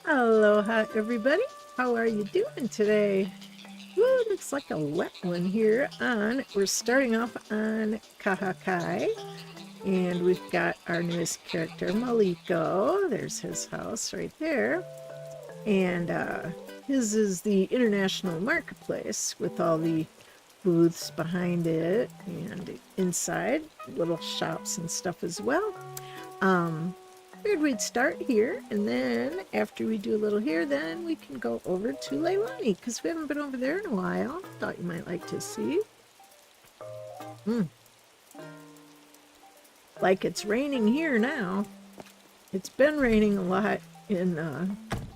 Aloha, everybody. How are you doing today? Woo, looks like a wet one here we're starting off on Kahakai, and we've got our newest character, Maliko. There's his house right there. And his is the international marketplace with all the booths behind it and inside little shops and stuff as well. Figured we'd start here, and then after we do a little here, then we can go over to Leilani, because we haven't been over there in a while. Thought you might like to see. Like it's raining here now. It's been raining a lot in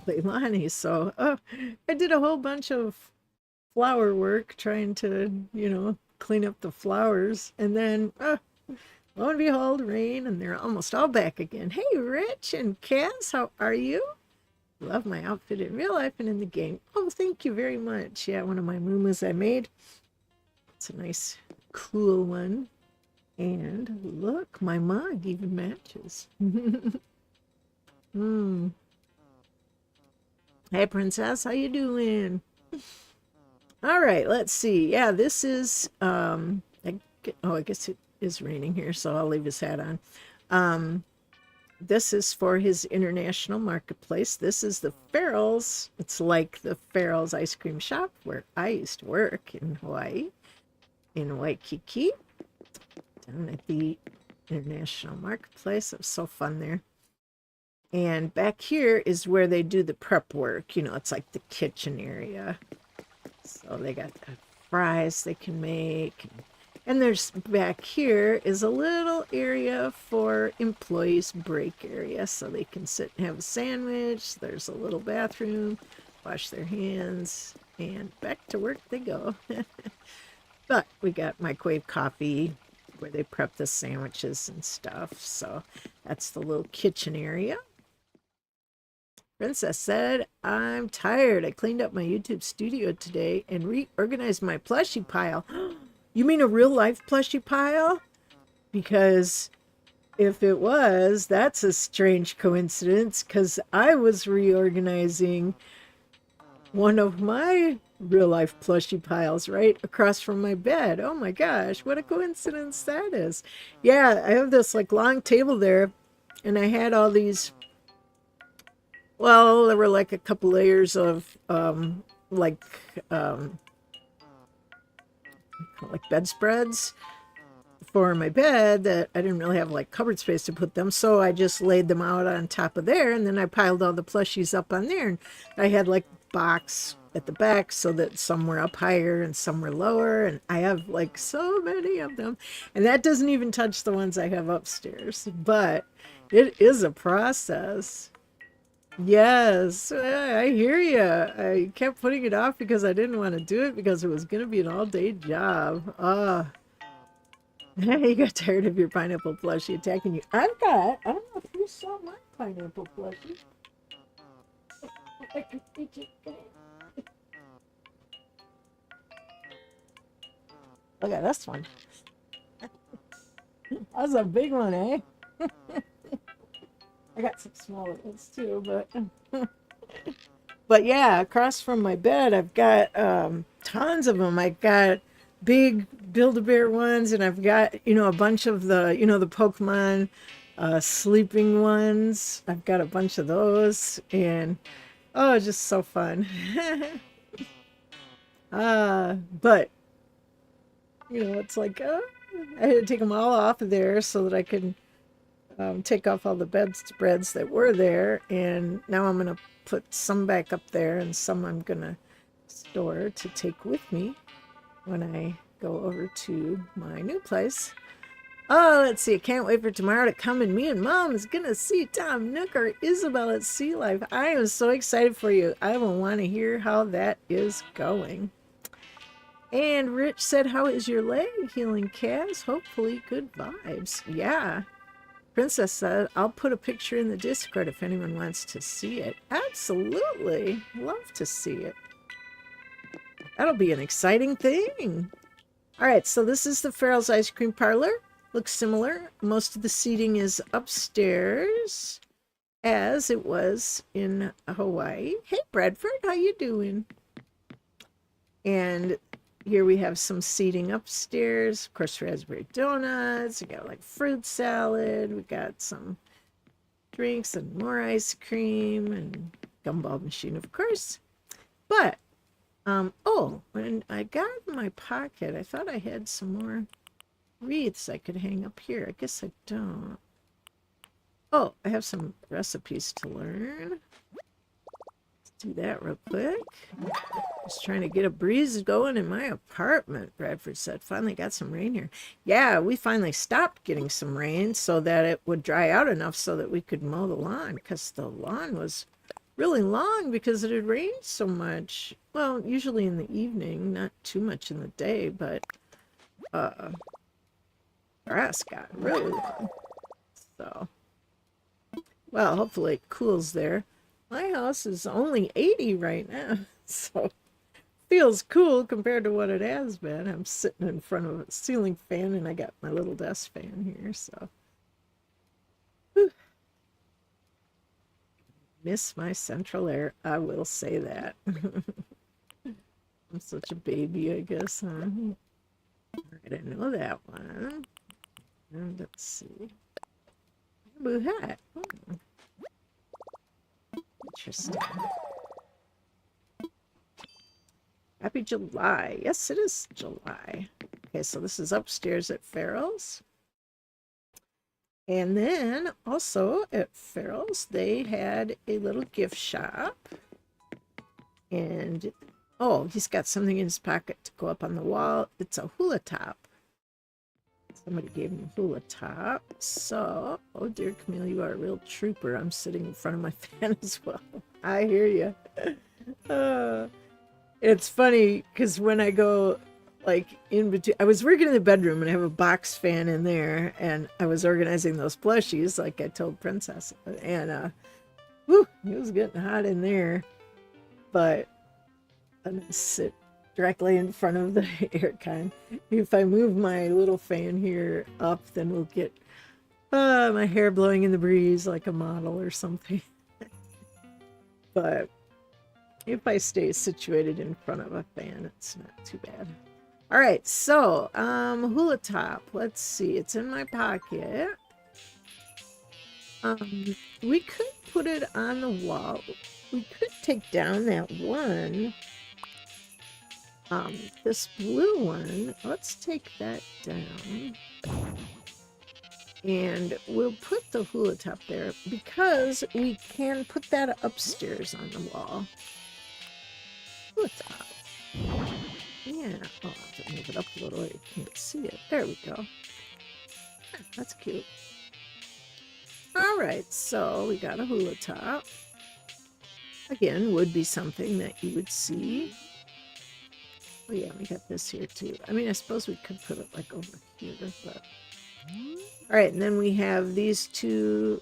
Leilani, so I did a whole bunch of flower work trying to, clean up the flowers, and then lo and behold, rain, and they're almost all back again. Hey, Rich and Kaz, how are you? Love my outfit in real life and in the game. Oh, thank you very much. Yeah, one of my muumuus I made. It's a nice, cool one. And look, my mug even matches. Hey, Princess, how you doing? All right, let's see. Yeah, this is, I guess it is raining here, so I'll leave his hat on. This is for his international marketplace. This is the Farrell's. It's like the Farrell's ice cream shop where I used to work in Hawaii, in Waikiki, down at the international marketplace. It was so fun there. And back here is where they do the prep work. It's like the kitchen area. So they got the fries they can make. And there's back here is a little area for employees' break area, so they can sit and have a sandwich. There's a little bathroom, wash their hands, and back to work they go. But we got microwave coffee where they prep the sandwiches and stuff. So that's the little kitchen area. Princess said, I'm tired. I cleaned up my YouTube studio today and reorganized my plushie pile. You mean a real life plushie pile? Because if it was, that's a strange coincidence, because I was reorganizing one of my real life plushie piles right across from my bed. Oh my gosh, what a coincidence that is. Yeah, I have this like long table there, and I had all these, well, there were like a couple layers of like bedspreads for my bed that I didn't really have like cupboard space to put them, so I just laid them out on top of there, and then I piled all the plushies up on there, and I had like box at the back so that some were up higher and some were lower, and I have like so many of them, and that doesn't even touch the ones I have upstairs, but it is a process. Yes, I hear you. I kept putting it off because I didn't want to do it because it was going to be an all-day job. You got tired of your pineapple plushie attacking you. I don't know if you saw my pineapple plushie. Look at this one. That's a big one, eh? I got some smaller ones too, but yeah, across from my bed, I've got tons of them. I've got big Build-A-Bear ones, and I've got a bunch of the Pokemon sleeping ones. I've got a bunch of those, and oh, just so fun. But it's like I had to take them all off of there so that I could take off all the bedspreads that were there, and now I'm gonna put some back up there, and some I'm gonna store to take with me when I go over to my new place. Oh, let's see, I can't wait for tomorrow to come, and me and Mom is gonna see Tom Nook or Isabel at Sea Life. I am so excited for you. I will want to hear how that is going. And Rich said, how is your leg healing, Kaz? Hopefully good vibes. Yeah. Princess said, I'll put a picture in the Discord if anyone wants to see it. Absolutely. Love to see it. That'll be an exciting thing. All right, so this is the Farrell's Ice Cream Parlor. Looks similar. Most of the seating is upstairs. as it was in Hawaii. Hey, Bradford, how you doing? And here we have some seating upstairs. Of course, raspberry donuts. We got like fruit salad. We got some drinks and more ice cream and gumball machine, of course. But, oh, when I got in my pocket, I thought I had some more wreaths I could hang up here. I guess I don't. Oh, I have some recipes to learn. Let's do that real quick. Just trying to get a breeze going in my apartment, Bradford said. Finally got some rain here. Yeah, we finally stopped getting some rain so that it would dry out enough so that we could mow the lawn, because the lawn was really long because it had rained so much. Well, usually in the evening, not too much in the day, but grass got really long. So, well, hopefully it cools there. My house is only 80 right now, so feels cool compared to what it has been. I'm sitting in front of a ceiling fan and I got my little desk fan here, so. Whew. Miss my central air, I will say that. I'm such a baby, I guess, huh? All right, I know that one. And let's see. Bamboo hat. Oh. Interesting. Happy July. Yes, it is July. Okay, so this is upstairs at Farrell's. And then also at Farrell's, they had a little gift shop. And, oh, he's got something in his pocket to go up on the wall. It's a hula top. Somebody gave me a hula top. So, oh dear, Camille, you are a real trooper. I'm sitting in front of my fan as well. I hear you. It's funny because when I go like in between, I was working in the bedroom and I have a box fan in there, and I was organizing those plushies like I told Princess, and whew, it was getting hot in there. But I'm gonna sit directly in front of the aircon. If I move my little fan here up, then we'll get my hair blowing in the breeze like a model or something. But if I stay situated in front of a fan, it's not too bad. All right, so hula top. Let's see, it's in my pocket. We could put it on the wall. We could take down that one. This blue one, let's take that down. And we'll put the hula top there because we can put that upstairs on the wall. Hula top. Yeah, oh, I'll have to move it up a little. You can't see it. There we go. That's cute. All right, so we got a hula top. Again, would be something that you would see. Oh yeah, we got this here too. I mean, I suppose we could put it like over here, but... All right, and then we have these two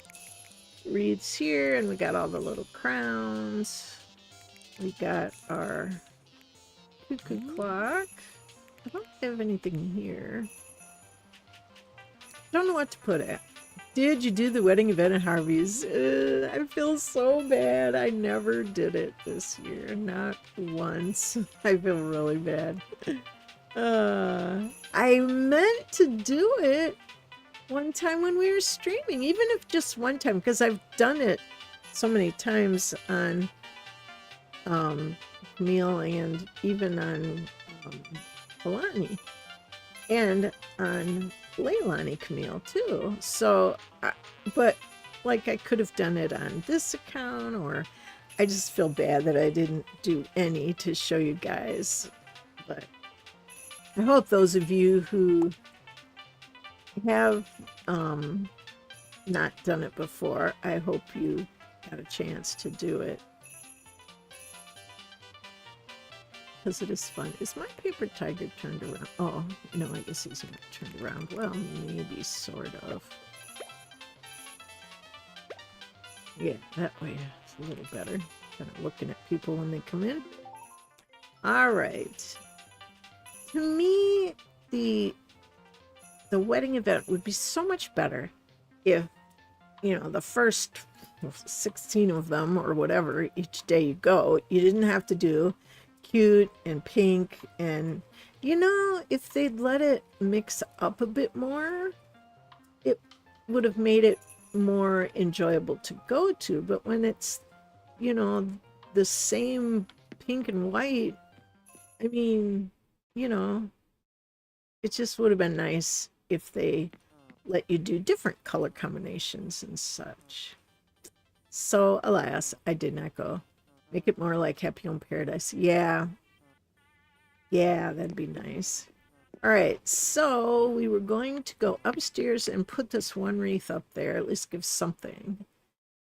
wreaths here, and we got all the little crowns. We got our cuckoo clock. I don't have anything here. I don't know what to put it. Did you do the wedding event at Harvey's? I feel so bad. I never did it this year. Not once. I feel really bad. I meant to do it one time when we were streaming, even if just one time, because I've done it so many times on Camille and even on Leilani and on Leilani Camille too. So, but like I could have done it on this account, or I just feel bad that I didn't do any to show you guys. But I hope those of you who have not done it before, I hope you got a chance to do it, because it is fun. Is my paper tiger turned around? Oh, no, I guess he's not turned around. Well, maybe sort of. Yeah, that way it's a little better. Kind of looking at people when they come in. All right. To me, the wedding event would be so much better if, you know, the first 16 of them or whatever each day you go. You didn't have to do cute and pink. And, you know, if they'd let it mix up a bit more, it would have made it more enjoyable to go to. But when it's, you know, the same pink and white, I mean, you know, it just would have been nice if they let you do different color combinations and such. So, alas, I did not go. Make it more like Happy Home Paradise. Yeah. Yeah, that'd be nice. All right, so we were going to go upstairs and put this one wreath up there, at least give something.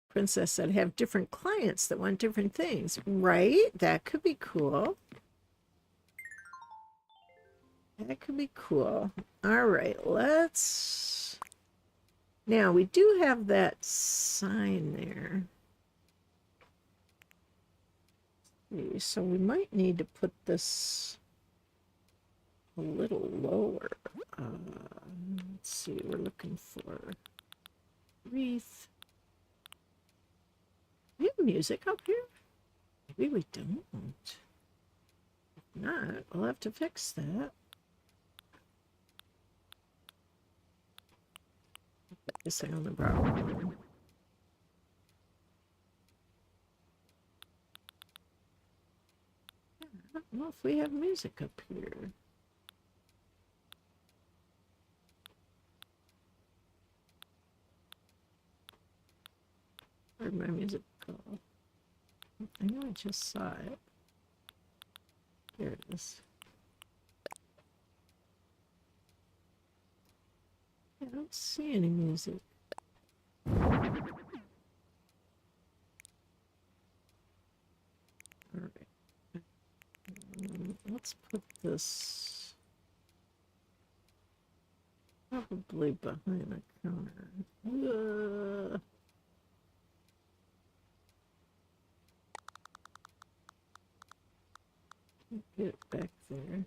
Princess said, have different clients that want different things. Right? That could be cool. That could be cool. All right, let's... Now, we do have that sign there. So we might need to put this a little lower. Let's see, we're looking for wreath. We have music up here? Maybe we don't. If not, we'll have to fix that. Put this thing on the brow. I don't know if we have music up here. Where'd my music go? I know I just saw it. Here it is. I don't see any music. All right. Let's put this probably behind the counter. Get it back there.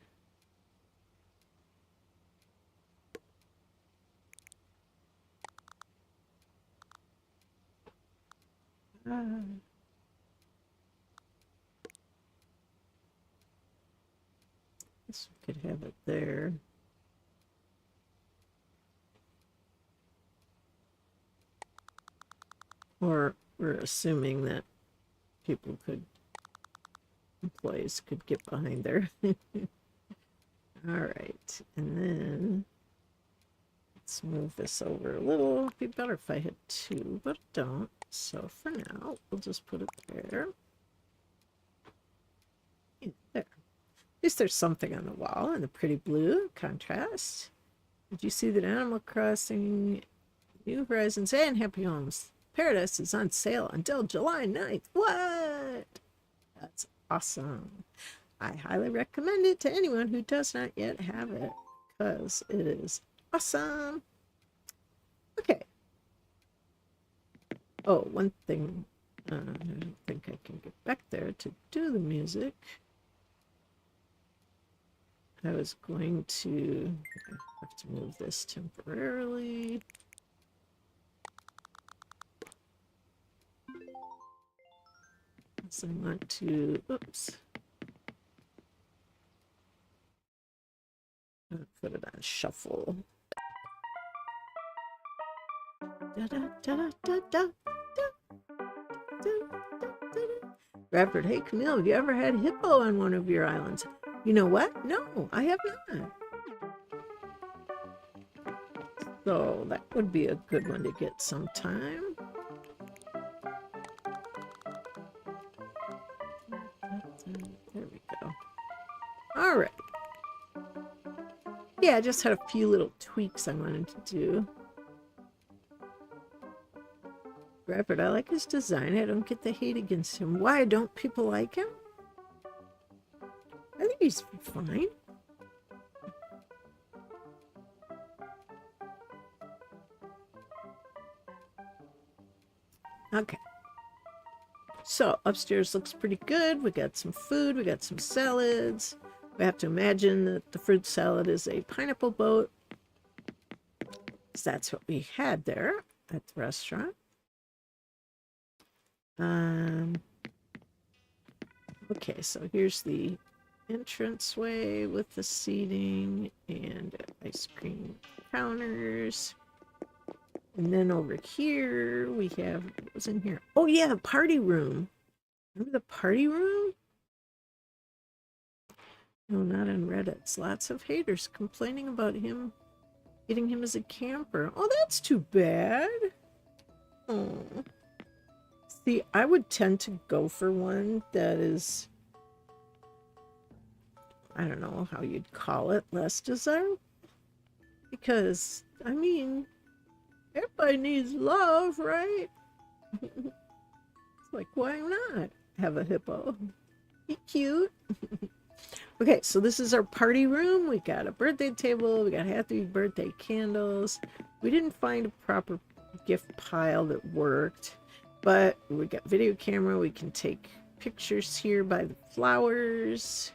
Guess we could have it there. Or we're assuming that people could, employees could get behind there. All right, and then let's move this over a little. It'd be better if I had two, but I don't. So for now, we'll just put it there. Yeah, there. At least there's something on the wall in the pretty blue contrast. Did you see that Animal Crossing New Horizons and Happy Homes Paradise is on sale until July 9th? What? That's awesome. I highly recommend it to anyone who does not yet have it, because it is awesome. Okay. Oh, one thing. I don't think I can get back there to do the music. I was going to have to move this temporarily. So I want to, oops. I'll put it on shuffle. Da, da, da, da, da, da, da, da. Bradford, hey Camille, have you ever had hippo on one of your islands? You know what? No, I have not. So that would be a good one to get sometime. There we go. All right. Yeah, I just had a few little tweaks I wanted to do. Bradford, I like his design. I don't get the hate against him. Why don't people like him? I think he's fine. Okay. So upstairs looks pretty good. We got some food. We got some salads. We have to imagine that the fruit salad is a pineapple boat. So that's what we had there at the restaurant. Okay, so here's the entranceway with the seating and ice cream counters. And then over here we have, what was in here? Oh yeah, the party room. Remember the party room? No, not on Reddit. It's lots of haters complaining about him, getting him as a camper. Oh, that's too bad. Oh. See, I would tend to go for one that is, I don't know how you'd call it, less desirable. Because, I mean, everybody needs love, right? It's like, why not have a hippo? Be cute. Okay, so this is our party room. We got a birthday table. We got happy birthday candles. We didn't find a proper gift pile that worked, but we got video camera. We can take pictures here by the flowers,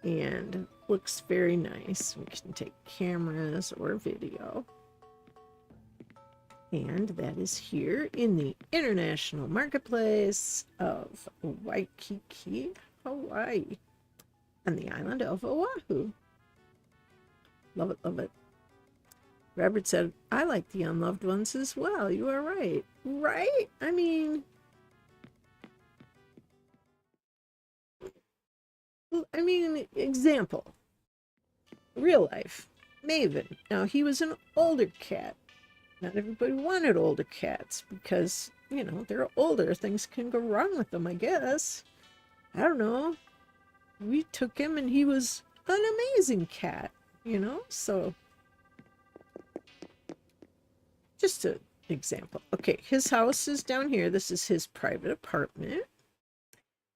and looks very nice. We can take cameras or video. And that is here in the International Marketplace of Waikiki, Hawaii, on the island of Oahu. Love it, love it. Robert said, I like the unloved ones as well. You are right. Right? I mean, example. Real life. Maven. Now, he was an older cat. Not everybody wanted older cats because, you know, they're older. Things can go wrong with them, I guess. I don't know. We took him and he was an amazing cat, you know? So, just an example. Okay, his house is down here. This is his private apartment.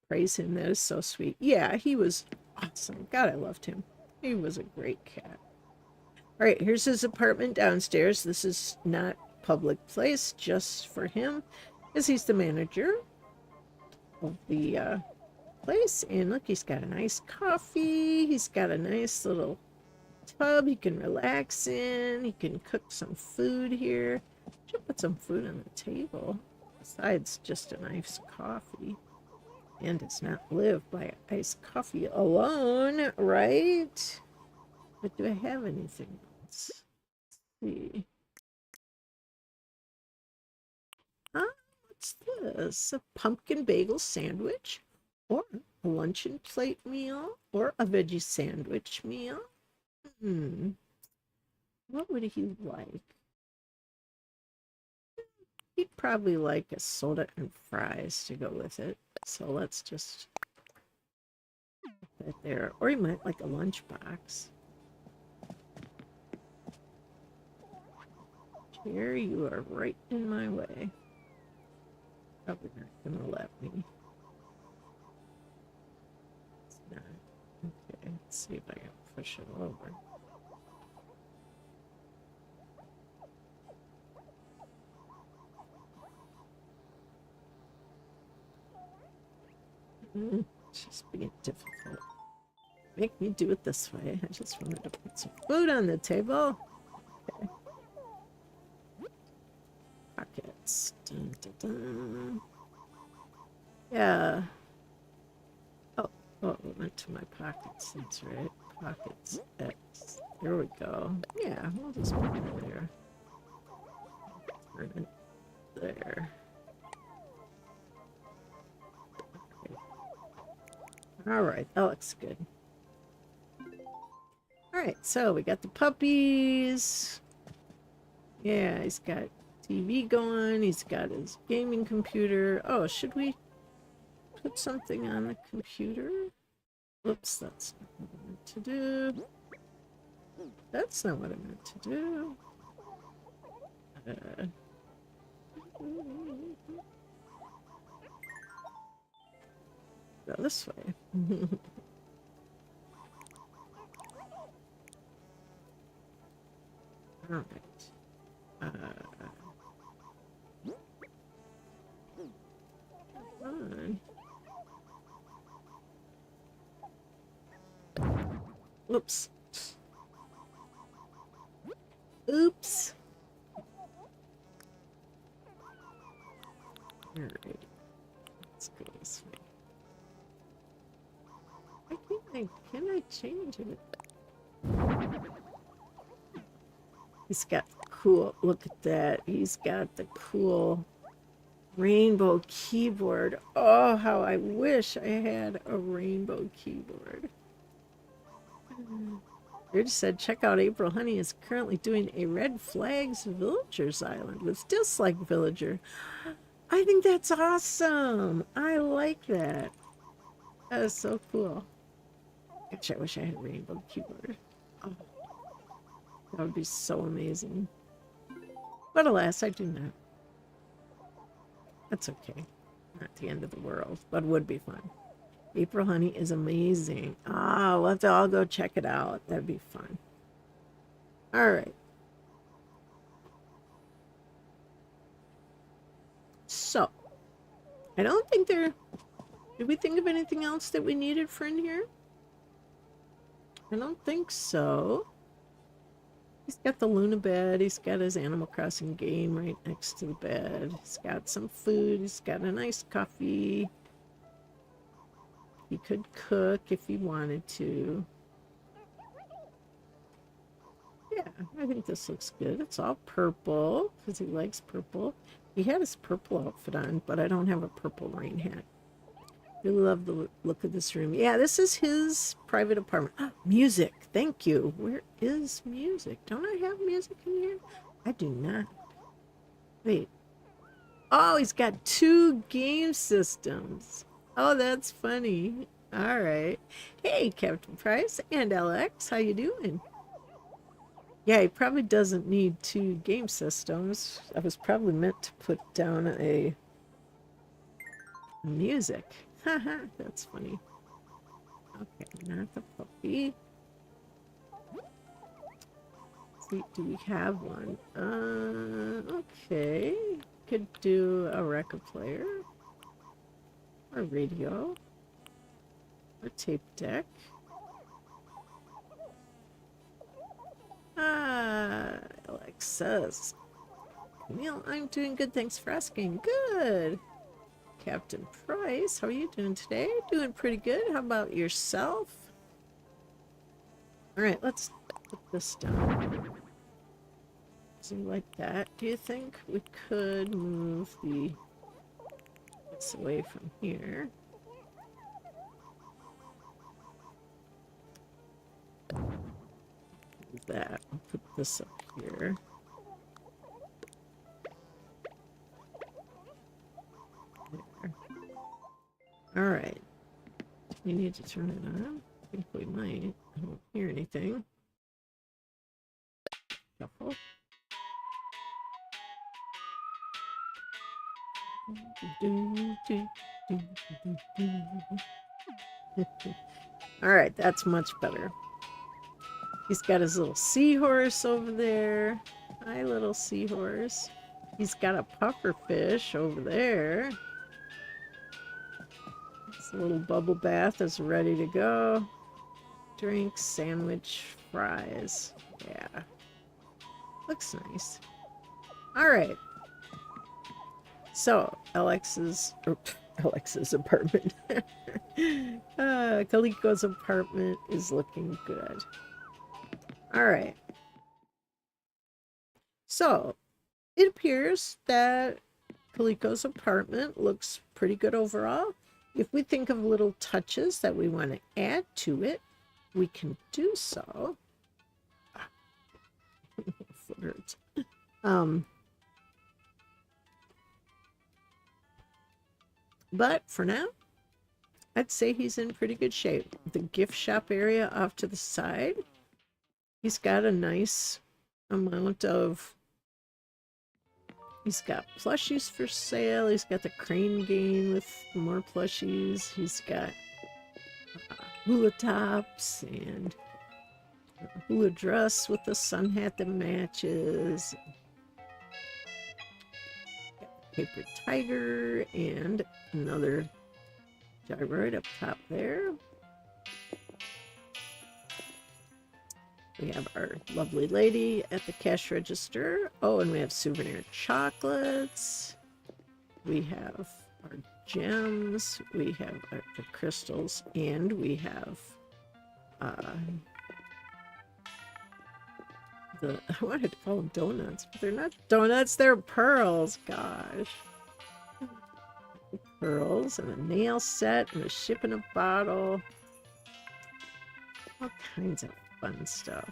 Praise him. That is so sweet. Yeah, he was awesome. God, I loved him. He was a great cat. All right, here's his apartment downstairs. This is not public place, just for him, as he's the manager of the place. And look, he's got a nice coffee. He's got a nice little tub he can relax in. He can cook some food here. Should put some food on the table besides just a nice coffee. And does not live by iced coffee alone, right? But do I have anything else? Let's see. What's this? A pumpkin bagel sandwich, or a luncheon plate meal, or a veggie sandwich meal? What would he like? He'd probably like a soda and fries to go with it. So let's just put that there. Or he might like a lunchbox. Here, you are right in my way. Probably not gonna let me. It's not. Okay, let's see if I can push it over. It's just being difficult. Make me do it this way. I just wanted to put some food on the table. Okay. Pockets. Dun, dun, dun. Yeah. Oh, it went to my pockets. That's right. Pockets. X. There we go. Yeah, we'll just put it there. Turn it there. Okay. Alright, that looks good. Alright, so we got the puppies. Yeah, he's got TV going. He's got his gaming computer. Oh, should we put something on the computer? Whoops, that's not what I meant to do. That's not what I meant to do. Go this way. All right. Fine. Oops. Oops. All right. Let's go this way. Can I change it? He's got cool, look at that. He's got the cool rainbow keyboard. Oh, how I wish I had a rainbow keyboard. Ridge said, check out April Honey is currently doing a Red Flags Villagers Island with Dislike Villager. I think that's awesome. I like that. That is so cool. Gosh, I wish I had a rainbow keyboard. Oh, that would be so amazing. But alas, I do not. That's okay. Not the end of the world, but would be fun. April Honey is amazing. Ah, we'll have to all go check it out. That'd be fun. All right. So, I don't think there... Did we think of anything else that we needed for in here? I don't think so. He's got the Luna bed. He's got his Animal Crossing game right next to the bed. He's got some food. He's got a nice coffee. He could cook if he wanted to. Yeah, I think this looks good. It's all purple because he likes purple. He had his purple outfit on, but I don't have a purple rain hat. Really love the look of this room. Yeah, this is his private apartment. Ah, music. Thank you. Where is music? Don't I have music in here? I do not. Wait. Oh, he's got 2 game systems. Oh, that's funny. All right. Hey, Captain Price and Alex. How you doing? Yeah, he probably doesn't need 2 game systems. I was probably meant to put down a music. Haha, that's funny. Okay, not the puppy. Let's see, do we have one? Okay. Could do a record player. Or radio. Or tape deck. Alex says, Camille, I'm doing good, thanks for asking. Good. Captain Price, how are you doing today? Doing pretty good. How about yourself? All right, let's put this down. So like that. Do you think we could move this away from here? Move that. I'll put this up here. All right. We need to turn it on. I think we might. I don't hear anything. Shuffle. All right, that's much better. He's got his little seahorse over there. Hi, little seahorse. He's got a puffer fish over there. This little bubble bath is ready to go. Drink, sandwich, fries. Yeah. Looks nice. All right. So, Alex's apartment. Kaliko's apartment is looking good. All right. So, it appears that Kaliko's apartment looks pretty good overall. If we think of little touches that we want to add to it, we can do so. Foot hurts. But for now, I'd say he's in pretty good shape. The gift shop area off to the side, he's got a nice amount of... He's got plushies for sale. He's got the crane game with more plushies. He's got hula tops and a hula dress with the sun hat that matches. Paper tiger and another gyroid up top there. We have our lovely lady at the cash register. Oh, and we have souvenir chocolates. We have our gems, we have the crystals, and we have I wanted to call them donuts, but they're not donuts, they're pearls. Gosh. Pearls and a nail set and a ship in a bottle. All kinds of fun stuff.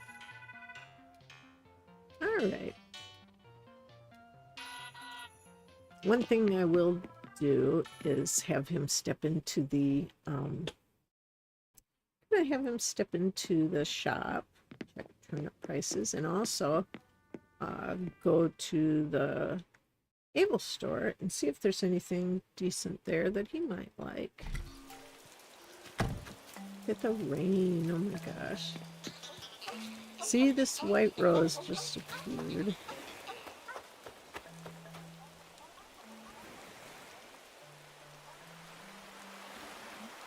Alright. One thing I will do is have him step into the shop, check turnip prices, and also go to the Able store and see if there's anything decent there that he might like. Get the rain, oh my gosh. See, this white rose just appeared.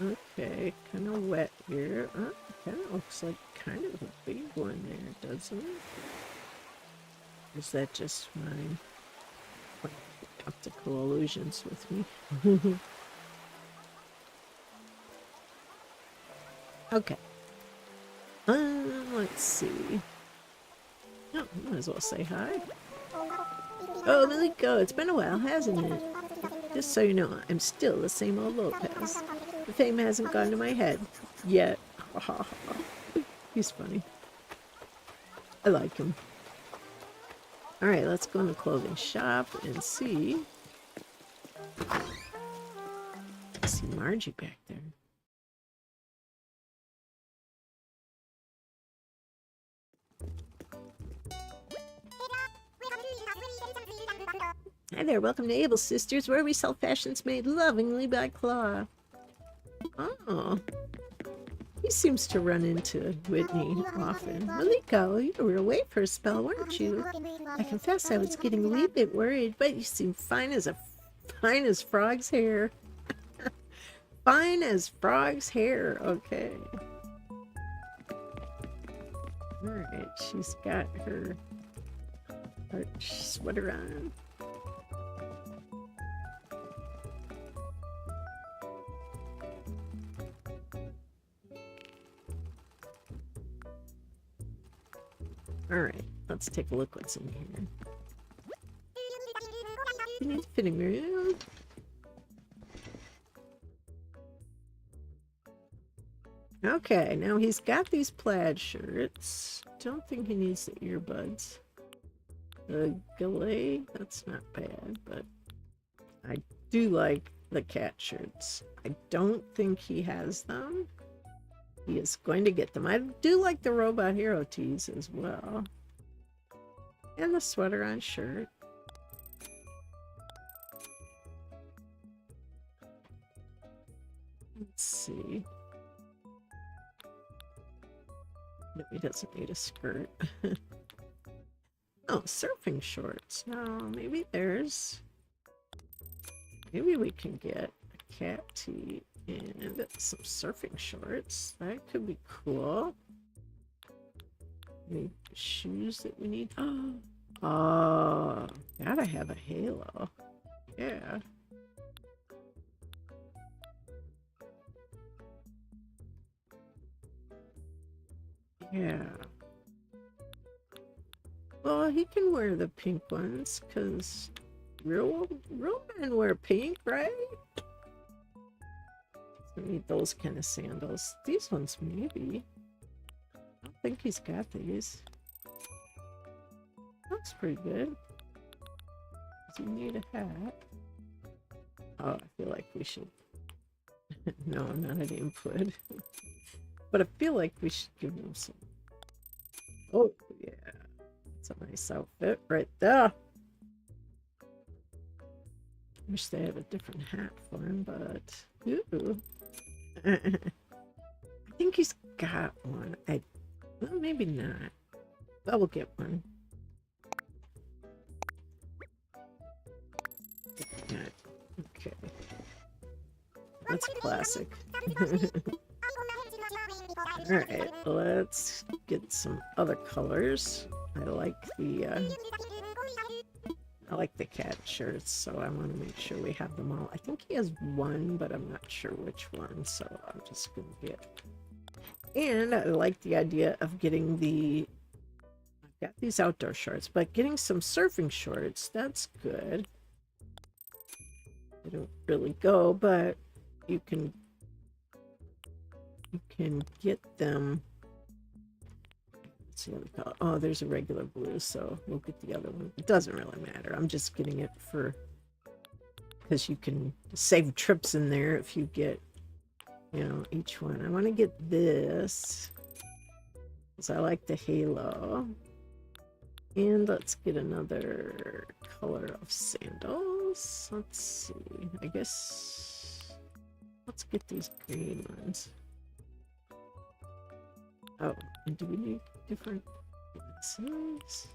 Okay, kind of wet here. Kind of looks like kind of a big one there, doesn't it? Or is that just mine? Optical illusions with me. Okay. Let's see. Oh, might as well say hi. Oh, there we go. It's been a while, hasn't it? Just so you know, I'm still the same old Lopez. The fame hasn't gone to my head yet. He's funny. I like him. Alright, let's go in the clothing shop and see. I see Margie back there. Hi there, welcome to Able Sisters, where we sell fashions made lovingly by Claw. Oh. He seems to run into Whitney often. Maliko, you were away for a spell, weren't you? I confess I was getting a wee bit worried, but you seem fine as Frog's hair. Fine as Frog's hair, okay. Alright, she's got her sweater on. Alright, let's take a look what's in here. You need a fitting room. Okay, now he's got these plaid shirts. Don't think he needs the earbuds. The gallet, that's not bad, but I do like the cat shirts. I don't think he has them. He is going to get them. I do like the Robot Hero tees as well. And the sweater on shirt. Let's see. No, he doesn't need a skirt. Oh, surfing shorts. No, maybe we can get a cat tee and some surfing shorts. That could be cool. Any shoes that we need? Oh, gotta have a halo. Yeah. Yeah. Well, he can wear the pink ones, because real men wear pink, right? So we need those kind of sandals. These ones, maybe. I don't think he's got these. Looks pretty good. Does he need a hat? Oh, I feel like we should... No, not an input. But I feel like we should give him some... Oh, yeah. It's a nice outfit right there. Wish they had a different hat for him, but... Ooh. I think he's got one. Well, maybe not. But we'll get one. Okay. That's classic. Alright, let's get some other colors. I like I like the cat shirts, so I want to make sure we have them all. I think he has one, but I'm not sure which one, so I'm just going to get... And I like the idea of getting the... I've got these outdoor shorts, but getting some surfing shorts, that's good. They don't really go, but you can get them. Let's see what we call it. Oh, there's a regular blue, so we'll get the other one. It doesn't really matter. I'm just getting it for because you can save trips in there if you get, you know, each one. I want to get this because I like the halo. And let's get another color of sandals. Let's see. I guess let's get these green ones. Oh, and do we need different glasses?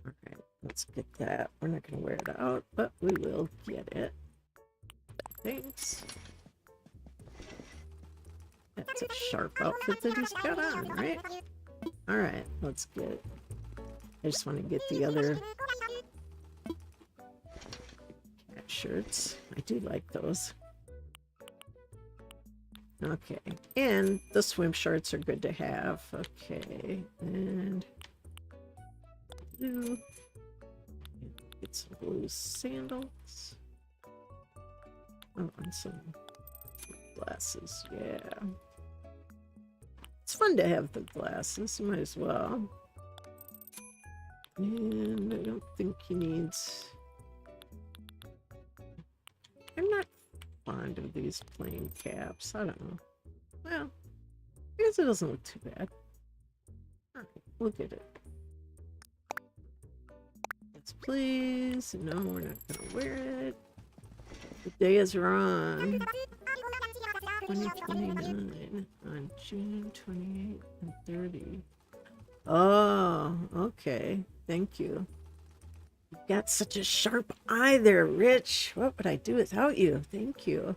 Alright, let's get that. We're not going to wear it out, but we will get it. Thanks. That's a sharp outfit that he's got on, right? Alright, let's get... I just want to get the other cat shirts. I do like those. Okay, and the swim shorts are good to have. Okay, and blue. Get some blue sandals. Oh, and some glasses, yeah. It's fun to have the glasses, might as well. And I don't think he needs... I'm not fond of these plain caps. I don't know. Well, I guess it doesn't look too bad. Alright, we'll get it. Yes, please. No, we're not gonna wear it. The day is wrong. 2029 on June 28th and 30. Oh, okay. Thank you. You've got such a sharp eye there, Rich. What would I do without you? Thank you.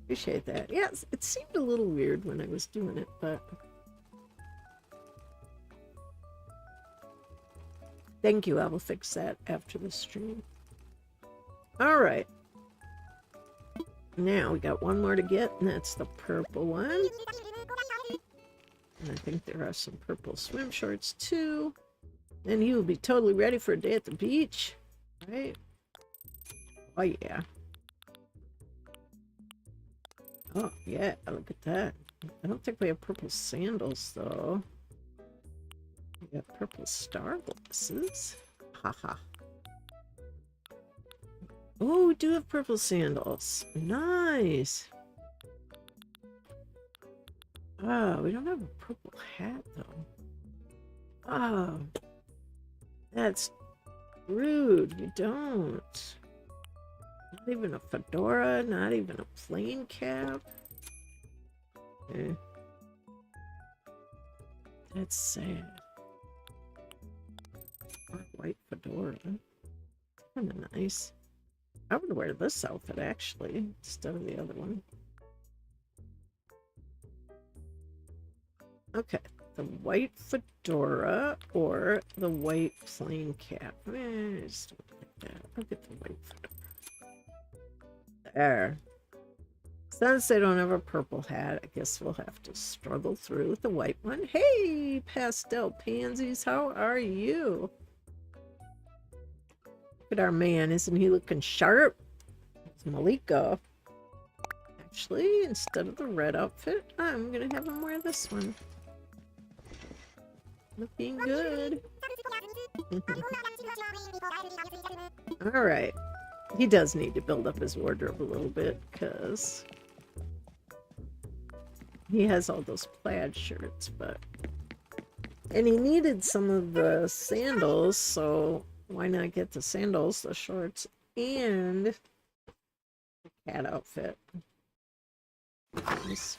Appreciate that. Yes, it seemed a little weird when I was doing it, but... Thank you. I will fix that after the stream. Alright. Now we got one more to get, and that's the purple one. And I think there are some purple swim shorts too. And he will be totally ready for a day at the beach. Right? Oh yeah. Oh yeah, look at that. I don't think we have purple sandals though. We got purple star glasses. Haha. Oh, we do have purple sandals. Nice. Oh, we don't have a purple hat, though. Oh, that's rude. You don't. Not even a fedora, not even a plain cap. Okay. That's sad. White fedora. Kind of nice. I would wear this outfit, actually, instead of the other one. Okay, the white fedora or the white plain cap. I just don't like that. I'll get the white fedora. There. Since they don't have a purple hat, I guess we'll have to struggle through with the white one. Hey, pastel pansies, how are you? Look at our man, isn't he looking sharp? It's Malika. Actually, instead of the red outfit, I'm gonna have him wear this one. Looking good. Alright. He does need to build up his wardrobe a little bit, because he has all those plaid shirts, but... And he needed some of the sandals, so why not get the sandals, the shorts, and the cat outfit. Nice.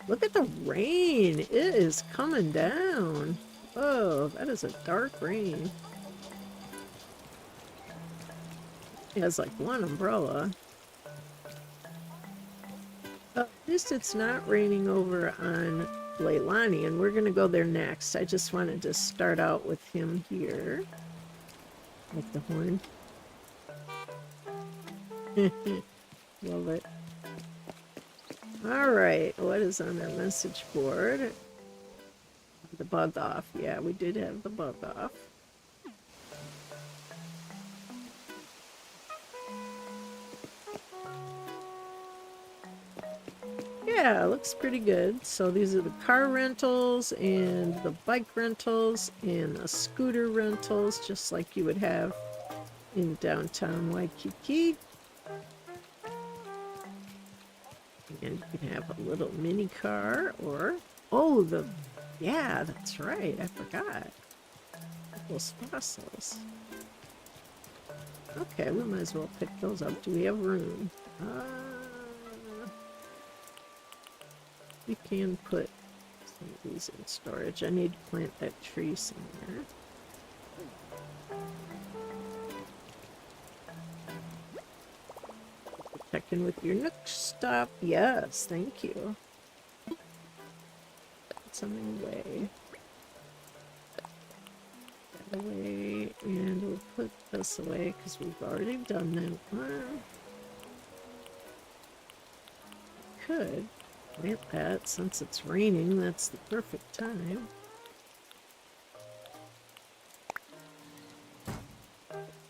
Look at the rain. It is coming down. Oh, that is a dark rain. He has like one umbrella. At least it's not raining over on Leilani, and we're going to go there next. I just wanted to start out with him here. Like the horn. Love it. Alright, what is on our message board? The bug off. Yeah, we did have the bug off. Yeah, looks pretty good. So these are the car rentals and the bike rentals and the scooter rentals, just like you would have in downtown Waikiki. And you can have a little mini car or, oh, yeah, that's right, I forgot. Those fossils. Okay, we might as well pick those up. Do we have room? We can put some of these in storage. I need to plant that tree somewhere. Check in with your nook stop. Yes, thank you. Put something away. That away, and we'll put this away because we've already done that one. Could plant that since it's raining. That's the perfect time.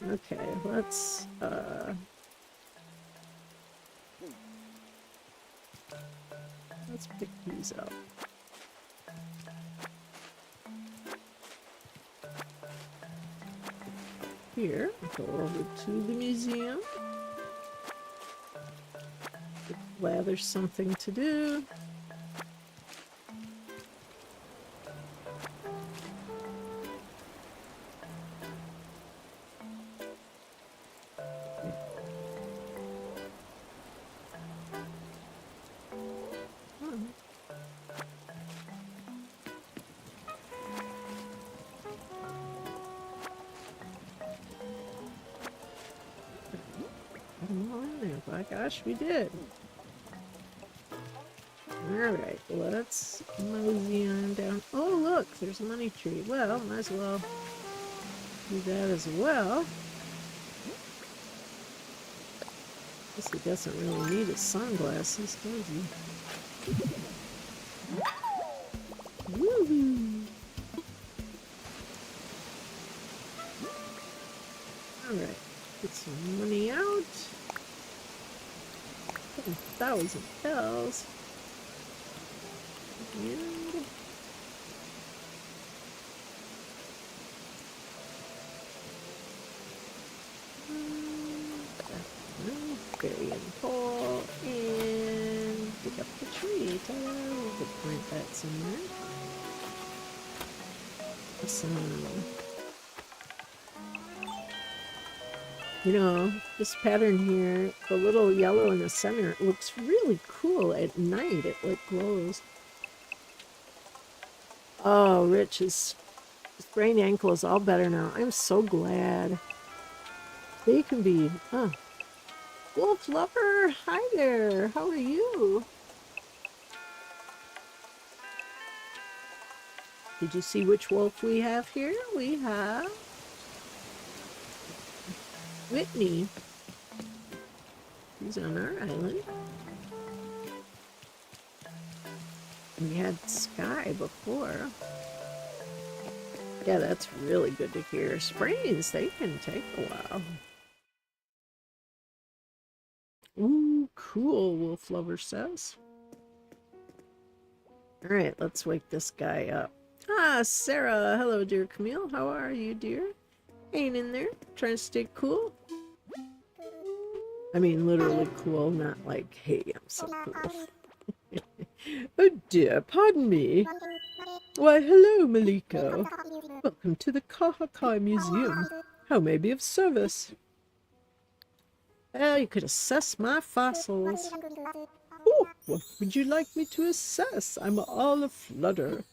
Okay, let's pick these up. Here, go over to the museum. Well, there's something to do. My gosh, we did. Alright, let's mosey on down. Oh, look, there's a money tree. Well, might as well do that as well. Guess he doesn't really need his sunglasses, does he? Woohoo! Alright, get some money out. 1,000 bells. And bury in hole and pick up the tree. Ta-da! We could plant that somewhere. Awesome. You know, this pattern here, the little yellow in the center, it looks really cool at night. It like glows. Oh, his sprained ankle is all better now. I'm so glad. They can be, Wolf Lover, hi there. How are you? Did you see which wolf we have here? We have Whitney. He's on our island. We had Sky before. Yeah, that's really good to hear. Sprains, they can take a while. Ooh, cool, Wolf Lover says. Alright, let's wake this guy up. Ah, Sarah. Hello, dear Camille. How are you, dear? Hanging in there, trying to stay cool. I mean, literally cool, not like, hey, I'm so cool. Oh dear, pardon me. Why, hello, Maliko. Welcome to the Kahakai Museum. How may I be of service? Well, you could assess my fossils. Oh, what would you like me to assess? I'm all aflutter.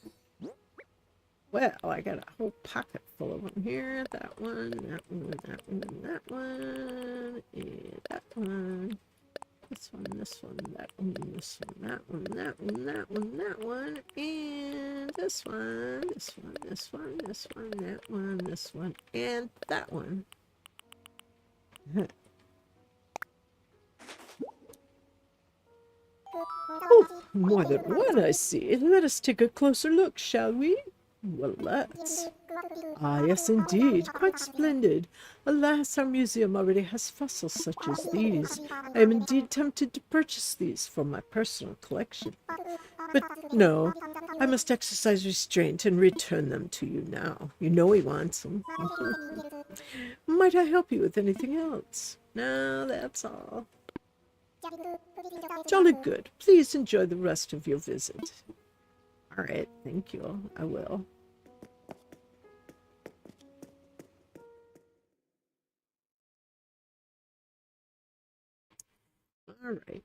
Well, I got a whole pocket full of them here. That one, that one, that one, that one, and that one. This one, this one, that one, this one, that one, that one, that one, that one, and this one, this one, this one, this one, that one, this one, and that one. Oh, more than one, I see. Let us take a closer look, shall we? Well, let's. Ah, yes, indeed. Quite splendid. Alas, our museum already has fossils such as these. I am indeed tempted to purchase these for my personal collection. But no, I must exercise restraint and return them to you now. You know he wants them. Might I help you with anything else? No, that's all. Jolly good. Please enjoy the rest of your visit. All right, thank you. I will. All right.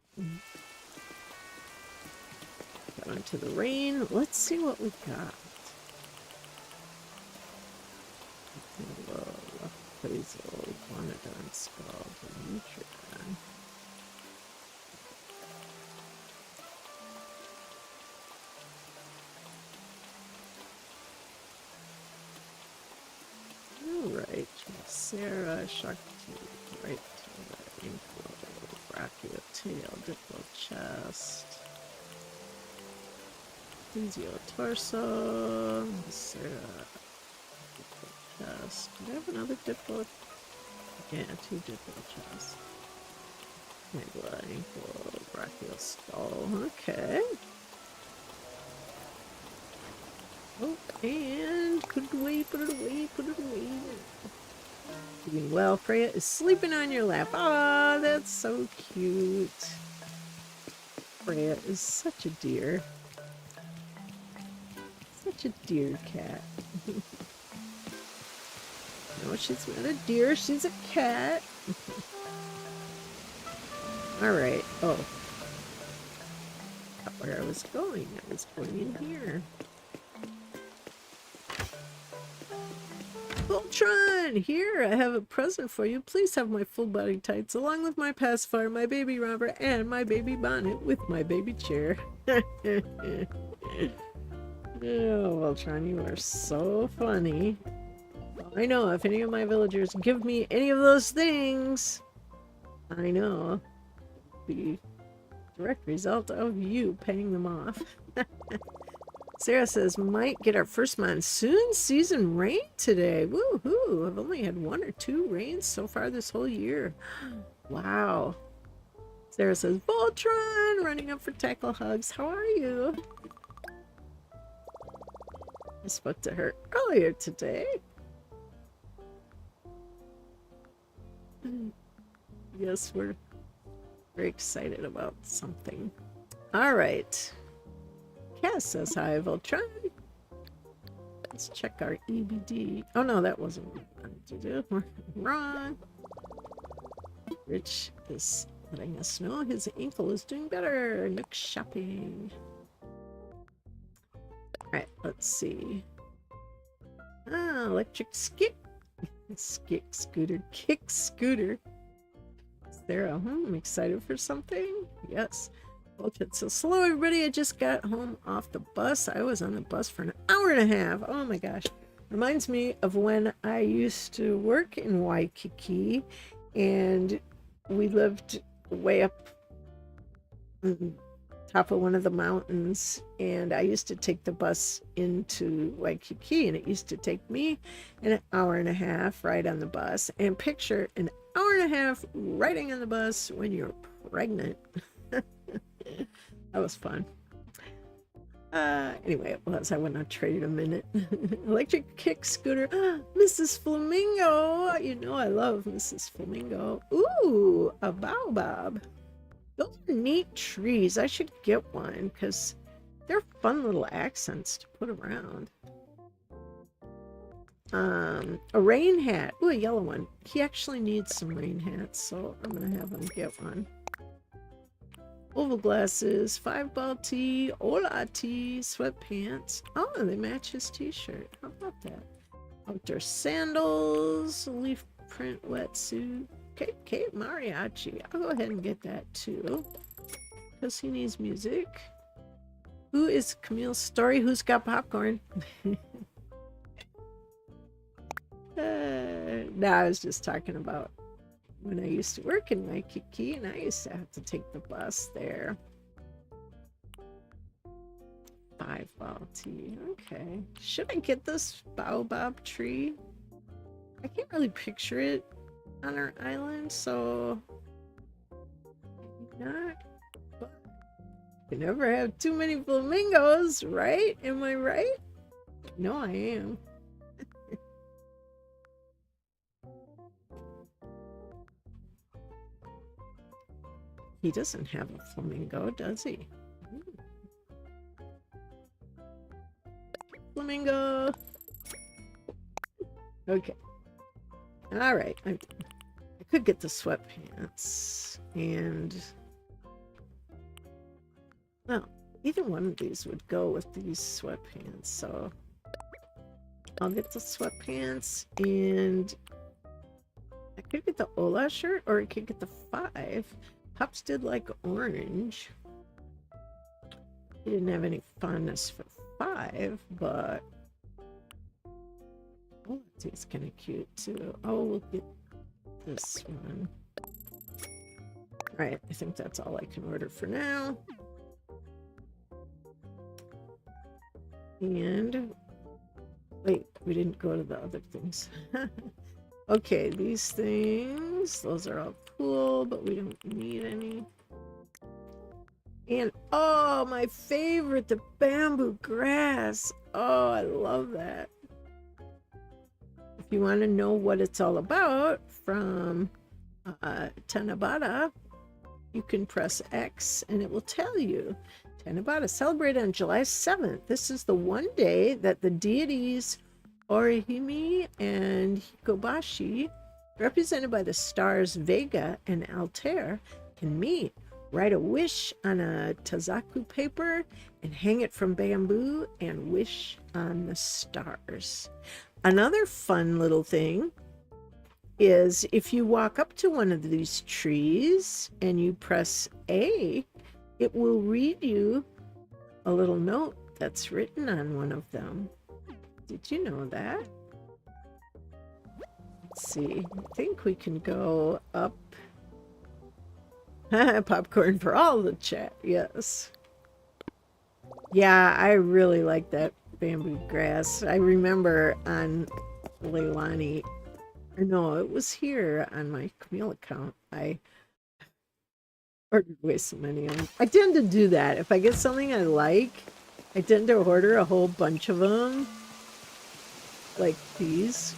Go into the rain. Let's see what we got. Appraisal, Bonadon, Skull, Nutrient. Alright, Sarah, Shark Teeth, right ankle, brachio tail, diplo chest, physio torso, Sarah, diplo chest. Do I have another diplo? Yeah, 2 diplo chests. Megla ankle, brachio skull, okay. Oh, and put it away, put it away, put it away. Doing well, Freya is sleeping on your lap. Ah, that's so cute. Freya is such a dear. Such a dear cat. No, she's not a deer, she's a cat. Alright, oh. Not where I was going. I was going in here. Voltron! Here, I have a present for you. Please have my full body tights, along with my pacifier, my baby romper, and my baby bonnet with my baby chair. Oh, Voltron, you are so funny. I know, if any of my villagers give me any of those things, I know, the direct result of you paying them off. Sarah says, might get our first monsoon season rain today. Woohoo! I've only had 1 or 2 rains so far this whole year. Wow. Sarah says, Voltron, running up for tackle hugs. How are you? I spoke to her earlier today. Yes, we're very excited about something. All right. Cass says hi, Voltron. Let's check our EBD. Oh no, that wasn't what I wanted to do. Wrong. Rich is letting us know his ankle is doing better. Nook shopping. Alright, let's see. Ah, electric skip. Skip scooter. Kick scooter. Sarah, I'm excited for something. Yes. So hello everybody, I just got home off the bus. I was on the bus for an hour and a half. Oh my gosh. Reminds me of when I used to work in Waikiki and we lived way up on top of one of the mountains, and I used to take the bus into Waikiki, and it used to take me an hour and a half ride on the bus. And picture an hour and a half riding on the bus when you're pregnant. That was fun. Anyway, it was. I went on trade a minute. Electric kick scooter. Mrs. Flamingo. You know I love Mrs. Flamingo. Ooh, a baobab. Those are neat trees. I should get one because they're fun little accents to put around. A rain hat. Ooh, a yellow one. He actually needs some rain hats, so I'm gonna have him get one. Oval glasses, 5-ball tee, Ola tee, sweatpants. Oh, they match his t-shirt. How about that? Outdoor sandals, leaf print wetsuit, Okay, mariachi. I'll go ahead and get that too. Because he needs music. Who is Camille's story? Who's got popcorn? No, I was just talking about when I used to work in Waikiki and I used to have to take the bus there. 5-ball tea. Okay. Should I get this baobab tree? I can't really picture it on our island, so maybe not. But you never have too many flamingos, right? Am I right? No, I am. He doesn't have a flamingo, does he? Flamingo. Okay. All right. I could get the sweatpants and well, either one of these would go with these sweatpants. So I'll get the sweatpants and I could get the Ola shirt or I could get the 5. Pops did like orange. He didn't have any fondness for 5, but oh, it's kind of cute too. Oh, we'll get this one. All right, I think that's all I can order for now. And wait, we didn't go to the other things. Okay, these things, those are all cool, but we don't need any. And oh, my favorite, the bamboo grass. Oh, I love that. If you want to know what it's all about from Tanabata, you can press X and it will tell you. Tanabata celebrated on July 7th. This is the one day that the deities Orihime and Hikobashi, represented by the stars Vega and Altair, can meet. Write a wish on a tazaku paper and hang it from bamboo and wish on the stars. Another fun little thing is if you walk up to one of these trees and you press A, it will read you a little note that's written on one of them. Did you know that? Let's see. I think we can go up. Popcorn for all the chat, yes. Yeah, I really like that bamboo grass. I remember on Leilani, or no, it was here on my Camille account. I ordered way so many of them. I tend to do that. If I get something I like, I tend to order a whole bunch of them. Like these.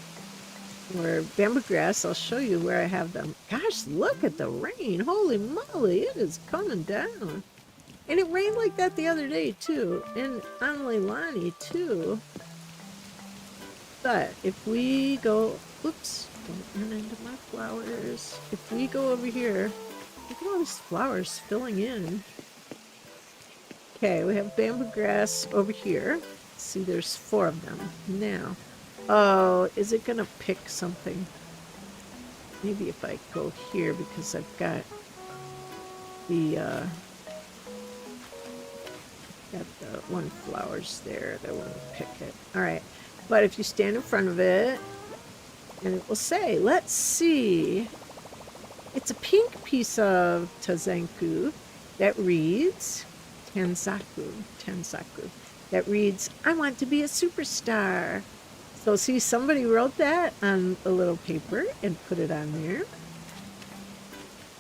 Or bamboo grass, I'll show you where I have them. Gosh, look at the rain. Holy moly, it is coming down. And it rained like that the other day too. And on Leilani too. But if we go, oops, don't run into my flowers. If we go over here, look at all these flowers filling in. Okay, we have bamboo grass over here. See, there's 4 of them. Now, oh, is it gonna pick something? Maybe if I go here because I've got the one flowers there that won't pick it. All right, but if you stand in front of it, and it will say, let's see. It's a pink piece of Tazanku that reads Tanzaku, that reads, I want to be a superstar. So see, somebody wrote that on a little paper and put it on there.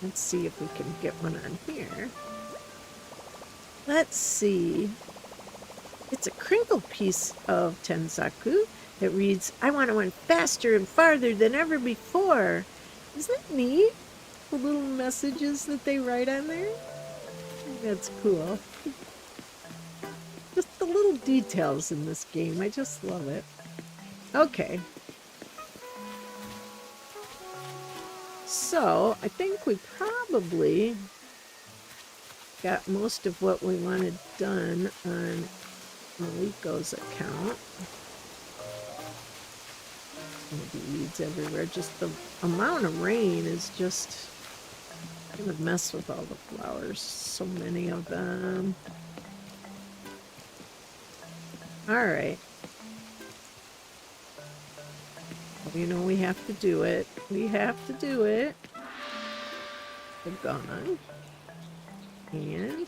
Let's see if we can get one on here. Let's see. It's a crinkled piece of Tenzaku that reads, I want to run faster and farther than ever before. Isn't that neat? The little messages that they write on there. I think that's cool. Just the little details in this game. I just love it. Okay. So, I think we probably got most of what we wanted done on Maliko's account. Maybe weeds everywhere. Just the amount of rain is just gonna mess with all the flowers. So many of them. All right. You know, we have to do it. We have to do it. They're gone. And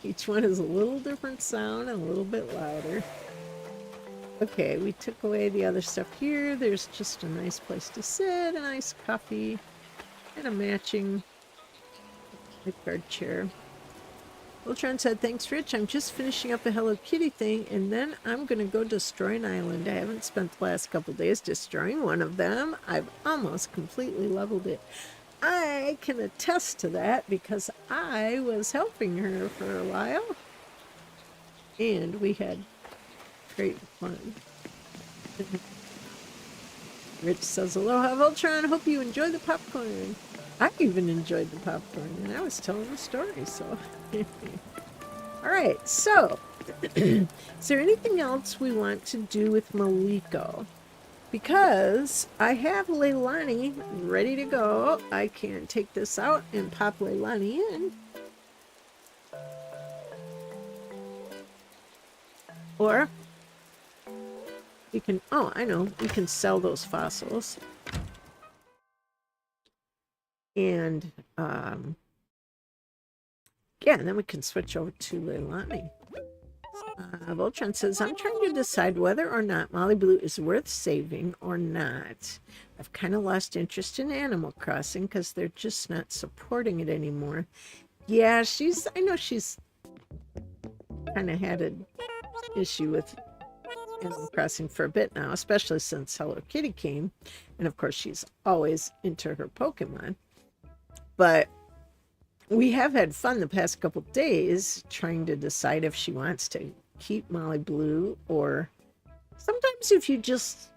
each one is a little different sound and a little bit louder. Okay, we took away the other stuff here. There's just a nice place to sit, a nice coffee, and a matching lifeguard chair. Voltron said, thanks, Rich. I'm just finishing up a Hello Kitty thing, and then I'm going to go destroy an island. I haven't spent the last couple days destroying one of them. I've almost completely leveled it. I can attest to that because I was helping her for a while, and we had great fun. Rich says, Aloha, Voltron. Hope you enjoy the popcorn. I even enjoyed the popcorn, and I was telling the story, so... All right, so is there anything else we want to do with Maliko? Because I have Leilani ready to go. I can take this out and pop Leilani in. Or we can, oh, I know, we can sell those fossils. And, yeah, and then we can switch over to Leilani. Voltron says, I'm trying to decide whether or not Molly Blue is worth saving or not. I've kind of lost interest in Animal Crossing because they're just not supporting it anymore. Yeah, I know she's kind of had an issue with Animal Crossing for a bit now, especially since Hello Kitty came. And of course, she's always into her Pokemon. But we have had fun the past couple days trying to decide if she wants to keep Molly Blue, or sometimes if you just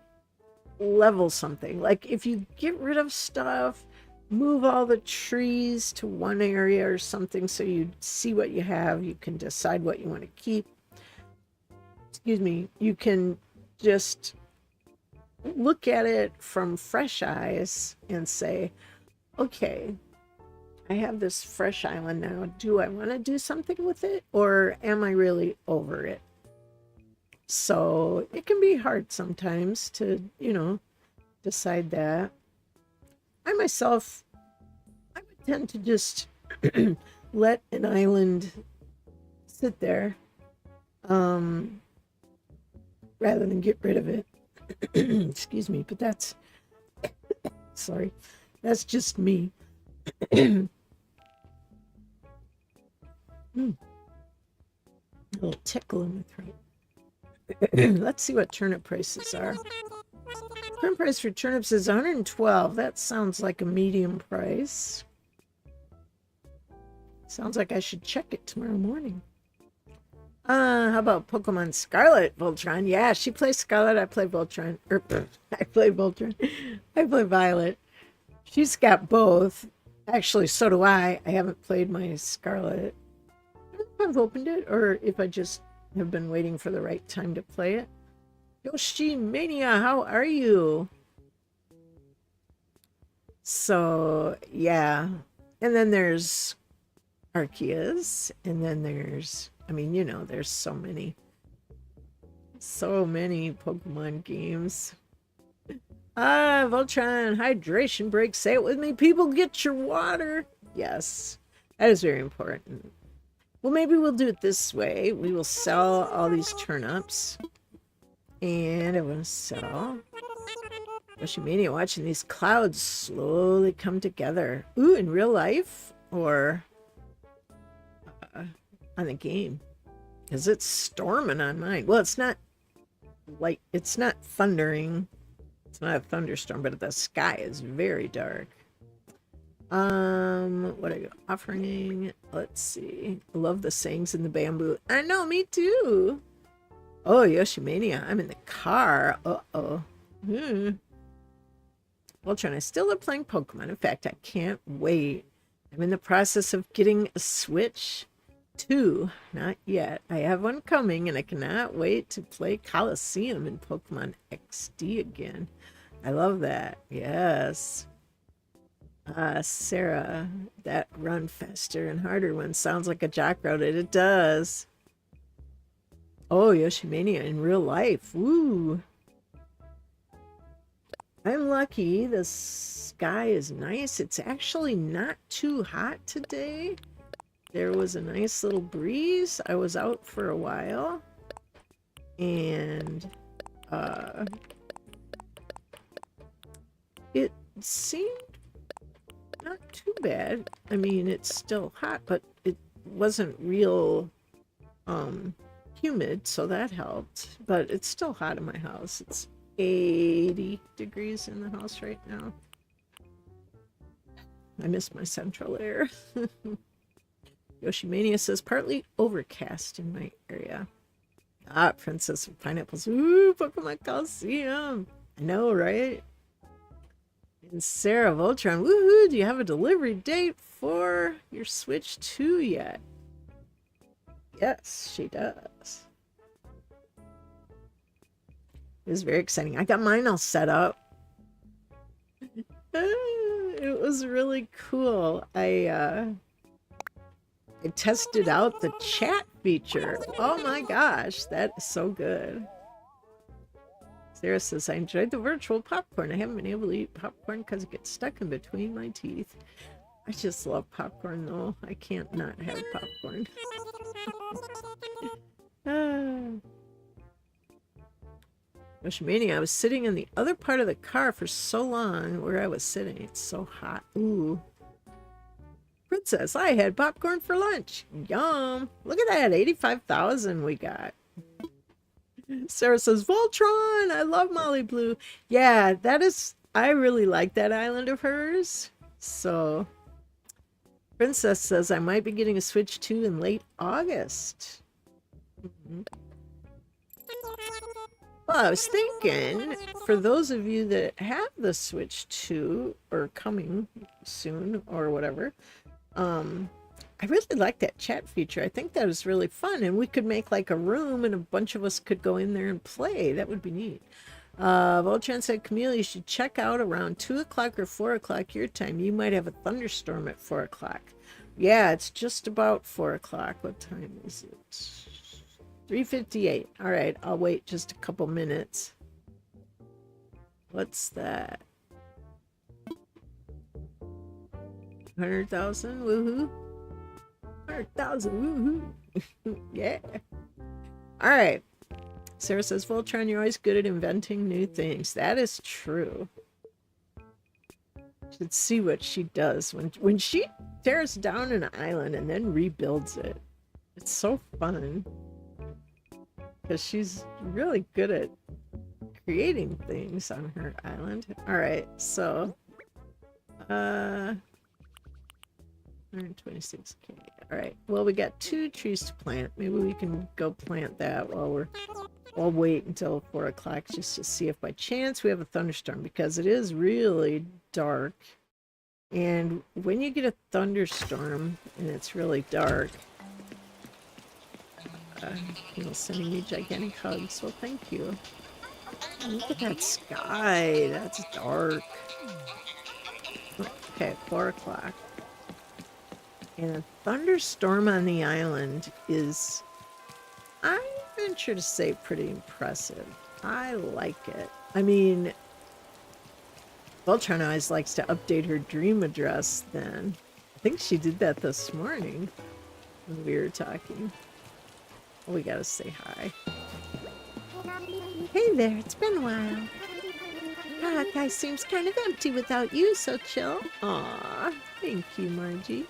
level something, like if you get rid of stuff, move all the trees to one area or something so you see what you have, you can decide what you want to keep. Excuse me, you can just look at it from fresh eyes and say, okay, I have this fresh island now. Do I want to do something with it, or am I really over it? So it can be hard sometimes to, you know, decide that. I myself, I would tend to just let an island sit there rather than get rid of it. Excuse me, but that's, sorry, that's just me. A little tickle in the throat. Let's see what turnip prices are. Current price for turnips is 112. That sounds like a medium price. Sounds like I should check it tomorrow morning. How about Pokemon Scarlet, Voltron? Yeah, she plays Scarlet. I play Voltron. I play Voltron. I play Violet. She's got both. Actually, so do I. I haven't played my Scarlet. I don't know if I've opened it or if I just have been waiting for the right time to play it. Yoshi Mania, how are you? So, yeah. And then there's Arceus. And then there's, I mean, you know, there's so many Pokemon games. Voltron, hydration break. Say it with me. People, get your water. Yes, that is very important. Well, maybe we'll do it this way. We will sell all these turnips. And I want to sell Yoshimania, watching these clouds slowly come together. Ooh, in real life or on the game? Because it's storming on mine. Well, it's not like, it's not thundering. It's not a thunderstorm, but the sky is very dark. What are you offering? Let's see. I love the sayings in the bamboo. I know, me too. Oh, Yoshimania, I'm in the car. Uh-oh. Voltron, I still love playing Pokemon. In fact, I can't wait. I'm in the process of getting a Switch 2, not yet. I have one coming, and I cannot wait to play Coliseum in Pokemon XD again. I love that. Yes. Sarah, that run faster and harder one sounds like a jock route. It does. Oh, Yoshimania in real life. Woo. I'm lucky. The sky is nice. It's actually not too hot today. There was a nice little breeze. I was out for a while. And it seemed not too bad. I mean, it's still hot, but it wasn't real humid, so that helped. But it's still hot in my house. It's 80 degrees in the house right now. I miss my central air. Yoshimania says partly overcast in my area. Ah, Princess of Pineapples. Ooh, Pokemon Coliseum. I know, right? And Sarah Voltron. Woohoo! Do you have a delivery date for your Switch 2 yet? Yes, she does. It was very exciting. I got mine all set up. It was really cool. I tested out the chat feature. Oh my gosh, that is so good. Sarah says, I enjoyed the virtual popcorn. I haven't been able to eat popcorn because it gets stuck in between my teeth. I just love popcorn though. I can't not have popcorn. Yoshimania, I was sitting in the other part of the car for so long where I was sitting. It's so hot. Ooh. Princess, I had popcorn for lunch. Yum. Look at that. 85,000 we got. Sarah says, Voltron, I love Molly Blue. Yeah, that is, I really like that island of hers. So, Princess says, I might be getting a Switch 2 in late August. Well, I was thinking, for those of you that have the Switch 2, or coming soon, or whatever, I really like that chat feature. I think that was really fun, and we could make like a room and a bunch of us could go in there and play. That would be neat. Voltron said, Camille, you should check out around 2 o'clock or 4 o'clock your time. You might have a thunderstorm at 4 o'clock. Yeah, it's just about 4 o'clock. What time is it? 3:58. All right, I'll wait just a couple minutes. What's that? 100,000? Woohoo! 100,000, woohoo! Yeah. All right. Sarah says, Voltron, you're always good at inventing new things. That is true. Should see what she does when she tears down an island and then rebuilds it. It's so fun. Because she's really good at creating things on her island. All right, so 126k. All right, well, we got 2 trees to plant. Maybe we can go plant that while I'll wait until 4 o'clock just to see if by chance we have a thunderstorm, because it is really dark. And when you get a thunderstorm and it's really dark, sending me gigantic hugs. Well, thank you. Look at that sky. That's dark. Okay, 4 o'clock. And a thunderstorm on the island is, I venture to say, pretty impressive. I like it. I mean, Voltron always likes to update her dream address then. I think she did that this morning when we were talking. We gotta say hi. Hey there, it's been a while. Kahakai seems kind of empty without you, so chill. Aw, thank you, Margie.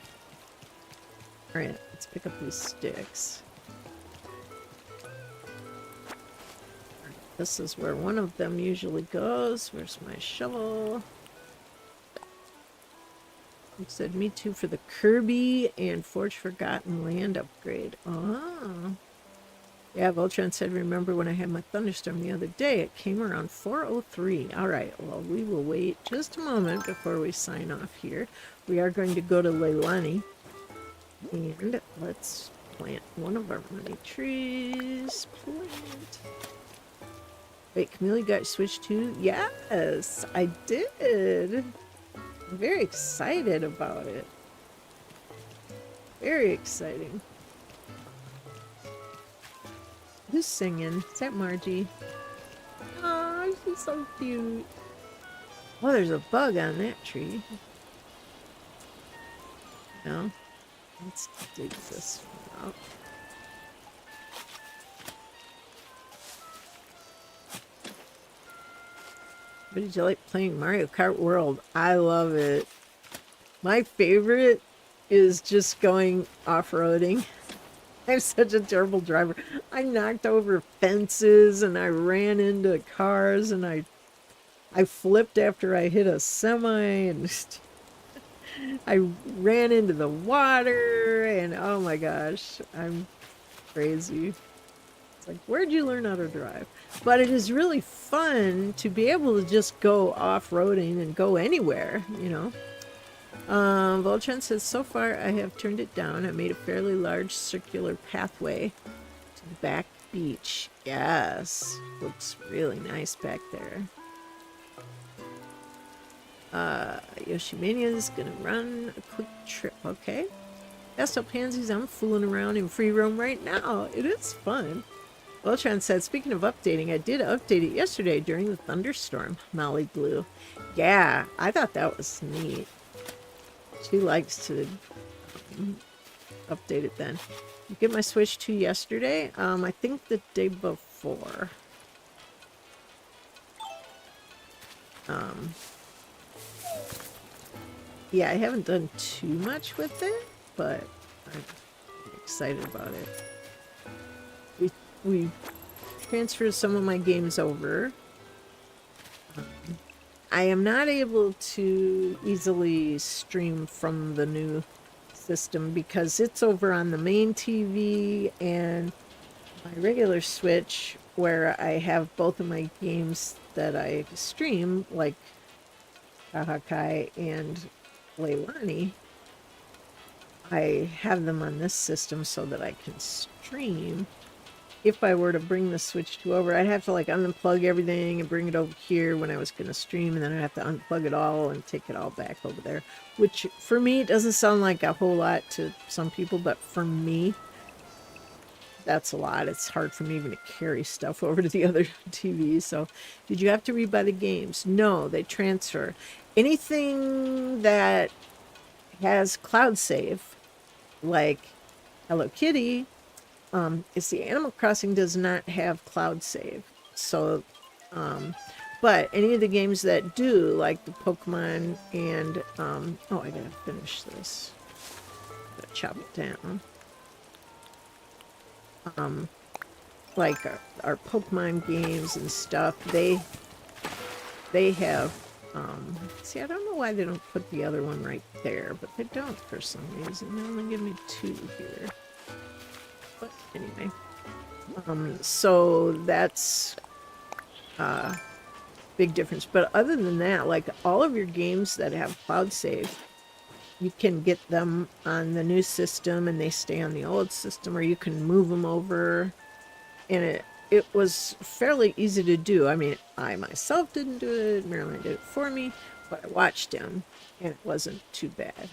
Alright, let's pick up these sticks. This is where one of them usually goes. Where's my shovel? It said me too for the Kirby and Forge Forgotten Land upgrade. Oh. Yeah, Voltron said, remember when I had my thunderstorm the other day? It came around 4:03. All right, well, we will wait just a moment before we sign off here. We are going to go to Leilani. And let's plant one of our money trees. Plant. Wait, Camille got switched too? Yes, I did. I'm very excited about it. Very exciting. Who's singing? Is that Margie? Oh, she's so cute. Oh, there's a bug on that tree. No. Let's dig this one out. What did you like playing Mario Kart World? I love it. My favorite is just going off-roading. I'm such a terrible driver. I knocked over fences and I ran into cars and I flipped after I hit a semi and I ran into the water and oh my gosh, I'm crazy. It's like, where'd you learn how to drive? But it is really fun to be able to just go off-roading and go anywhere, you know. Voltron says, so far I have turned it down. I made a fairly large circular pathway to the back beach. Yes, looks really nice back there. Yoshimania is gonna run a quick trip, okay? Pastel Pansies, I'm fooling around in free roam right now. It is fun. Voltron said, speaking of updating, I did update it yesterday during the thunderstorm. Molly Blue. Yeah, I thought that was neat. She likes to update it then. You get my Switch 2 yesterday? I think the day before. Yeah, I haven't done too much with it, but I'm excited about it. We transferred some of my games over. I am not able to easily stream from the new system because it's over on the main TV and my regular Switch where I have both of my games that I stream, like Kahakai and Leilani. I have them on this system so that I can stream. If I were to bring the Switch 2 over, I'd have to like unplug everything and bring it over here when I was going to stream, and then I'd have to unplug it all and take it all back over there, which for me doesn't sound like a whole lot to some people, but for me that's a lot. It's hard for me even to carry stuff over to the other TV. So did you have to rebuy the games? No, they transfer. Anything that has cloud save, like Hello Kitty, it's the Animal Crossing does not have cloud save. So, but any of the games that do, like the Pokemon and, oh, I gotta finish this. Gotta chop it down. Like our Pokemon games and stuff, they have, see, I don't know why they don't put the other one right there, but they don't for some reason. They only give me 2 here. But anyway, so that's big difference. But other than that, like all of your games that have cloud save, you can get them on the new system and they stay on the old system, or you can move them over. And it was fairly easy to do. I mean, I myself didn't do it. Marilyn did it for me, but I watched him and it wasn't too bad.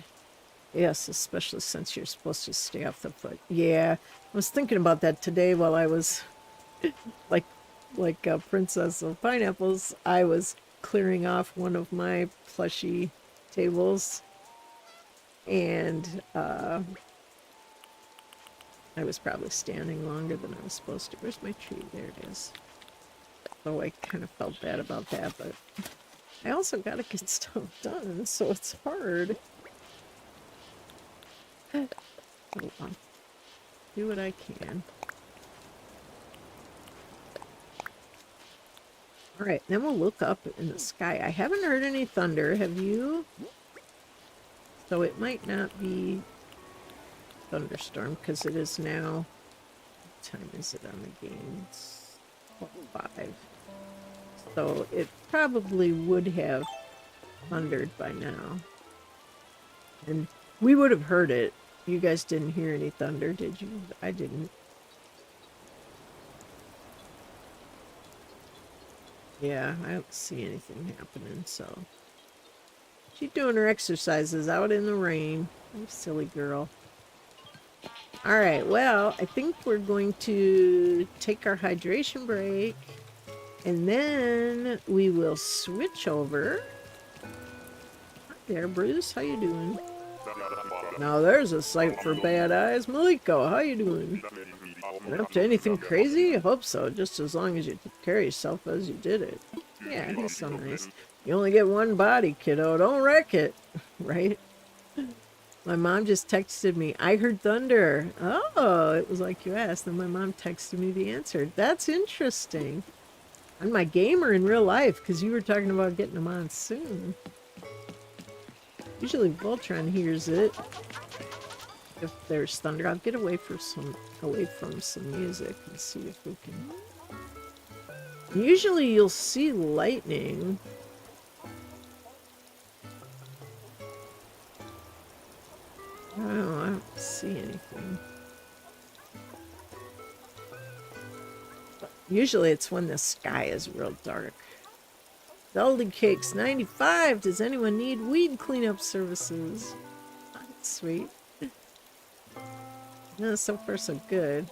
Yes, especially since you're supposed to stay off the foot. Yeah, I was thinking about that today while I was like a princess of pineapples. I was clearing off one of my plushy tables, and I was probably standing longer than I was supposed to. Where's my tree? There it is. So I kind of felt bad about that, but I also got to get stuff done, so it's hard. Hold on. Do what I can. Alright, then we'll look up in the sky. I haven't heard any thunder. Have you? So it might not be thunderstorm because it is now. What time is it on the game? It's 5. So it probably would have thundered by now. And we would have heard it You guys didn't hear any thunder, did you? I didn't. Yeah, I don't see anything happening, so. She's doing her exercises out in the rain. You silly girl. All right, well, I think we're going to take our hydration break, and then we will switch over. Hi there, Bruce. How you doing? Now there's a sight for bad eyes. Maliko, how you doing? Been up to anything crazy? I hope so, just as long as you took care of yourself as you did it. Yeah, he's so nice. You only get one body, kiddo. Don't wreck it. Right? My mom just texted me, I heard thunder. Oh, it was like you asked. Then my mom texted me the answer. That's interesting. I'm my gamer in real life, because you were talking about getting them on soon. Usually Voltron hears it. If there's thunder, I'll get away from some music and see if we can. Usually you'll see lightning. I don't see anything. But usually it's when the sky is real dark. Zelda Cakes 95. Does anyone need weed cleanup services? That's sweet. No, so far so good.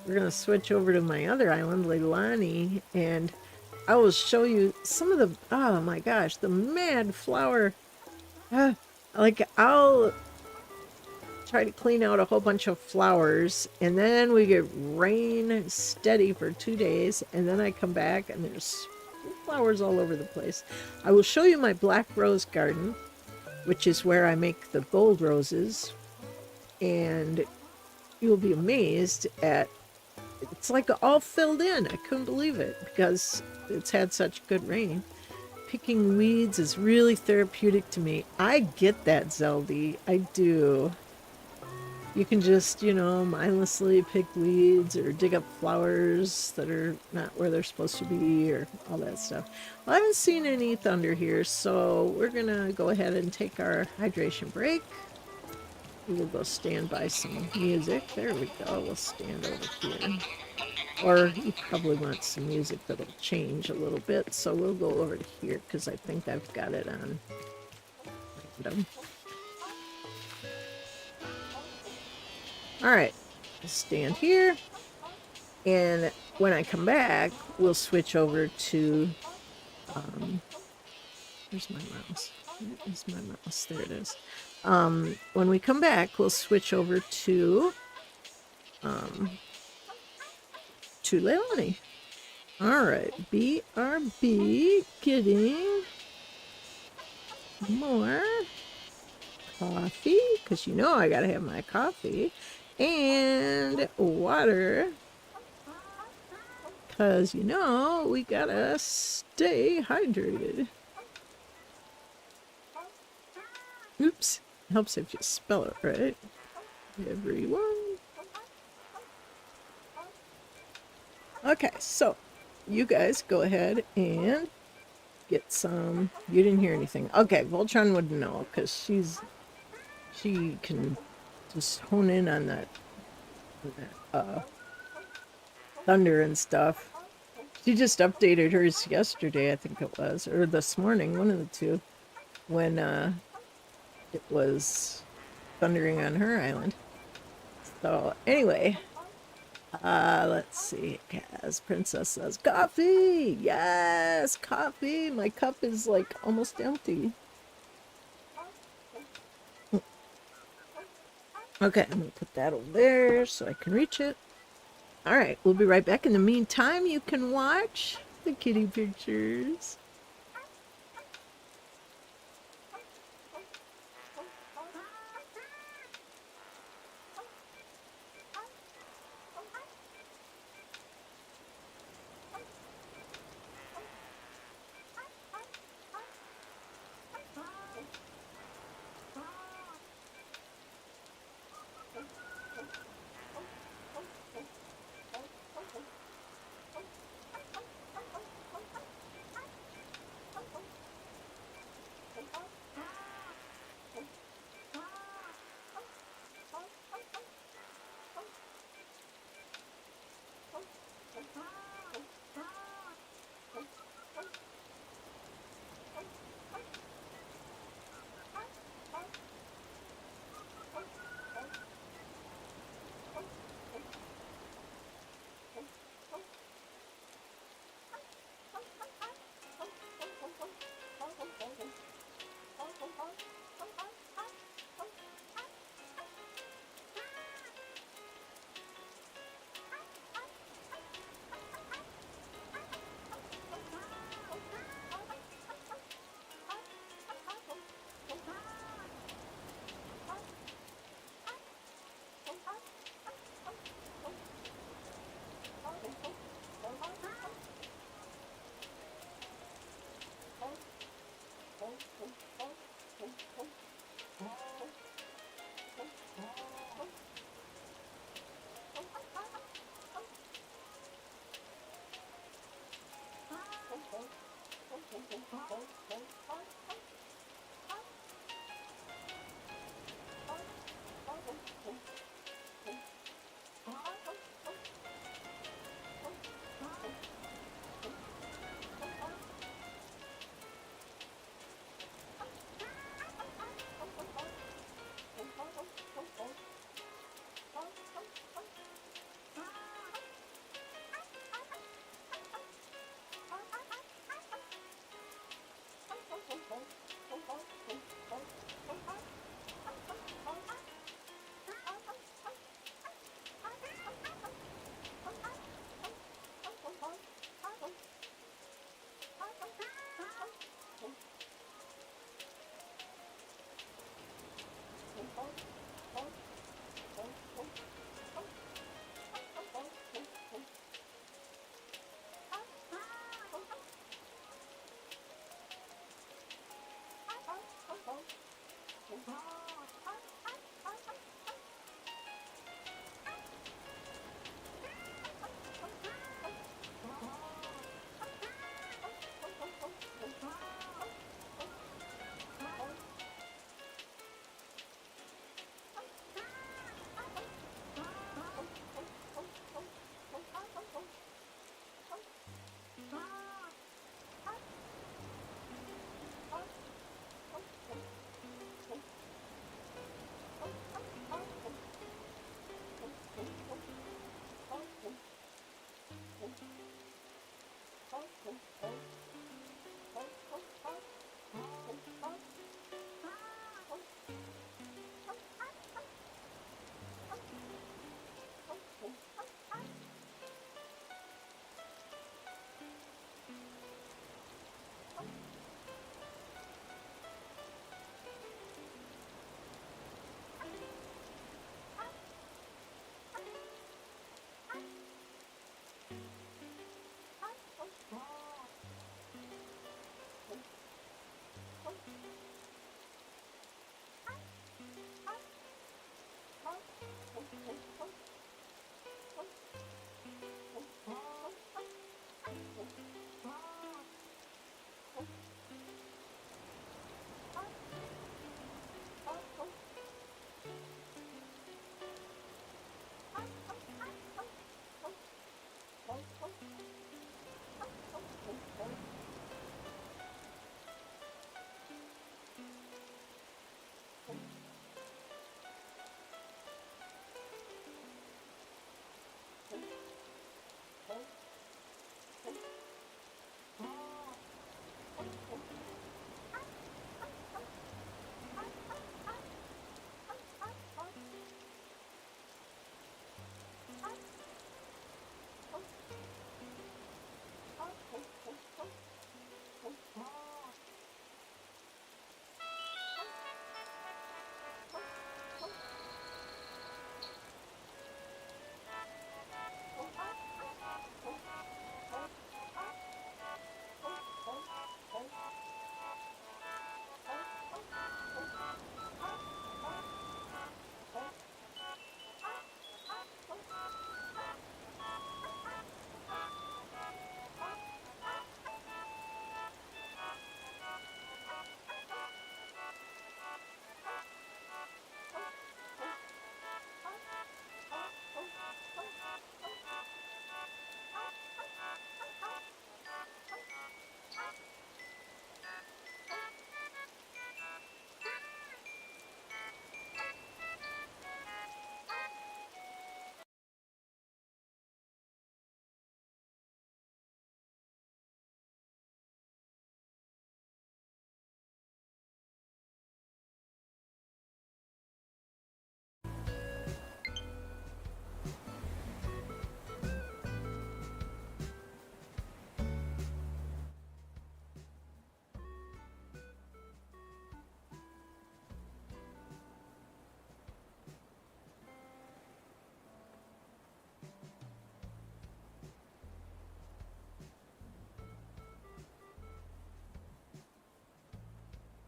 We're gonna switch over to my other island, Leilani, and I will show you some of the, oh my gosh, the mad flower. Like, I'll try to clean out a whole bunch of flowers, and then we get rain steady for 2 days, and then I come back and there's flowers all over the place. I will show you my black rose garden, which is where I make the gold roses, and you'll be amazed at, it's like all filled in. I couldn't believe it because it's had such good rain. Picking weeds is really therapeutic to me. I get that, Zeldy. I do. You can just, you know, mindlessly pick weeds or dig up flowers that are not where they're supposed to be or all that stuff. Well, I haven't seen any thunder here, so we're going to go ahead and take our hydration break. We will go stand by some music. There we go. We'll stand over here. Or you probably want some music that'll change a little bit, so we'll go over to here because I think I've got it on random. All right, stand here, and when I come back, we'll switch over to, where's my mouse? Where is my mouse? There it is. When we come back, we'll switch over to Leilani. All right, BRB getting more coffee, because you know I gotta have my coffee, and water, because you know we gotta stay hydrated. Oops, helps if you spell it right. Everyone. Okay, so you guys go ahead and get some. You didn't hear anything. Okay, Voltron wouldn't know because she can just hone in on that thunder and stuff. She just updated hers yesterday, I think it was, or this morning, one of the two, when it was thundering on her island. So anyway, let's see. As Princess says, coffee! Yes, coffee! My cup is like almost empty. Okay, I'm gonna put that over there so I can reach it. All right, we'll be right back. In the meantime, you can watch the kitty pictures.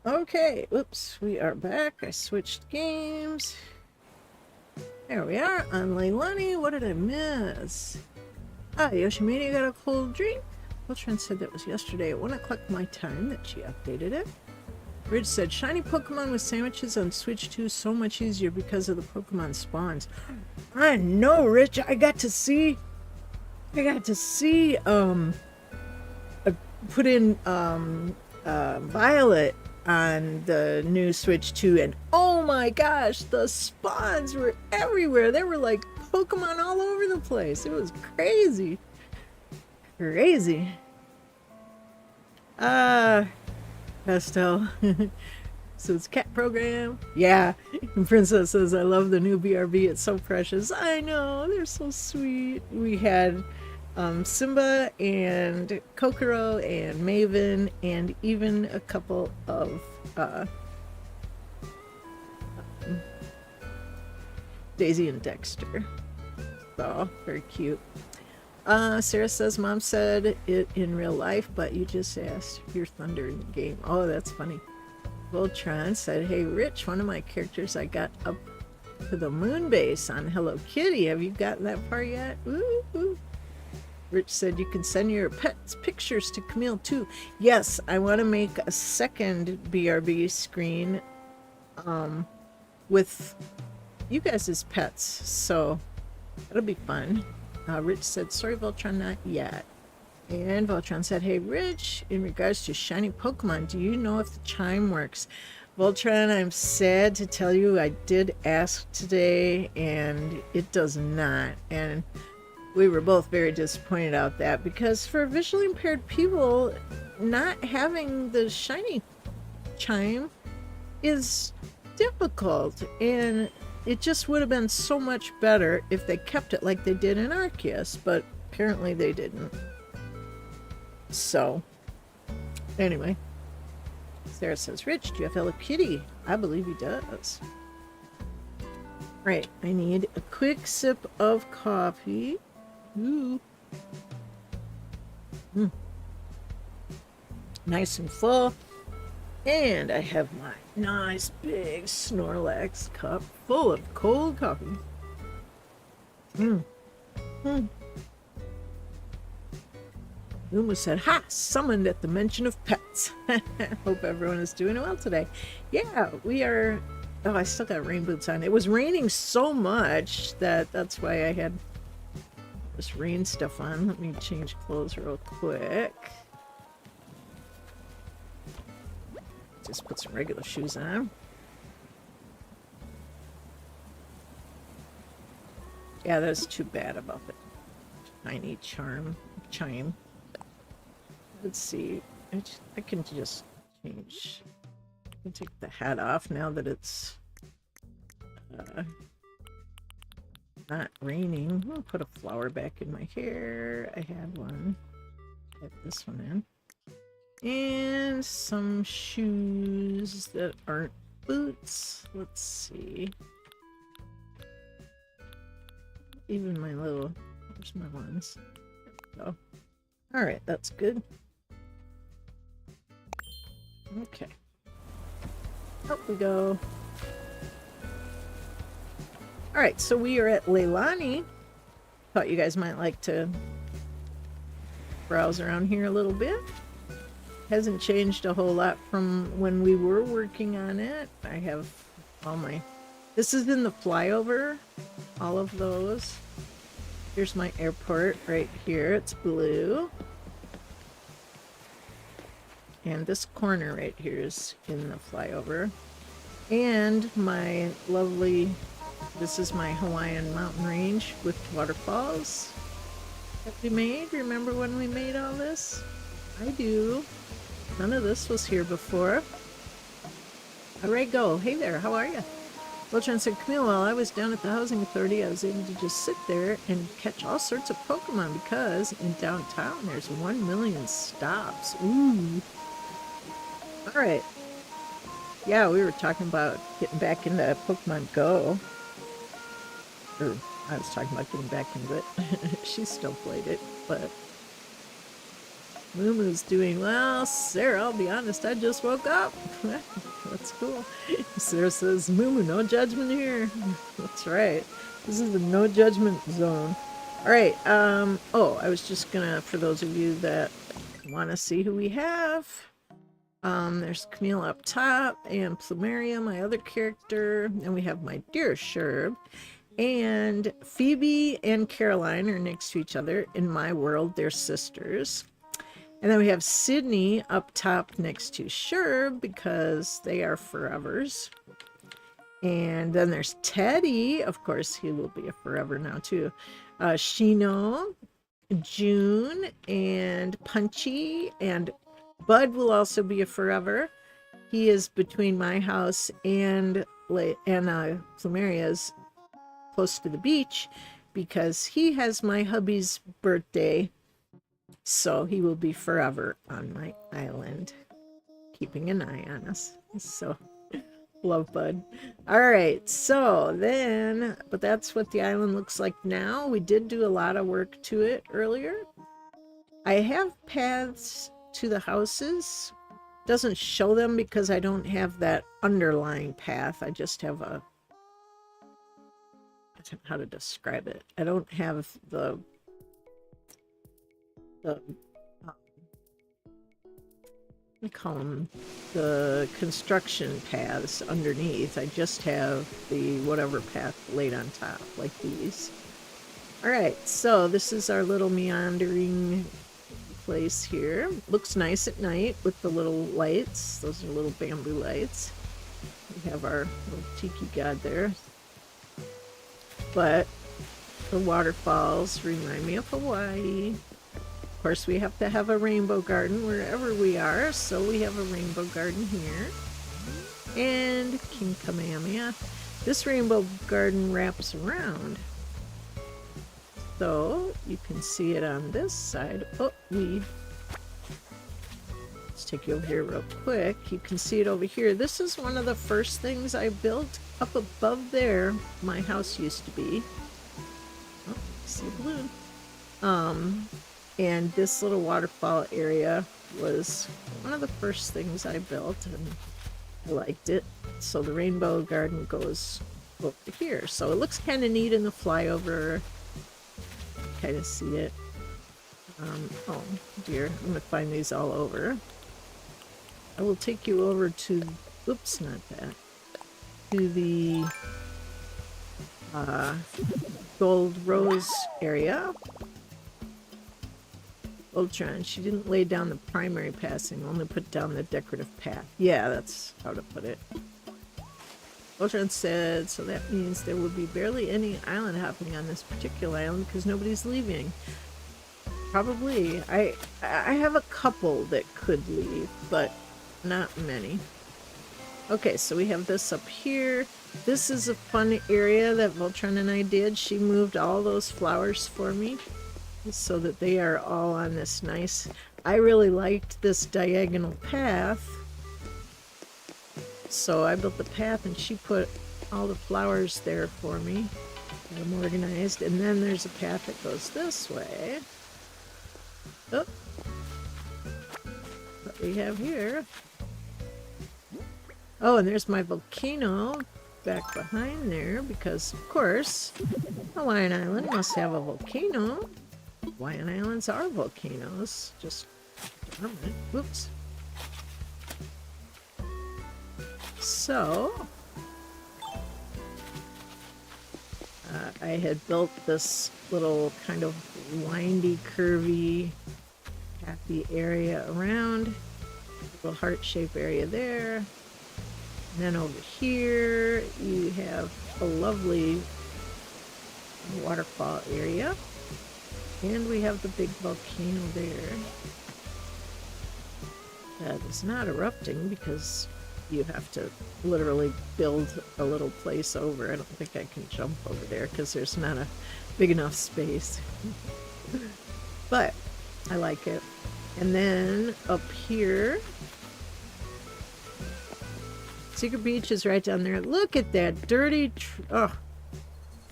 Okay, oops, we are back. I switched games. There we are on Leilani. What did I miss? Ah, Yoshimini got a cold drink. Beltran said that was yesterday at 1 o'clock my time that she updated it. Ridge said, shiny Pokemon with sandwiches on Switch 2 so much easier because of the Pokemon spawns. I know, Rich. I got to see, put in, Violet on the new Switch 2, and oh my gosh, the spawns were everywhere. There were like Pokemon all over the place. It was crazy. Crazy. Pastel. So it's cat program. Yeah. And Princess says, I love the new BRB. It's so precious. I know. They're so sweet. We had Simba and Kokoro and Maven and even a couple of Daisy and Dexter. So very cute. Sarah says, Mom said it in real life, but you just asked your thunder in the game. Oh, that's funny. Voltron said, hey, Rich, one of my characters I got up to the moon base on Hello Kitty. Have you gotten that far yet? Ooh, ooh. Rich said, you can send your pets pictures to Camille, too. Yes, I want to make a second BRB screen with you guys as pets, so that'll be fun. Rich said, sorry, Voltron, not yet. And Voltron said, hey, Rich, in regards to shiny Pokemon, do you know if the chime works? Voltron, I'm sad to tell you I did ask today, and it does not. And we were both very disappointed about that, because for visually impaired people, not having the shiny chime is difficult, and it just would have been so much better if they kept it like they did in Arceus, but apparently they didn't. So, anyway, Sarah says, Rich, do you have Hello Kitty? I believe he does. Right, I need a quick sip of coffee. Ooh. Nice and full. And I have my nice big Snorlax cup full of cold coffee. Uma said, ha! Summoned at the mention of pets. Hope everyone is doing well today. Yeah, we are. Oh, I still got rain boots on. It was raining so much that's why I had this rain stuff on. Let me change clothes real quick. Just put some regular shoes on. Yeah, that's too bad about the tiny chime. Let's see. I can just change. I can take the hat off now that it's not raining. I'll put a flower back in my hair. I had one. Get this one in. And some shoes that aren't boots. Let's see. Even my little, where's my ones? There we go. All right, that's good. Okay. Up we go. All right, so we are at Leilani. Thought you guys might like to browse around here a little bit. Hasn't changed a whole lot from when we were working on it. I have all my... This is in the flyover. All of those. Here's my airport right here. It's blue. And this corner right here is in the flyover. And my lovely... This is my Hawaiian mountain range with waterfalls that we made. Remember when we made all this? I do. None of this was here before. Alright, go. Hey there, how are you? Voltron said, Camille, while I was down at the housing authority, I was able to just sit there and catch all sorts of Pokemon because in downtown there's 1 million stops. Ooh. Alright. Yeah, we were talking about getting back into Pokemon Go. Or, I was talking about getting back into it. She still played it, but Moomoo's doing well. Sarah, I'll be honest, I just woke up. That's cool. Sarah says, Moomoo, no judgment here. That's right. This is the no judgment zone. All right. Oh, I was just gonna, for those of you that want to see who we have, there's Camille up top and Plumeria, my other character, and we have my dear Sherb. And Phoebe and Caroline are next to each other. In my world, they're sisters. And then we have Sydney up top next to Sherb because they are forevers. And then there's Teddy. Of course, he will be a forever now too. Shino, June, and Punchy, and Bud will also be a forever. He is between my house and Plumeria's, close to the beach, because he has my hubby's birthday. So he will be forever on my island, keeping an eye on us. So, love Bud. All right, so then, but that's what the island looks like now. We did do a lot of work to it earlier. I have paths to the houses. Doesn't show them because I don't have that underlying path. I just have a, I don't know how to describe it. I don't have the we call them the construction paths underneath. I just have the whatever path laid on top, like these. All right, so this is our little meandering place here. Looks nice at night with the little lights. Those are little bamboo lights. We have our little tiki god there. But the waterfalls remind me of Hawaii. Of course, we have to have a rainbow garden wherever we are, so we have a rainbow garden here. And King Kamehameha. This rainbow garden wraps around. So you can see it on this side. Oh, let's take you over here real quick. You can see it over here. This is one of the first things I built up above there. My house used to be. Oh, see a balloon. And this little waterfall area was one of the first things I built, and I liked it. So the rainbow garden goes over here. So it looks kind of neat in the flyover. Kind of see it. Oh dear, I'm going to find these all over. I will take you over to, oops, not that, to the Gold Rose area. Ultron, she didn't lay down the primary passing, only put down the decorative path. Yeah, that's how to put it. Ultron said, so that means there will be barely any island hopping on this particular island because nobody's leaving. Probably. I have a couple that could leave, but not many. Okay, so we have this up here. This is a fun area that Voltron and I did. She moved all those flowers for me, so that they are all on this nice, I really liked this diagonal path, so I built the path and she put all the flowers there for me. Got them organized, and then there's a path that goes this way. Oh, what we have here. Oh, and there's my volcano back behind there because, of course, Hawaiian Island must have a volcano. Hawaiian Islands are volcanoes, just dormant. Whoops. So, I had built this little kind of windy, curvy, happy area around. A little heart-shaped area there. And then over here, you have a lovely waterfall area. And we have the big volcano there. That is not erupting because you have to literally build a little place over. I don't think I can jump over there because there's not a big enough space. But I like it. And then up here, Secret Beach is right down there. Look at that dirty oh.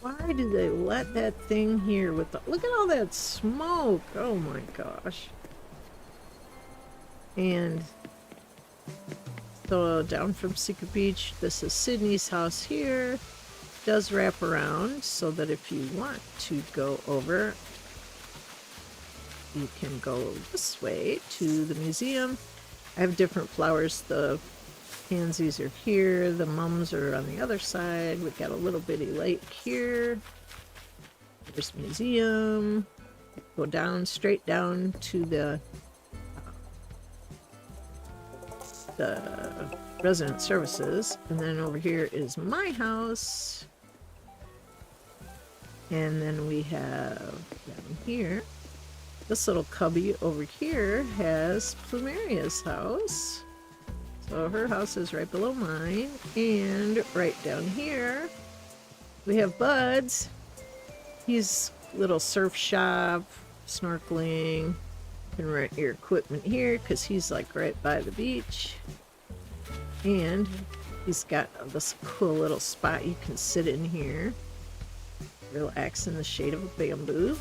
Why did they let that thing here with the... Look at all that smoke. Oh my gosh. And so down from Secret Beach, this is Sydney's house here. Does wrap around so that if you want to go over, you can go this way to the museum. I have different flowers. The pansies are here. The mums are on the other side. We've got a little bitty lake here. There's the museum. Go down, straight down to the resident services. And then over here is my house. And then we have down here, this little cubby over here has Plumeria's house. So her house is right below mine. And right down here, we have Bud's. He's little surf shop, snorkeling. You can rent your equipment here because he's like right by the beach. And he's got this cool little spot you can sit in here. Relax in the shade of a bamboo.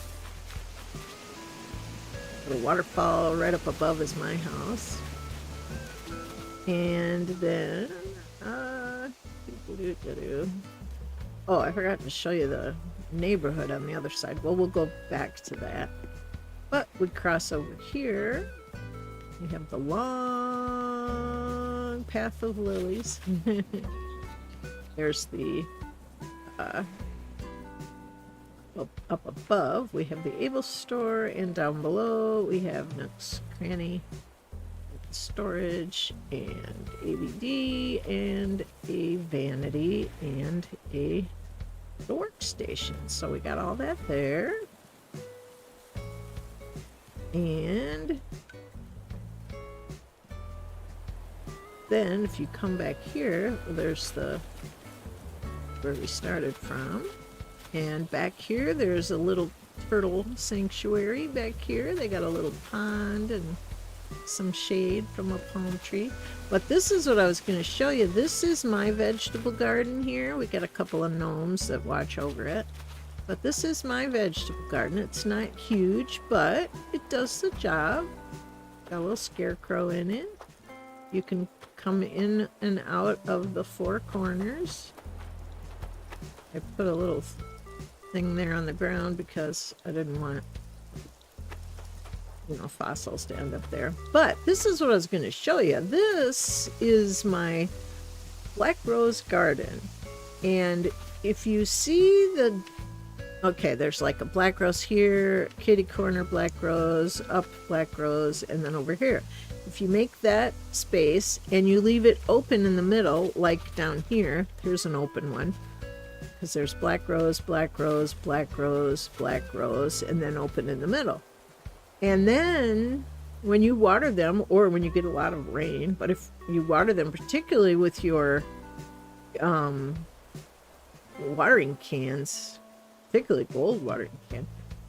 The waterfall right up above is my house. And then, oh, I forgot to show you the neighborhood on the other side. Well, we'll go back to that. But we cross over here. We have the long path of lilies. There's the up above we have the Able store, and down below we have Nook's Cranny storage and ABD and a vanity and a workstation. So we got all that there. And then if you come back here, there's the where we started from. And back here, there's a little turtle sanctuary. Back here, they got a little pond and some shade from a palm tree. But this is what I was going to show you. This is my vegetable garden here. We got a couple of gnomes that watch over it. But this is my vegetable garden. It's not huge, but it does the job. Got a little scarecrow in it. You can come in and out of the four corners. I put a little thing there on the ground because I didn't want, you know, fossils to end up there. But this is what I was going to show you. This is my black rose garden. And if you see the, okay, there's like a black rose here, kitty corner black rose, up black rose, and then over here. If you make that space and you leave it open in the middle, like down here, here's an open one. Because there's black rose, black rose, black rose, black rose, and then open in the middle. And then when you water them, or when you get a lot of rain, but if you water them particularly with your watering cans, particularly gold watering can,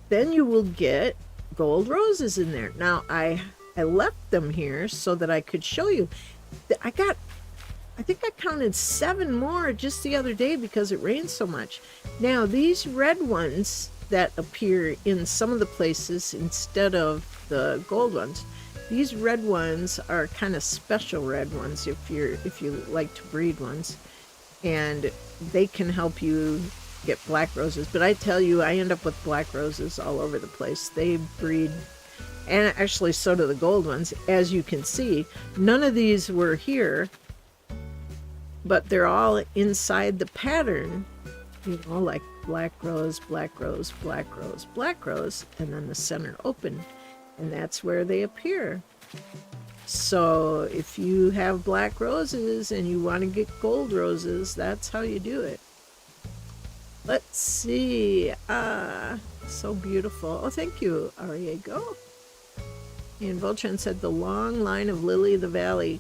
then you will get gold roses in there. Now I left them here so that I could show you. I think I counted 7 more just the other day because it rained so much. Now, these red ones that appear in some of the places instead of the gold ones, these red ones are kind of special red ones if you like to breed ones. And they can help you get black roses. But I tell you, I end up with black roses all over the place. They breed, and actually so do the gold ones. As you can see, none of these were here, but they're all inside the pattern, you know, like black rose, black rose, black rose, black rose, and then the center open, and that's where they appear. So if you have black roses and you want to get gold roses, that's how you do it. Let's see. So beautiful. Oh, thank you, Ariego. And Voltron said the long line of Lily of the Valley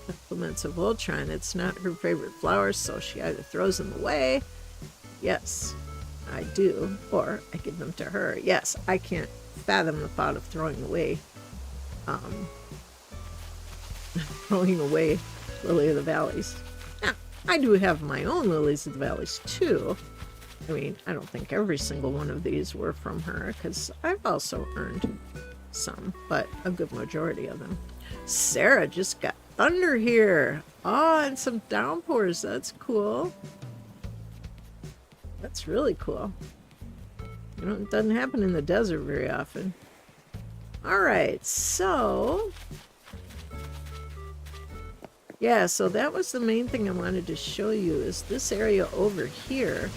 compliments of Voltron. It's not her favorite flower, so she either throws them away. Yes, I do. Or I give them to her. Yes, I can't fathom the thought of throwing away Lily of the Valleys. Now, I do have my own Lilies of the Valleys too. I mean, I don't think every single one of these were from her, because I've also earned some, but a good majority of them. Sarah just got thunder here. Oh, and some downpours. That's cool. That's really cool. You know, it doesn't happen in the desert very often. All right, so yeah, so that was the main thing I wanted to show you is this area over here.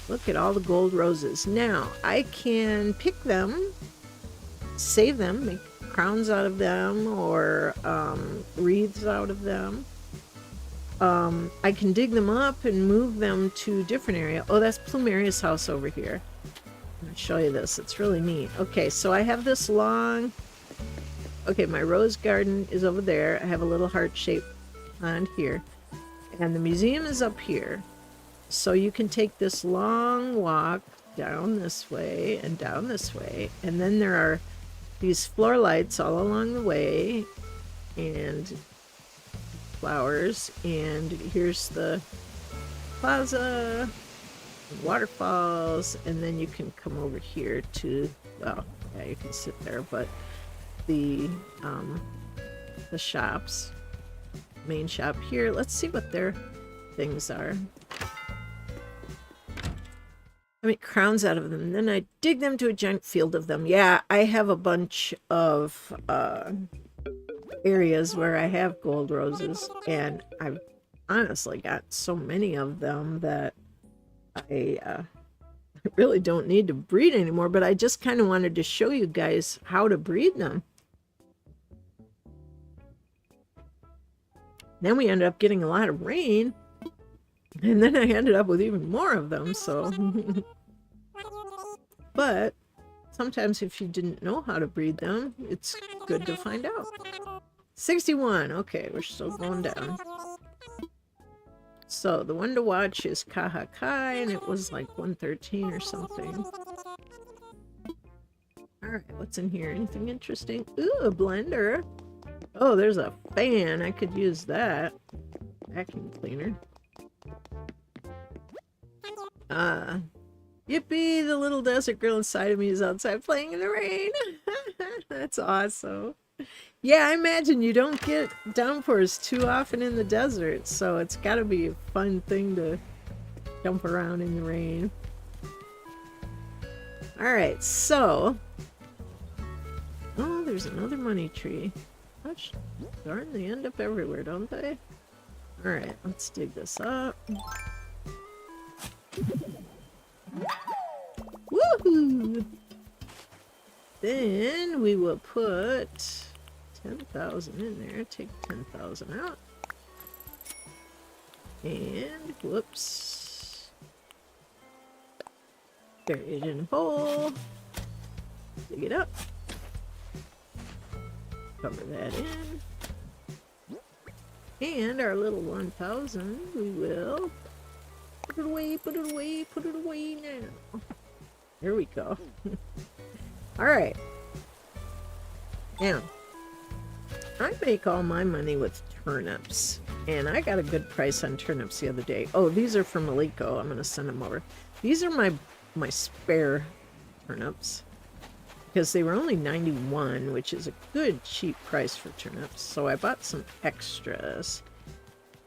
Look at all the gold roses. Now, I can pick them, save them, make crowns out of them, or wreaths out of them. I can dig them up and move them to a different area. Oh, that's Plumeria's house over here. I'll show you this. It's really neat. Okay, so I have this long... Okay, my rose garden is over there. I have a little heart-shaped pond here. And the museum is up here. So you can take this long walk down this way and down this way. And then there are these floor lights all along the way. And flowers. And here's the plaza, waterfalls. And then you can come over here to... Well, yeah, you can sit there, but... the shops, main shop here. Let's see what their things are. I make crowns out of them, and then I dig them to a giant field of them. Yeah, I have a bunch of areas where I have gold roses, and I've honestly got so many of them that I really don't need to breed anymore, but I just kind of wanted to show you guys how to breed them. Then we ended up getting a lot of rain, and then I ended up with even more of them, so... But sometimes if you didn't know how to breed them, it's good to find out. 61, okay, we're still going down. So the one to watch is Kahakai, and it was like 113 or something. Alright, what's in here? Anything interesting? Ooh, a blender. Oh, there's a fan. I could use that. Vacuum cleaner. Yippee! The little desert girl inside of me is outside playing in the rain. That's awesome. Yeah, I imagine you don't get downpours too often in the desert, so it's got to be a fun thing to jump around in the rain. Alright, so... Oh, there's another money tree. Gosh darn, they end up everywhere, don't they? Alright, let's dig this up. Woohoo! Then we will put 10,000 in there. Take 10,000 out. And, whoops. Bury it in a hole. Dig it up. Cover that in. And our little 1,000, we will put it away, put it away, put it away now. There we go. Alright. Now, I make all my money with turnips. And I got a good price on turnips the other day. Oh, these are from Maliko. I'm going to send them over. These are my spare turnips. Because they were only 91, which is a good cheap price for turnips. So I bought some extras.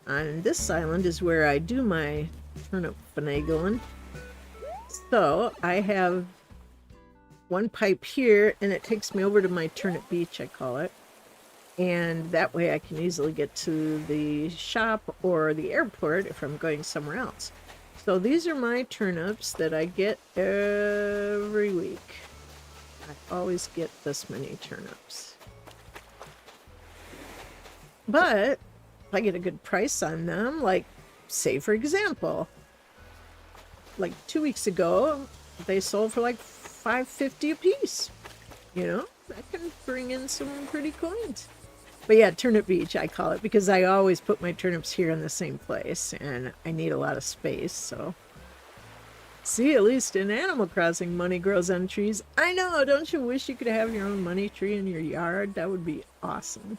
On this island is where I do my turnip finagling. So I have one pipe here, and it takes me over to my turnip beach, I call it. And that way I can easily get to the shop or the airport if I'm going somewhere else. So these are my turnips that I get every week. I always get this many turnips. But if I get a good price on them, like, say for example, like 2 weeks ago, they sold for like $5.50 a piece. You know, that can bring in some pretty coins. But yeah, Turnip Beach, I call it, because I always put my turnips here in the same place, and I need a lot of space, so... See, at least in Animal Crossing, money grows on trees. I know, don't you wish you could have your own money tree in your yard? That would be awesome.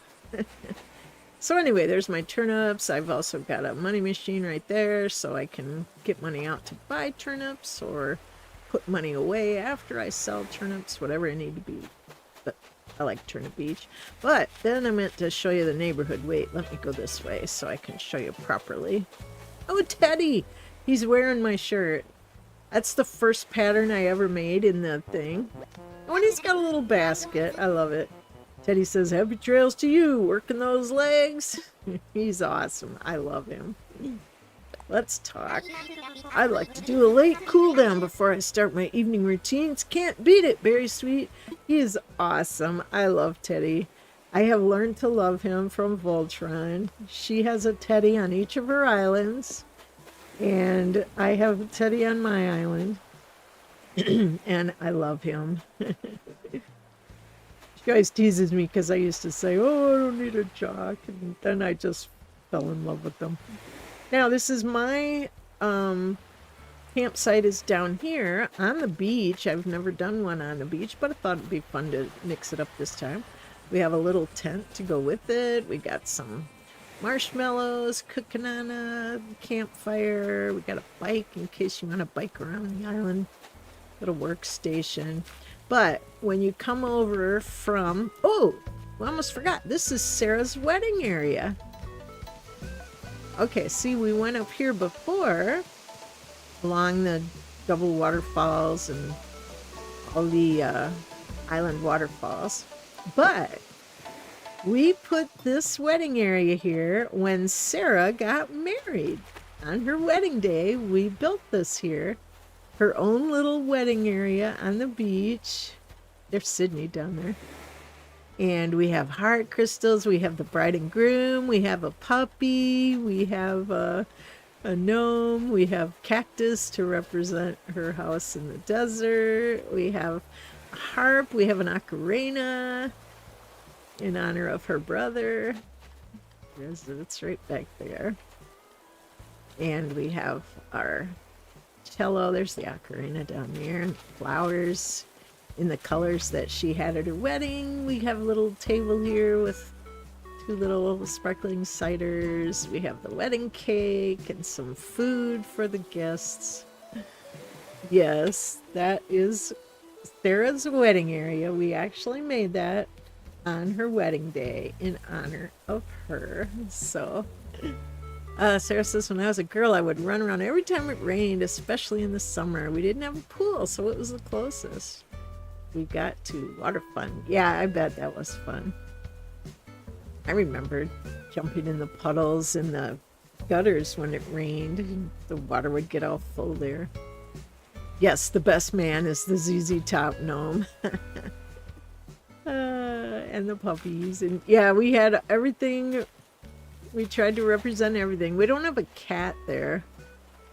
So anyway, there's my turnips. I've also got a money machine right there, so I can get money out to buy turnips, or put money away after I sell turnips, whatever I need to be. But I like Turner Beach. But then I meant to show you the neighborhood. Wait, let me go this way so I can show you properly. Oh, Teddy! He's wearing my shirt. That's the first pattern I ever made in the thing. Oh, and he's got a little basket. I love it. Teddy says, happy trails to you. Working those legs. He's awesome. I love him. Let's talk. I like to do a late cool down before I start my evening routines. Can't beat it, Berry Sweet. He is awesome. I love Teddy. I have learned to love him from Voltron. She has a Teddy on each of her islands. And I have a Teddy on my island. And I love him. She always teases me because I used to say, oh, I don't need a jock. And then I just fell in love with them. Now, this is my campsite is down here on the beach. I've never done one on the beach, but I thought it'd be fun to mix it up this time. We have a little tent to go with it. We got some marshmallows cooking on a campfire. We got a bike in case you want to bike around the island. Little workstation. But when you come over from... Oh, I almost forgot. This is Sarah's wedding area. Okay, see, we went up here before along the double waterfalls and all the island waterfalls. But we put this wedding area here when Sarah got married. On her wedding day, we built this here. Her own little wedding area on the beach. There's Sydney down there. And we have heart crystals. We have the bride and groom. We have a puppy. We have a gnome. We have cactus to represent her house in the desert. We have a harp. We have an ocarina in honor of her brother. It's right back there. And we have our cello. There's the ocarina down there. And flowers in the colors that she had at her wedding. We have a little table here with 2 little sparkling ciders. We have the wedding cake and some food for the guests. Yes, that is Sarah's wedding area. We actually made that on her wedding day in honor of her. So Sarah says, when I was a girl, I would run around every time it rained, especially in the summer. We didn't have a pool, so it was the closest we got to water fun. Yeah, I bet that was fun. I remember jumping in the puddles in the gutters when it rained. The water would get all full there. Yes, the best man is the ZZ Top gnome. And the puppies. And yeah, we had everything. We tried to represent everything. We don't have a cat there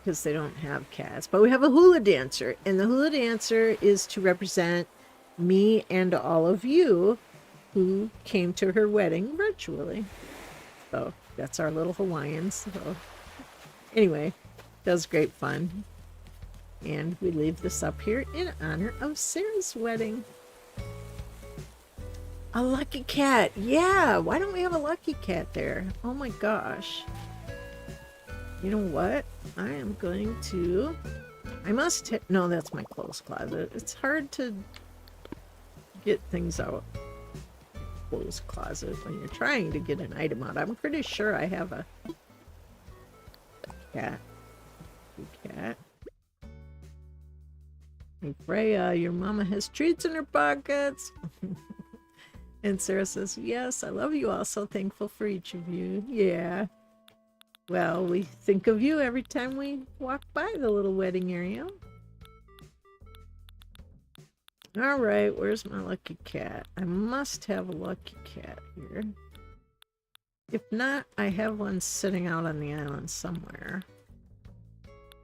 because they don't have cats. But we have a hula dancer. And the hula dancer is to represent me and all of you who came to her wedding virtually. So that's our little Hawaiians. So anyway, that was great fun. And we leave this up here in honor of Sarah's wedding. A lucky cat. Yeah, why don't we have a lucky cat there? Oh my gosh. You know what? I am going to... I must... No, that's my clothes closet. It's hard to get things out. Clothes closet when you're trying to get an item out. I'm pretty sure I have a cat. Cat. Hey Freya, your mama has treats in her pockets. And Sarah says, yes, I love you all. So thankful for each of you. Yeah. Well, we think of you every time we walk by the little wedding area. All right, where's my lucky cat? I must have a lucky cat here. If not, I have one sitting out on the island somewhere.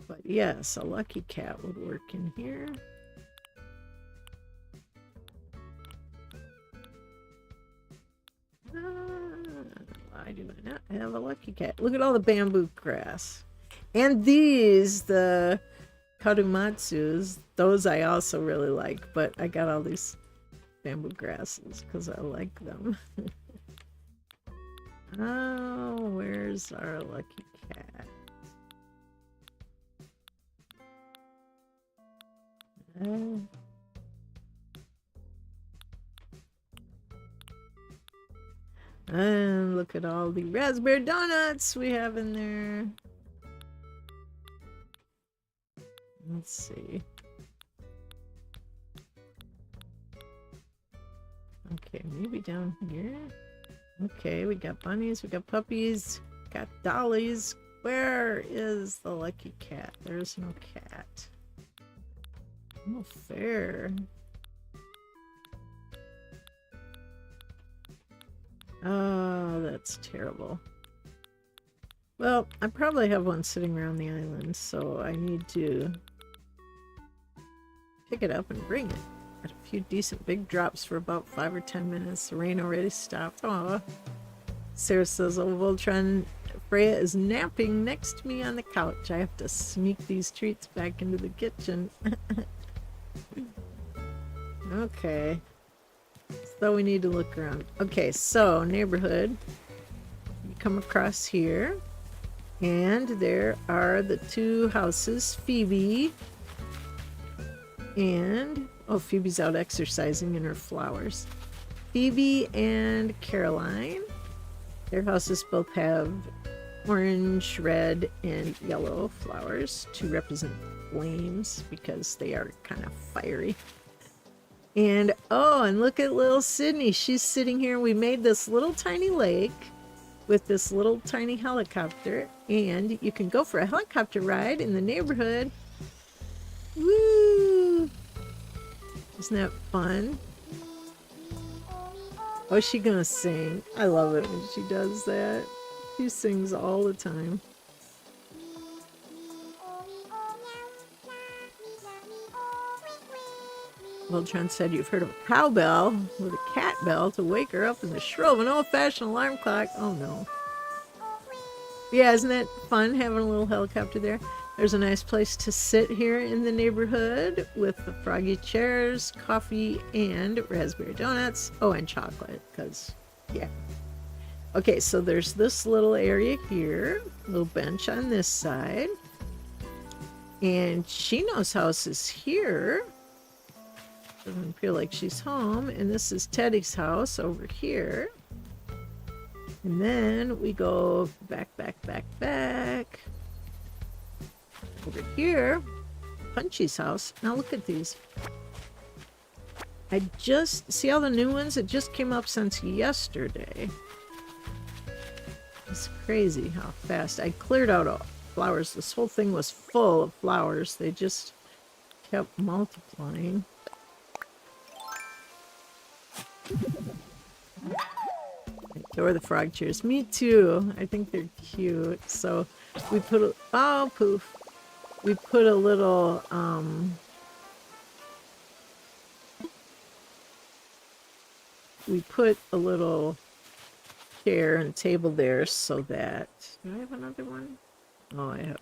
But yes, a lucky cat would work in here. Why do I not have a lucky cat? Look at all the bamboo grass. And these, the karumatsus, those I also really like, but I got all these bamboo grasses because I like them. Oh, where's our lucky cat? And look at all the raspberry donuts we have in there. Let's see. Okay, maybe down here. Okay, we got bunnies, we got puppies, got dollies. Where is the lucky cat? There's no cat. No fair. Oh, that's terrible. Well, I probably have one sitting around the island, so I need to pick it up and bring it. Got a few decent big drops for about 5 or 10 minutes. The rain already stopped. Aw. Sarah says, oh, Voltron, Freya is napping next to me on the couch. I have to sneak these treats back into the kitchen. Okay. So we need to look around. Okay, so neighborhood. You come across here. And there are the two houses. Phoebe. And, oh, Phoebe's out exercising in her flowers. Phoebe and Caroline. Their houses both have orange, red, and yellow flowers to represent flames because they are kind of fiery. And, oh, and look at little Sydney. She's sitting here. We made this little tiny lake with this little tiny helicopter. And you can go for a helicopter ride in the neighborhood. Woo! Isn't that fun? Oh, is she gonna sing? I love it when she does that. She sings all the time. Voltron said you've heard of a cowbell with a cat bell to wake her up in the shrill of an old-fashioned alarm clock. Oh no. Yeah, isn't it fun having a little helicopter there? There's a nice place to sit here in the neighborhood with the froggy chairs, coffee, and raspberry donuts. Oh, and chocolate, because, yeah. Okay, so there's this little area here, little bench on this side. And Chino's house is here. Doesn't feel like she's home. And this is Teddy's house over here. And then we go back. Over here, Punchy's house. Now look at these. I just, see all the new ones? It just came up since yesterday. It's crazy how fast. I cleared out all flowers. This whole thing was full of flowers. They just kept multiplying. Adore the frog chairs. Me too. I think they're cute. So we put a, oh poof. We put a little chair and table there so that, do I have another one? Oh, I have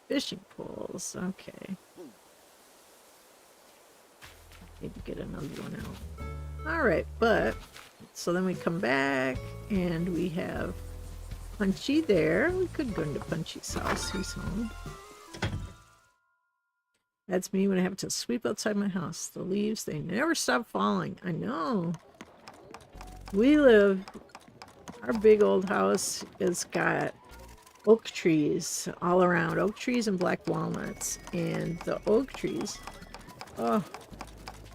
fishing poles. Okay. Need to get another one out. All right, but so then we come back and we have Punchy there. We could go into Punchy's house. He's home. That's me when I have to sweep outside my house. The leaves, they never stop falling. I know. Our big old house has got oak trees all around. Oak trees and black walnuts. And the oak trees, oh,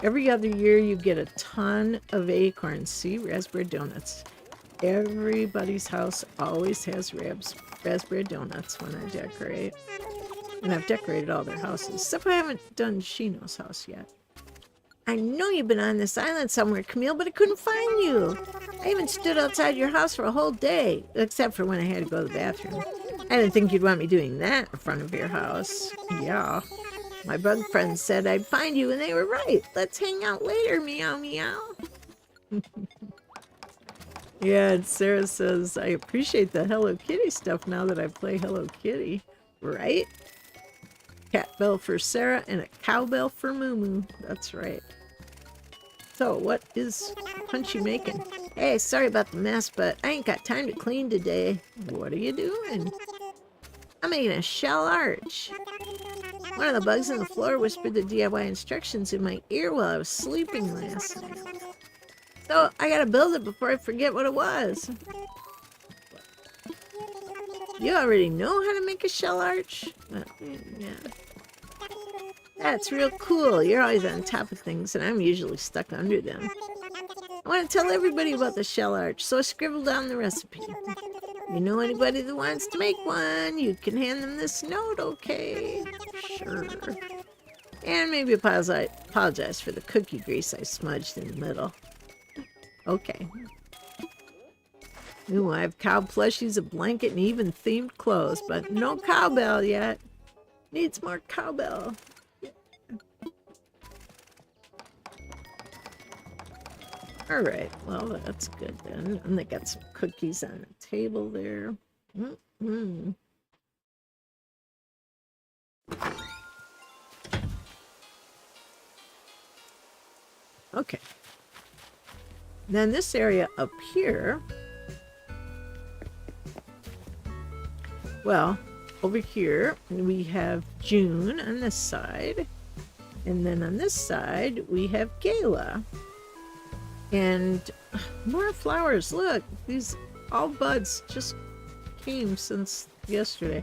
every other year you get a ton of acorns. See, raspberry donuts. Everybody's house always has raspberry donuts when I decorate. And I've decorated all their houses. Except I haven't done Chino's house yet. I know you've been on this island somewhere, Camille, but I couldn't find you. I even stood outside your house for a whole day. Except for when I had to go to the bathroom. I didn't think you'd want me doing that in front of your house. Yeah. My bug friends said I'd find you, and they were right. Let's hang out later, meow meow. Yeah, and Sarah says, I appreciate the Hello Kitty stuff now that I play Hello Kitty. Right? Cat bell for Sarah and a cowbell for Moo Moo. That's right. So, what is Punchy making? Hey, sorry about the mess, but I ain't got time to clean today. What are you doing? I'm making a shell arch. One of the bugs on the floor whispered the DIY instructions in my ear while I was sleeping last night. So I gotta build it before I forget what it was. You already know how to make a shell arch? Well, yeah. That's real cool. You're always on top of things, and I'm usually stuck under them. I want to tell everybody about the shell arch, so I scribbled down the recipe. You know anybody that wants to make one, you can hand them this note, okay? Sure. And maybe apologize for the cookie grease I smudged in the middle. Okay. Ooh, I have cow plushies, a blanket, and even themed clothes, but no cowbell yet. Needs more cowbell. Alright, well, that's good then. And they got some cookies on the table there. Okay. Then this area up here, well, over here we have June on this side, and then on this side we have Gala. And more flowers. Look, these all buds just came since yesterday.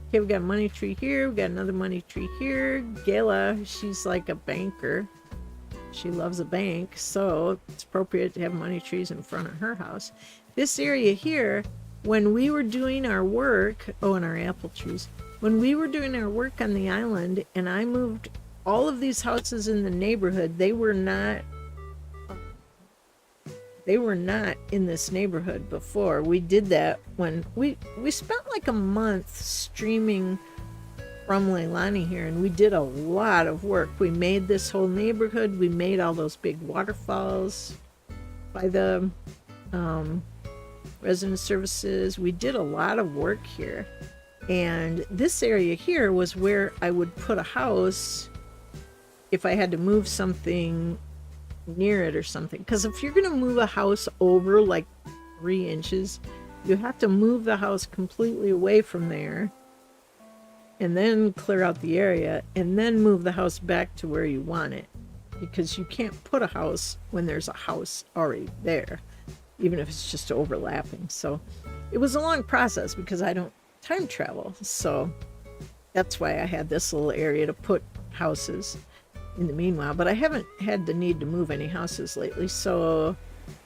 Okay, we got a money tree here. We got another money tree here. Gala, she's like a banker. She loves a bank, so it's appropriate to have money trees in front of her house. This area here, when we were doing our work, and our apple trees, when we were doing our work on the island and I moved all of these houses in the neighborhood, they were not in this neighborhood before. We did that when we spent like a month streaming from Leilani here, and we did a lot of work. We made this whole neighborhood. We made all those big waterfalls by the resident services. We did a lot of work here, and this area here was where I would put a house if I had to move something near it or something. Because if you're going to move a house over like 3 inches, you have to move the house completely away from there and then clear out the area and then move the house back to where you want it, because you can't put a house when there's a house already there, even if it's just overlapping. So it was a long process because I don't time travel, so that's why I had this little area to put houses in the meanwhile. But I haven't had the need to move any houses lately, so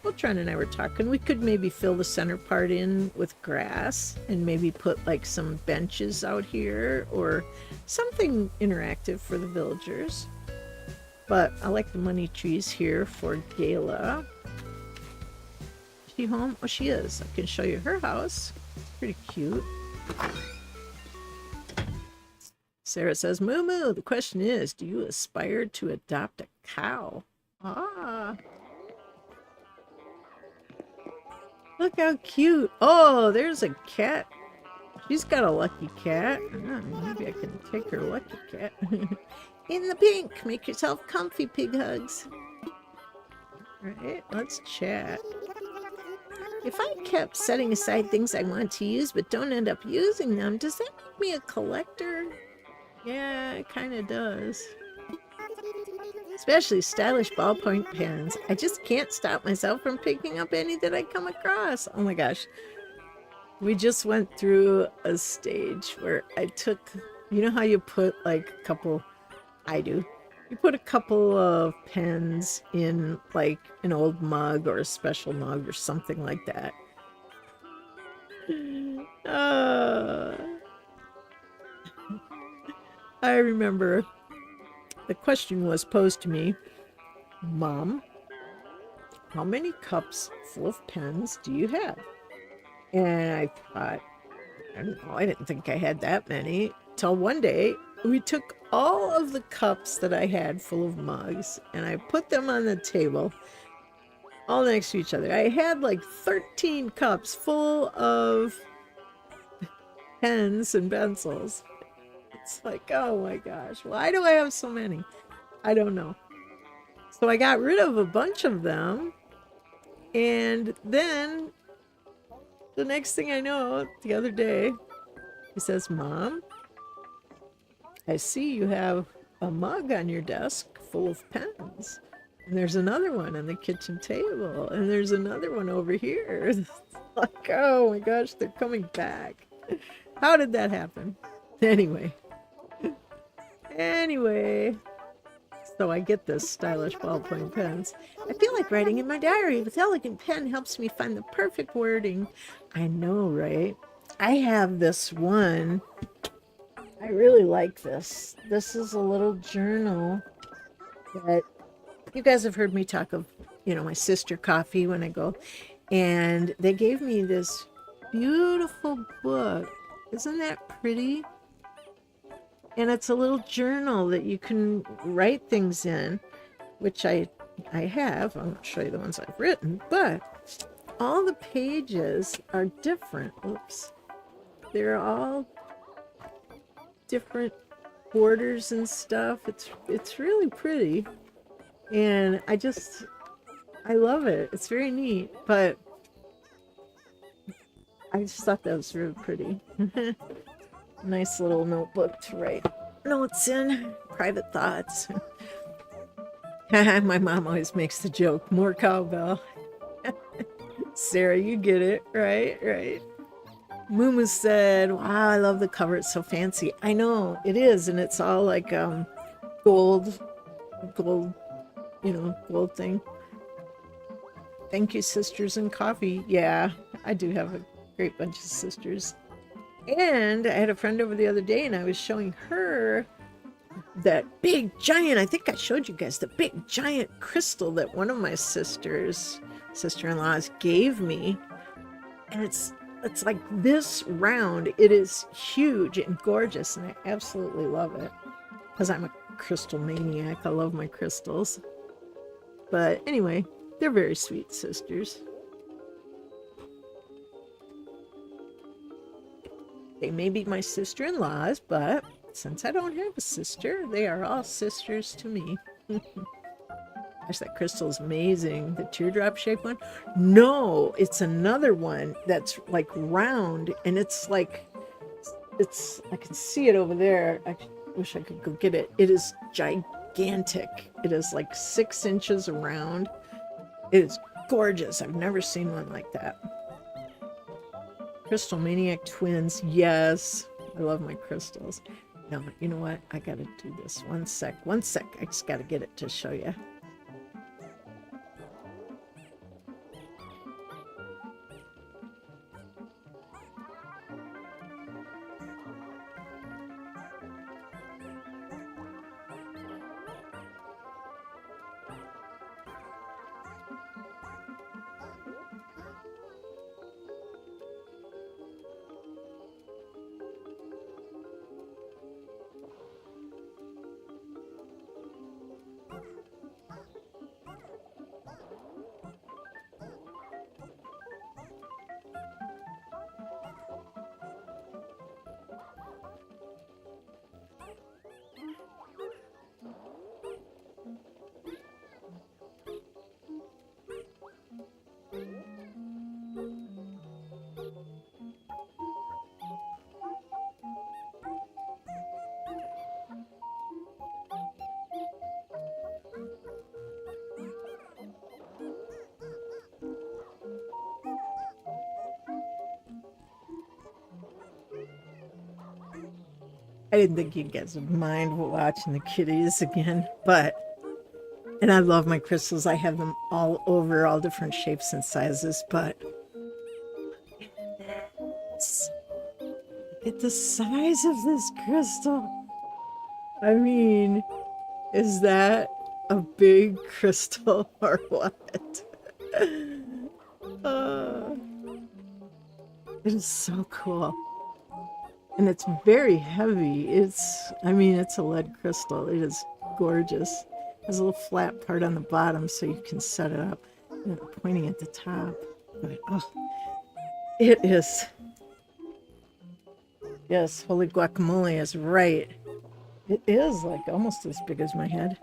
Beltran and I were talking, we could maybe fill the center part in with grass and maybe put like some benches out here or something interactive for the villagers. But I like the money trees here for Gala. Is she home? Oh, she is. I can show you her house. Pretty cute. Sarah says, Moo Moo, the question is, do you aspire to adopt a cow? Ah. Look how cute. Oh, there's a cat. She's got a lucky cat. Maybe I can take her lucky cat. In the pink. Make yourself comfy, pig hugs. Alright, let's chat. If I kept setting aside things I want to use but don't end up using them, does that make me a collector? Yeah, it kind of does. Especially stylish ballpoint pens. I just can't stop myself from picking up any that I come across. Oh my gosh. We just went through a stage where I took, you know how you put like a couple, I do, you put a couple of pens in like an old mug or a special mug or something like that. I remember the question was posed to me, Mom, how many cups full of pens do you have? And I thought, I don't know, I didn't think I had that many. Till one day, we took all of the cups that I had full of mugs and I put them on the table, all next to each other. I had like 13 cups full of pens and pencils. It's like, oh my gosh, why do I have so many? I don't know. So I got rid of a bunch of them, and then the next thing I know, the other day, he says, Mom, I see you have a mug on your desk full of pens. And there's another one on the kitchen table. And there's another one over here. It's like, oh my gosh, they're coming back. How did that happen? Anyway. Anyway. So I get this stylish ballpoint pens. I feel like writing in my diary with elegant pen helps me find the perfect wording. I know, right? I have this one. I really like this. This is a little journal that you guys have heard me talk of, my sister coffee when I go. And they gave me this beautiful book. Isn't that pretty? And it's a little journal that you can write things in, which I have. I won't show you the ones I've written, but all the pages are different. Oops. They're all different borders and stuff. It's really pretty. And I love it. It's very neat, but I just thought that was really pretty. Nice little notebook to write notes in, private thoughts. My mom always makes the joke, more cowbell. Sarah, you get it, right? Mumu said, wow, I love the cover. It's so fancy. I know, it is. And it's all like gold, gold thing. Thank you, sisters and coffee. Yeah, I do have a great bunch of sisters. And I had a friend over the other day, and I was showing her that big giant, I think I showed you guys, the big giant crystal that one of my sister-in-laws gave me. And it's like this round. It is huge and gorgeous, and I absolutely love it because I'm a crystal maniac. I love my crystals. But anyway, they're very sweet sisters. They may be my sister-in-laws, but since I don't have a sister, they are all sisters to me. Gosh, that crystal is amazing. The teardrop-shaped one? No, it's another one that's like round, and I can see it over there. I wish I could go get it. It is gigantic. It is like 6 inches around. It is gorgeous. I've never seen one like that. Crystal Maniac twins. Yes. I love my crystals. No, you know what? I gotta do this. One sec. I just gotta get it to show you. I didn't think you guys would mind watching the kitties again, and I love my crystals. I have them all over, all different shapes and sizes, but look at the size of this crystal. I mean, is that a big crystal or what? It is so cool. And it's very heavy. It's a lead crystal. It is gorgeous. There's a little flat part on the bottom so you can set it up. And pointing at the top. But, it is. Yes, holy guacamole is right. It is like almost as big as my head.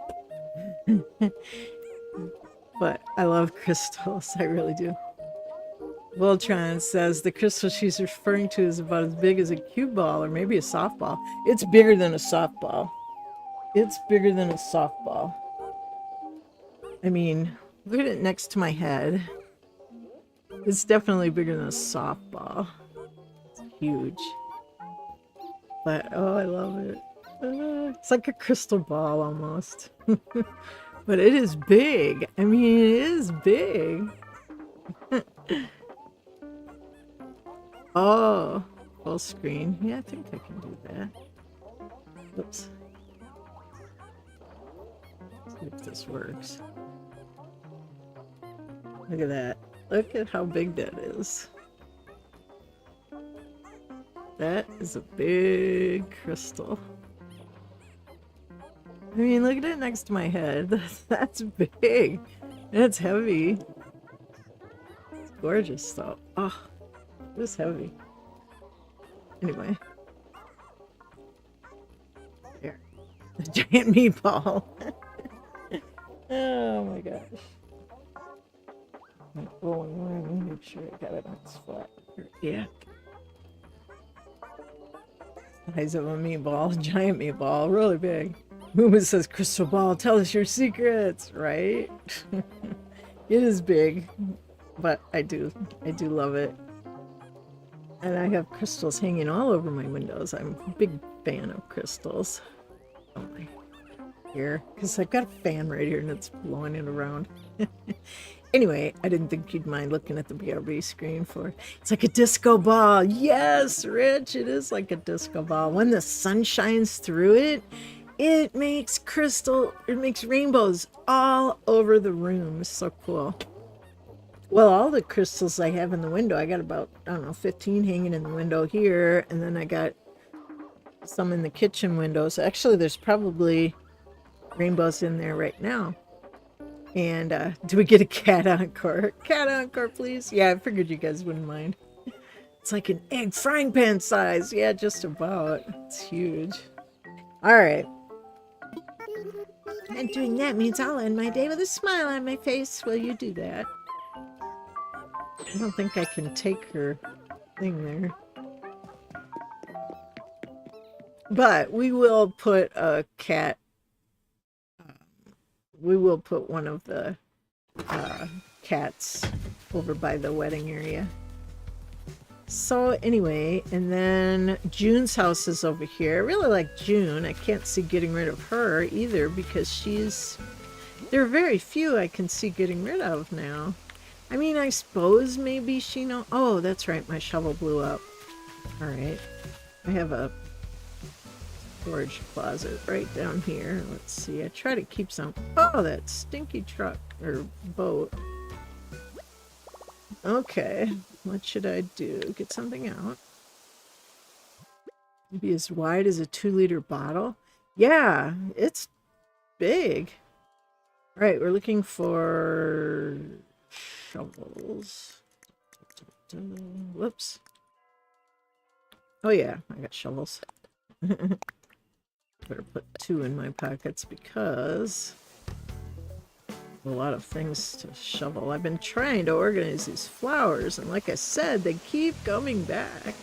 But I love crystals. I really do. Voltron says the crystal she's referring to is about as big as a cue ball or maybe a softball. It's bigger than a softball. It's bigger than a softball. I mean, look at it next to my head. It's definitely bigger than a softball. It's huge. But, oh, I love it. It's like a crystal ball almost. But it is big. I mean, it is big. Oh, full screen. Yeah, I think I can do that. Oops. Let's see if this works. Look at that. Look at how big that is. That is a big crystal. I mean, look at it next to my head. That's big. That's heavy. It's gorgeous, though. Oh, it's heavy. Anyway. There. The giant meatball. Oh my gosh. I'm rolling around. Make sure I got it on its flat. Yeah. Size of a meatball. Giant meatball. Really big. Mooma says, crystal ball, tell us your secrets, right? It is big, but I do love it. And I have crystals hanging all over my windows. I'm a big fan of crystals. Oh my, here, because I've got a fan right here and it's blowing it around. Anyway, I didn't think you'd mind looking at the BRB screen for, it's like a disco ball. Yes, Rich, it is like a disco ball. When the sun shines through it, it makes rainbows all over the room. So cool. Well, all the crystals I have in the window, I got about, I don't know, 15 hanging in the window here. And then I got some in the kitchen windows. Actually, there's probably rainbows in there right now. And do we get a cat encore? Cat encore, please. Yeah, I figured you guys wouldn't mind. It's like an egg frying pan size. Yeah, just about. It's huge. All right. And doing that means I'll end my day with a smile on my face. Will you do that? I don't think I can take her thing there. But we will put a cat. We will put one of the cats over by the wedding area. So anyway, and then June's house is over here. I really like June. I can't see getting rid of her either because there are very few I can see getting rid of now. I mean, I suppose maybe she knows. Oh, that's right. My shovel blew up. All right. I have a storage closet right down here. Let's see. I try to keep some. Oh, that stinky truck or boat. Okay. What should I do? Get something out. Maybe as wide as a 2-liter bottle. Yeah, it's big. All right, we're looking for shovels. Whoops. Oh yeah, I got shovels. Better put 2 in my pockets because a lot of things to shovel. I've been trying to organize these flowers, and like I said, they keep coming back.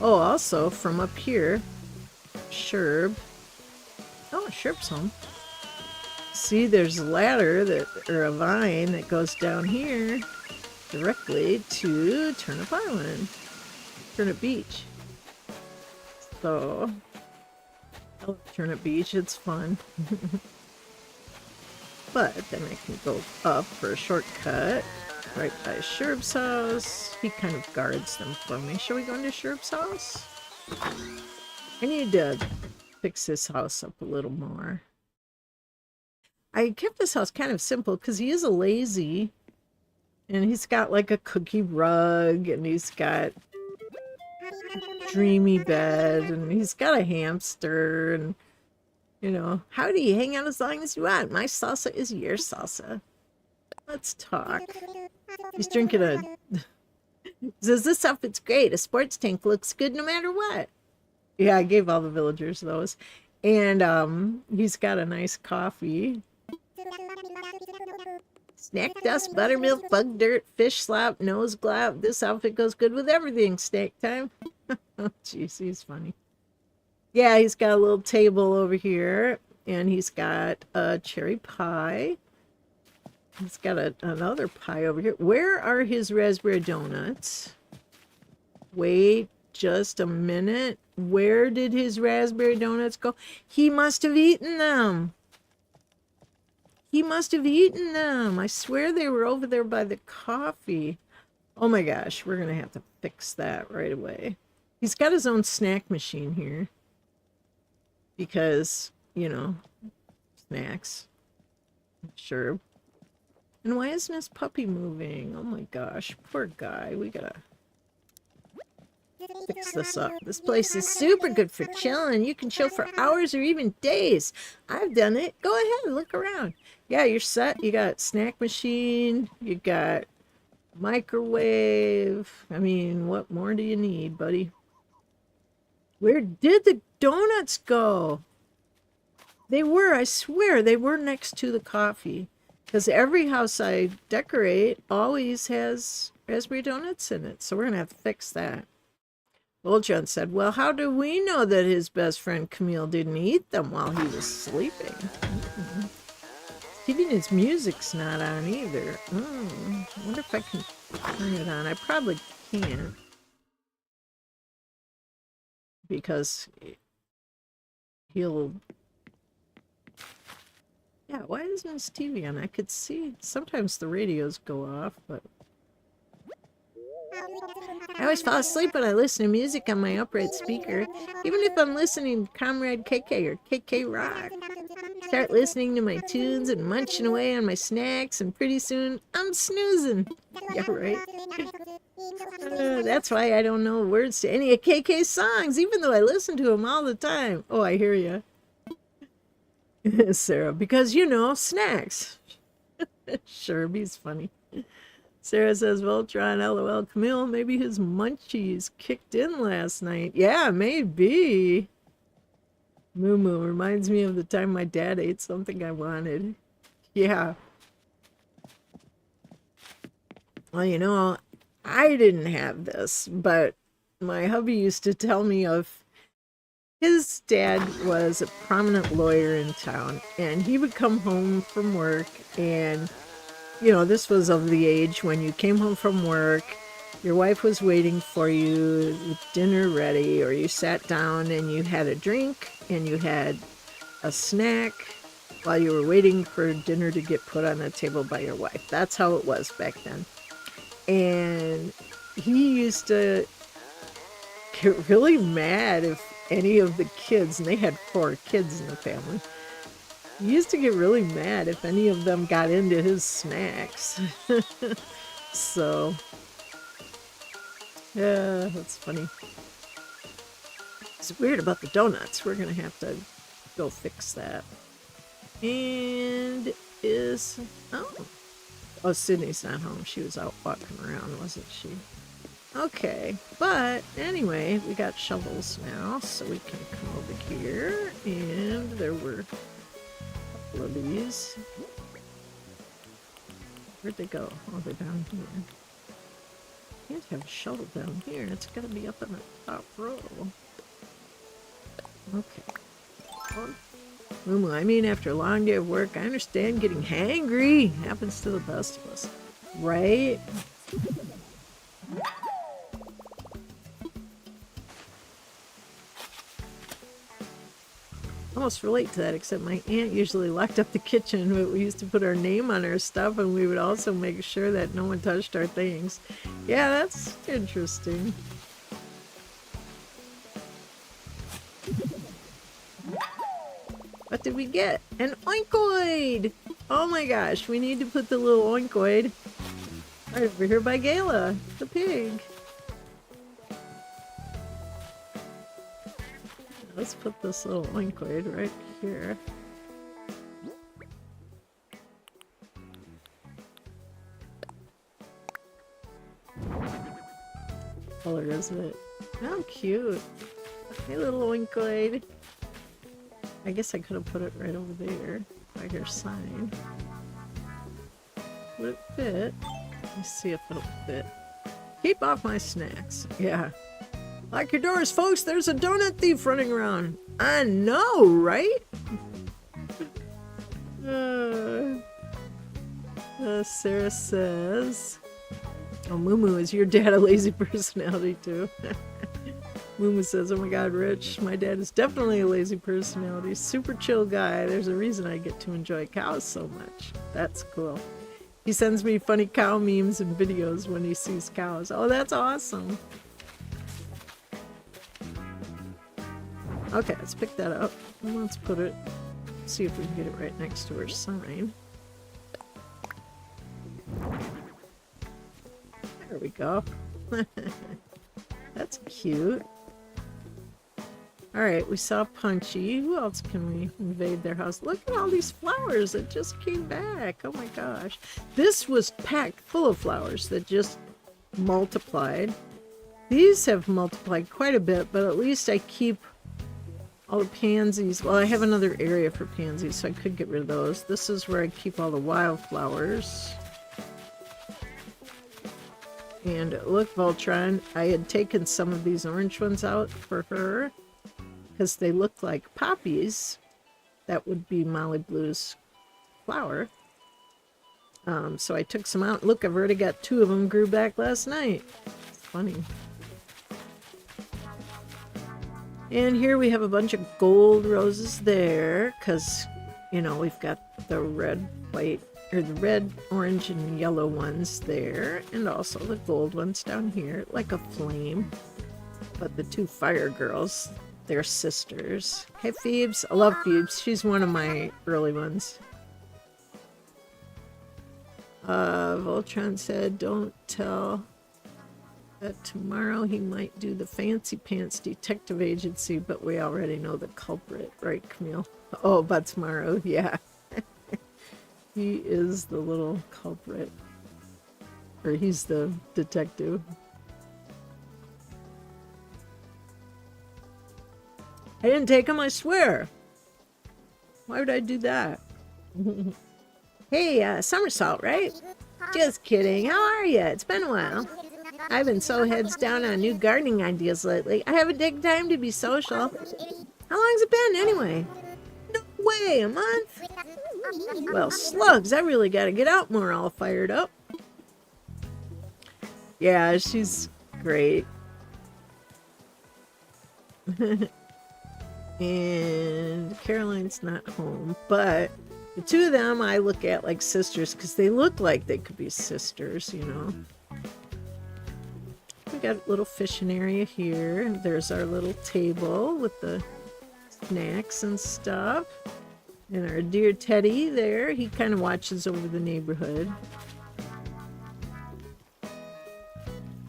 Oh, also from up here, Sherb. Oh, Sherb's home. See, there's a ladder or a vine that goes down here directly to Turnip Island, Turnip Beach. So, I love Turnip Beach. It's fun. But then I can go up for a shortcut right by Sherb's house. He kind of guards them for me. Shall we go into Sherb's house? I need to fix this house up a little more. I kept this house kind of simple because he is a lazy. And he's got like a cookie rug. And he's got a dreamy bed. And he's got a hamster. And you know, howdy, hang out as long as you want. My salsa is your salsa. Let's talk. He's drinking a... Says, this outfit's great. A sports tank looks good no matter what. Yeah, I gave all the villagers those. And he's got a nice coffee. Snack dust, buttermilk, bug dirt, fish slop, nose glop. This outfit goes good with everything. Snack time. Oh, jeez, he's funny. Yeah, he's got a little table over here, and he's got a cherry pie. He's got another pie over here. Where are his raspberry donuts? Wait just a minute. Where did his raspberry donuts go? He must have eaten them. He must have eaten them. I swear they were over there by the coffee. Oh my gosh, we're going to have to fix that right away. He's got his own snack machine here. Because, you know, snacks. Sure. And why isn't his puppy moving? Oh my gosh, poor guy. We gotta fix this up. This place is super good for chilling. You can chill for hours or even days. I've done it. Go ahead, look around. Yeah, you're set. You got snack machine. You got microwave. I mean, what more do you need, buddy? Where did the donuts go? They were, I swear, they were next to the coffee. Because every house I decorate always has raspberry donuts in it. So we're going to have to fix that. Old John said, well, how do we know that his best friend Camille didn't eat them while he was sleeping? Even his music's not on either. I wonder if I can turn it on. I probably can't. Because he'll... Yeah, why isn't his TV on? I could see sometimes the radios go off, but... I always fall asleep when I listen to music on my upright speaker, even if I'm listening to Comrade KK or KK Rock. Start listening to my tunes and munching away on my snacks, and pretty soon I'm snoozing. Yeah, right? That's why I don't know words to any of KK's songs, even though I listen to them all the time. Oh, I hear you. Sarah, because, you know, snacks. Sherby's funny. Sarah says, Voltron, LOL, Camille, maybe his munchies kicked in last night. Yeah, maybe. Moo Moo reminds me of the time my dad ate something I wanted. Yeah. Well, you know, I didn't have this, but my hubby used to tell me of his dad was a prominent lawyer in town, and he would come home from work, and, you know, this was of the age when you came home from work, your wife was waiting for you with dinner ready, or you sat down and you had a drink and you had a snack while you were waiting for dinner to get put on the table by your wife. That's how it was back then. And he used to get really mad if any of the kids, and they had 4 kids in the family, he used to get really mad if any of them got into his snacks. So, yeah, that's funny. It's weird about the donuts. We're going to have to go fix that. And is... Oh, Sydney's not home. She was out walking around, wasn't she? Okay, but anyway, we got shovels now, so we can come over here, and there were a couple of these. Where'd they go? Oh, they're down here. Can't have a shovel down here. It's got to be up in the top row. Okay. Moo, I mean, after a long day of work, I understand getting hangry. Happens to the best of us. Right? Almost relate to that, except my aunt usually locked up the kitchen, but we used to put our name on our stuff, and we would also make sure that no one touched our things. Yeah, that's interesting. What did we get? An oinkoid! Oh my gosh, we need to put the little oinkoid right over here by Gala, the pig. Let's put this little oinkoid right here. What color is it? How cute. Hey, little oinkoid. I guess I could have put it right over there by your sign. Would it fit? Let's see if it'll fit. Keep off my snacks. Yeah. Lock your doors, folks. There's a donut thief running around. I know, right? Sarah says, oh, Moo is your dad a lazy personality too? Moo says, oh my god, Rich, my dad is definitely a lazy personality. Super chill guy. There's a reason I get to enjoy cows so much. That's cool. He sends me funny cow memes and videos when he sees cows. Oh, that's awesome. Okay, let's pick that up. And let's put it, see if we can get it right next to her sign. There we go. That's cute. Alright, we saw Punchy. Who else can we invade their house? Look at all these flowers that just came back. Oh my gosh. This was packed full of flowers that just multiplied. These have multiplied quite a bit, but at least I keep all the pansies. Well, I have another area for pansies, so I could get rid of those. This is where I keep all the wildflowers. And look, Voltron, I had taken some of these orange ones out for her because they look like poppies. That would be Molly Blue's flower. So I took some out. Look, I've already got 2 of them grew back last night. It's funny. And here we have a bunch of gold roses there because, you know, we've got the red, white, or the red, orange, and yellow ones there, and also the gold ones down here, like a flame. But the 2 fire girls, they're sisters. Hey, Phoebes. I love Phoebes. She's one of my early ones. Voltron said, don't tell that tomorrow he might do the Fancy Pants Detective Agency, but we already know the culprit, right, Camille? Oh, but tomorrow, yeah. He is the little culprit. Or he's the detective. I didn't take him, I swear. Why would I do that? Hey, Somersault, right? Just kidding. How are you? It's been a while. I've been so heads down on new gardening ideas lately. I haven't taken time to be social. How long's it been, anyway? No way, a month? Well, slugs, I really gotta get out more all fired up. Yeah, she's great. And Caroline's not home, but the 2 of them I look at like sisters because they look like they could be sisters, you know. We got a little fishing area here. There's our little table with the snacks and stuff. And our dear Teddy there, he kind of watches over the neighborhood.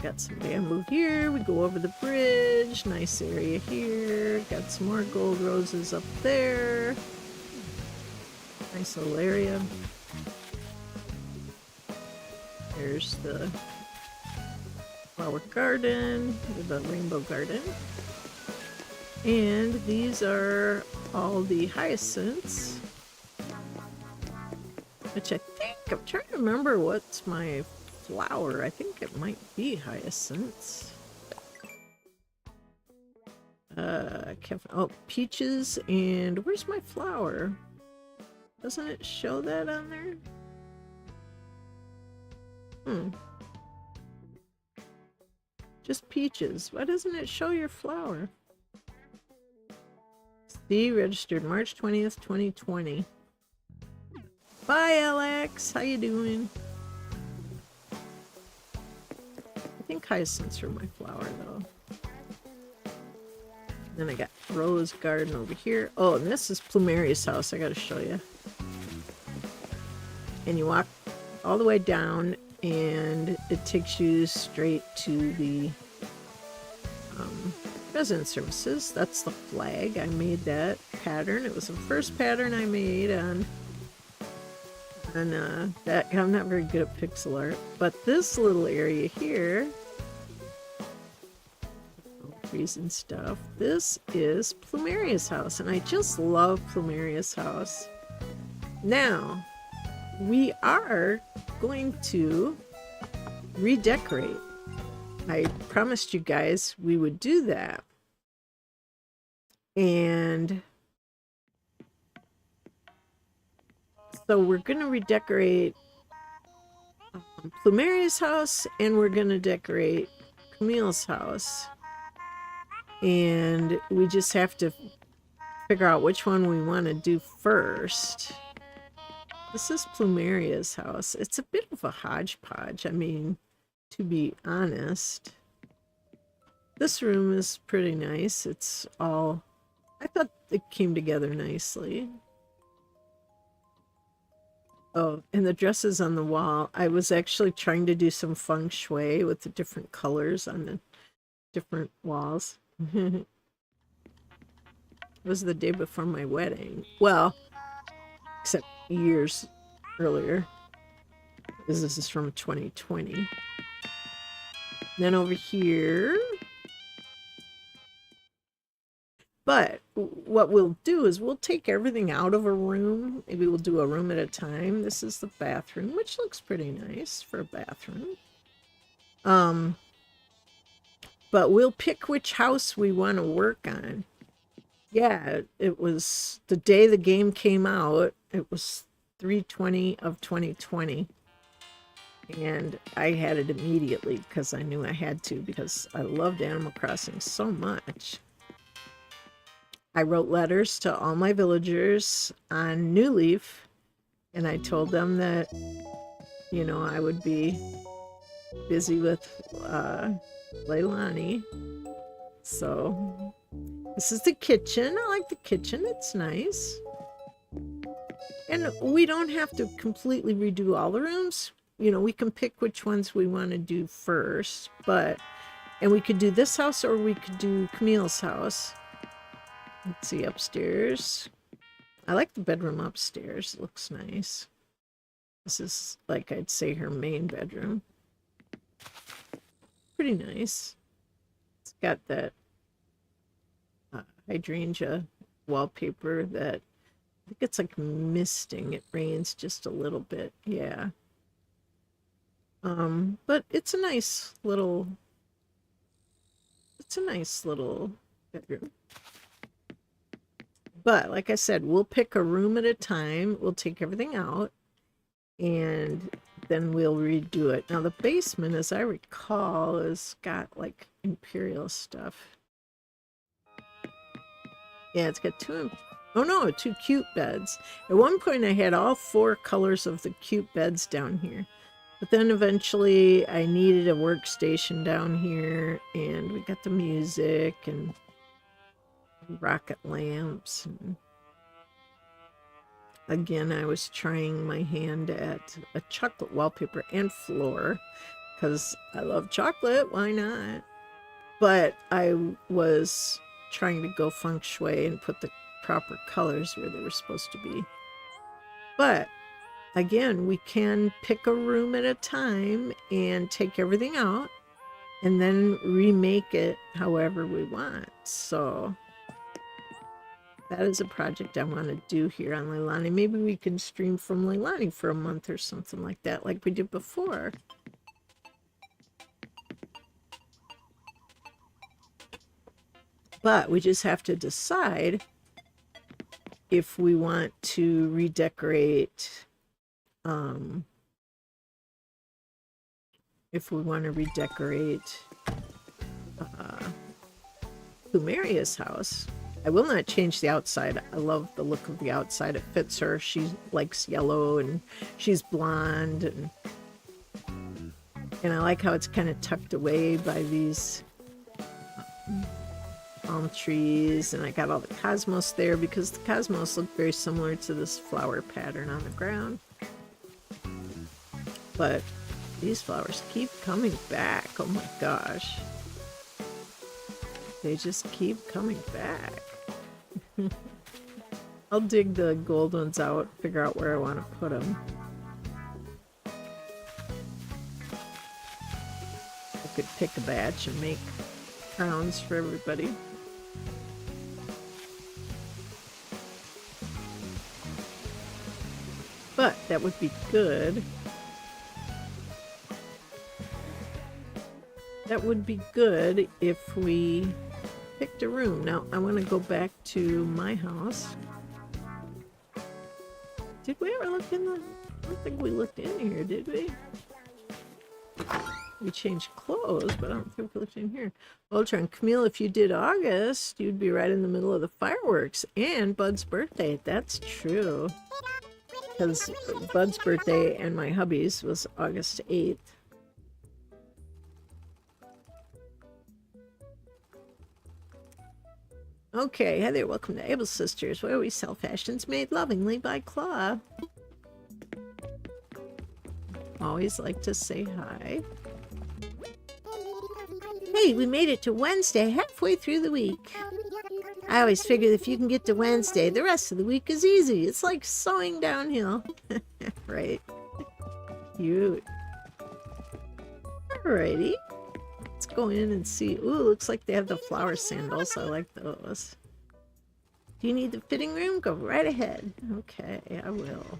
Got some bamboo here. We go over the bridge. Nice area here. Got some more gold roses up there. Nice little area. There's the flower garden, the rainbow garden. And these are all the hyacinths, which I think, I'm trying to remember what's my flower. I think it might be hyacinths. Oh, peaches, and where's my flower? Doesn't it show that on there? Just peaches. Why doesn't it show your flower? See, registered March 20th, 2020. Bye, Alex. How you doing? I think hyacinths are my flower, though. Then I got rose garden over here. Oh, and this is Plumeria's house. I gotta show you. And you walk all the way down, and it takes you straight to the resident services. That's the flag. I made that pattern. It was the first pattern I made on that. I'm not very good at pixel art, but this little area here, trees and stuff, this is Plumeria's house, and I just love Plumeria's house. Now, we are going to redecorate. I promised you guys we would do that. And so we're going to redecorate Plumeria's house, and we're going to decorate Camille's house. And we just have to figure out which one we want to do first. This is Plumeria's house. It's a bit of a hodgepodge, I mean, to be honest. This room is pretty nice. It's all... I thought it came together nicely. Oh, and the dresses on the wall. I was actually trying to do some feng shui with the different colors on the different walls. It was the day before my wedding. Well, except years earlier. This is from 2020. Then over here... But what we'll do is we'll take everything out of a room. Maybe we'll do a room at a time. This is the bathroom, which looks pretty nice for a bathroom. But we'll pick which house we want to work on. Yeah, it was the day the game came out. It was 3/20 of 2020. And I had it immediately because I knew I had to, because I loved Animal Crossing so much. I wrote letters to all my villagers on New Leaf, and I told them that, you know, I would be busy with Leilani. So this is the kitchen. I like the kitchen. It's nice. And we don't have to completely redo all the rooms. You know, we can pick which ones we want to do first, and we could do this house or we could do Camille's house. Let's see, upstairs. I like the bedroom upstairs. It looks nice. This is, like, I'd say her main bedroom. Pretty nice. It's got that hydrangea wallpaper that, I think it's like misting. It rains just a little bit. Yeah. But it's a nice little bedroom. But like I said, we'll pick a room at a time. We'll take everything out and then we'll redo it. Now the basement, as I recall, has got like imperial stuff. Yeah, it's got two cute beds. At one point I had all 4 colors of the cute beds down here. But then eventually I needed a workstation down here, and we got the music and rocket lamps. And again, I was trying my hand at a chocolate wallpaper and floor because I love chocolate. Why not? But I was trying to go feng shui and put the proper colors where they were supposed to be. But again, we can pick a room at a time and take everything out and then remake it however we want. So that is a project I want to do here on Leilani. Maybe we can stream from Leilani for a month or something like that, like we did before. But we just have to decide if we want to redecorate, Plumeria's house. I will not change the outside. I love the look of the outside. It fits her. She likes yellow and she's blonde, and I like how it's kind of tucked away by these palm trees, and I got all the cosmos there because the cosmos look very similar to this flower pattern on the ground. But these flowers keep coming back. Oh my gosh. They just keep coming back. I'll dig the gold ones out, figure out where I want to put them. I could pick a batch and make crowns for everybody. But that would be good. That would be good if we picked a room. Now, I want to go back to my house. Did we ever look in the... I don't think we looked in here, did we? We changed clothes, but I don't think we looked in here. Ultron, Camille, if you did August, you'd be right in the middle of the fireworks and Bud's birthday. That's true. Because Bud's birthday and my hubby's was August 8th. Okay, hi there, welcome to Able Sisters, where we sell fashions made lovingly by Claw. Always like to say hi. Hey, we made it to Wednesday, halfway through the week. I always figure if you can get to Wednesday, the rest of the week is easy. It's like sewing downhill. Right. Cute. Alrighty. Let's go in and see. Ooh, looks like they have the flower sandals. I like those. Do you need the fitting room? Go right ahead. Okay, I will.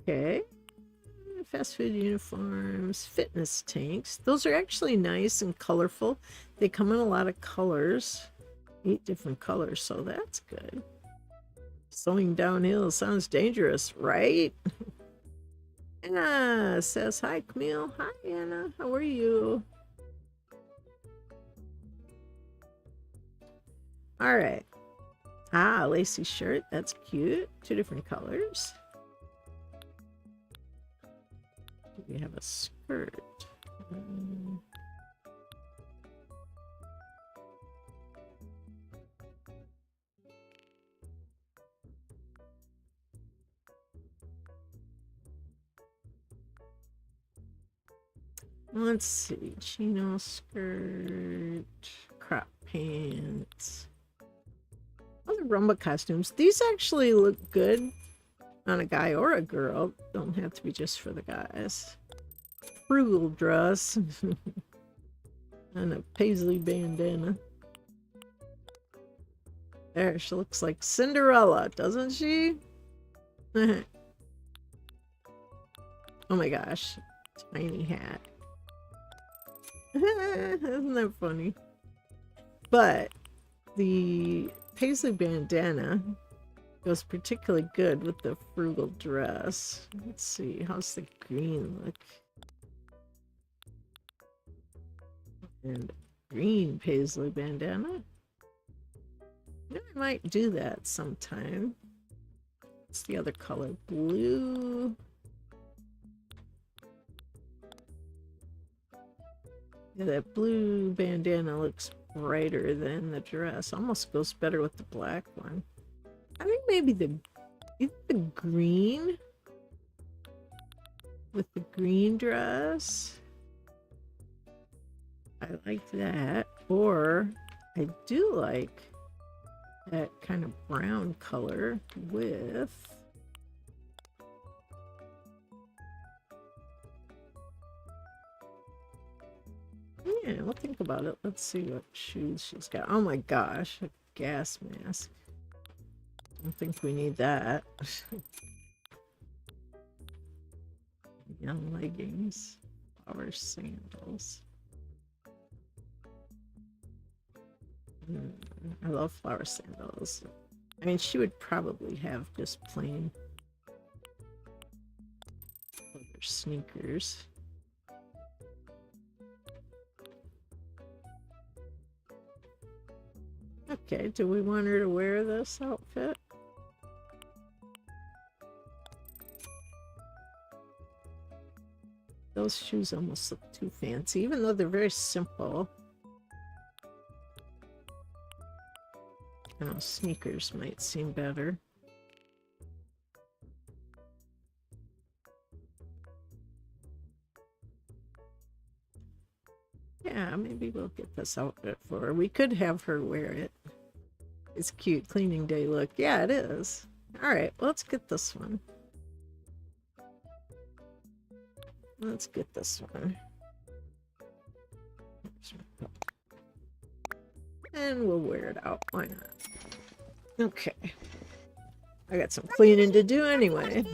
Okay. Fast food uniforms, fitness tanks. Those are actually nice and colorful. They come in a lot of colors. 8 different colors, so that's good. Sewing downhill sounds dangerous, right? Anna says, hi, Camille. Hi, Anna. How are you? All right. Ah, lacy shirt. That's cute. 2 different colors. We have a skirt. Let's see. Chino skirt, crop pants. Oh, the Rumba costumes. These actually look good on a guy or a girl. Don't have to be just for the guys. Frugal dress. And a paisley bandana. There, she looks like Cinderella, doesn't she? Oh my gosh. Tiny hat. Isn't that funny? But the paisley bandana goes particularly good with the frugal dress. Let's see, how's the green look? And green paisley bandana. I might do that sometime. What's the other color? Blue. Yeah, that blue bandana looks brighter than the dress. Almost goes better with the black one. I think maybe the green with the green dress. I like that. Or I do like that kind of brown color with yeah, we'll think about it. Let's see what shoes she's got. Oh my gosh, a gas mask. I don't think we need that. Young leggings, flower sandals. I love flower sandals. I mean, she would probably have just plain leather sneakers. Okay, do we want her to wear this outfit? Those shoes almost look too fancy, even though they're very simple. I don't know, sneakers might seem better. Yeah, maybe we'll get this outfit for her. We could have her wear it. It's cute, cleaning day look. Yeah, it is. Alright, let's get this one. Let's get this one. And we'll wear it out. Why not? Okay. I got some cleaning to do anyway.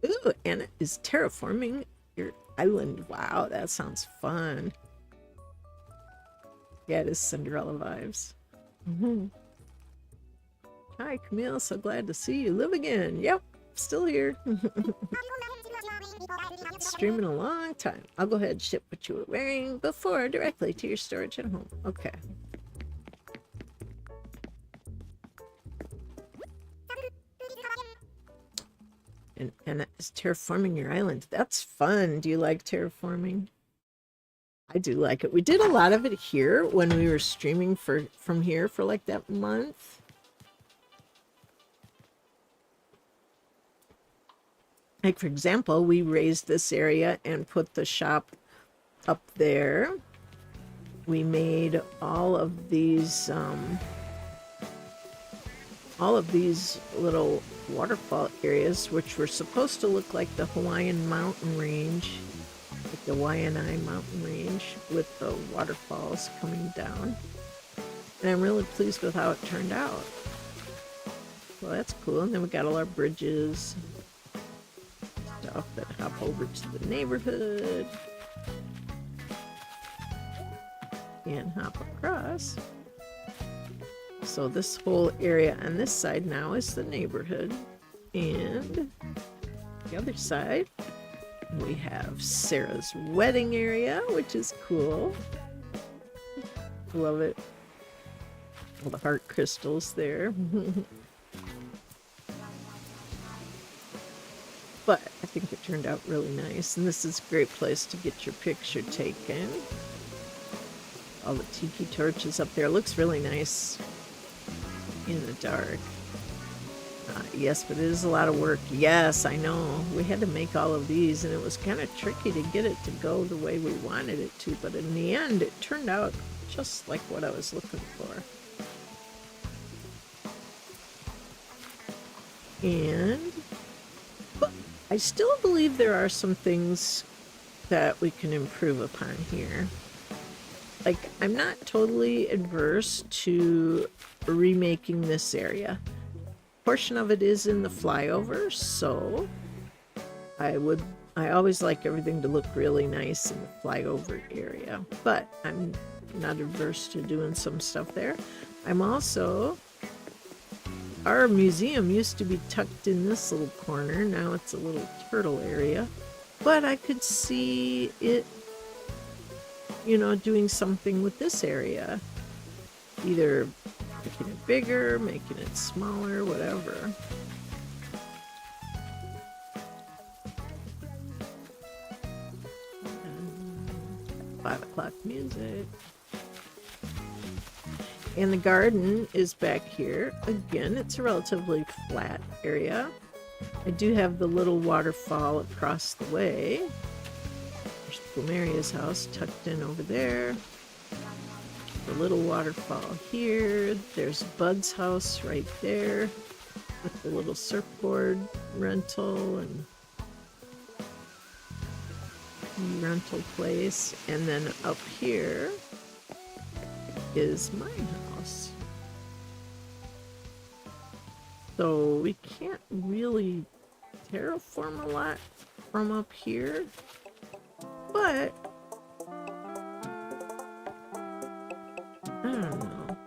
Ooh, Anna is terraforming your island. Wow, that sounds fun. Yeah, it is Cinderella vibes. Hi, Camille. So glad to see you live again. Yep, still here. Streaming a long time. I'll go ahead and ship what you were wearing before directly to your storage at home. Okay. And it's terraforming your island. That's fun. Do you like terraforming? I do like it. We did a lot of it here when we were streaming from here for like that month. Like, for example, we raised this area and put the shop up there. We made all of these little waterfall areas, which were supposed to look like the Hawaiian mountain range, like the Waianae mountain range with the waterfalls coming down. And I'm really pleased with how it turned out. Well, that's cool. And then we got all our bridges, stuff that hop over to the neighborhood and hop across. So this whole area on this side now is the neighborhood, and the other side we have Sarah's wedding area, which is cool. Love it. All the heart crystals there. But I think it turned out really nice, and this is a great place to get your picture taken. All the tiki torches up there. Looks really nice in the dark. Yes, but it is a lot of work. Yes, I know. We had to make all of these, and it was kind of tricky to get it to go the way we wanted it to, but in the end, it turned out just like what I was looking for. And but I still believe there are some things that we can improve upon here. Like, I'm not totally adverse to remaking this area. A portion of it is in the flyover, so I always like everything to look really nice in the flyover area, but I'm not adverse to doing some stuff there. I'm also, our museum used to be tucked in this little corner. Now it's a little turtle area, but I could see it, you know, doing something with this area, either making it bigger, making it smaller, whatever. 5 o'clock music. And the garden is back here. Again, it's a relatively flat area. I do have the little waterfall across the way. There's Plumeria's house tucked in over there. The little waterfall here. There's Bud's house right there with the little surfboard rental and rental place. And then up here is my house. So we can't really terraform a lot from up here, but I don't know.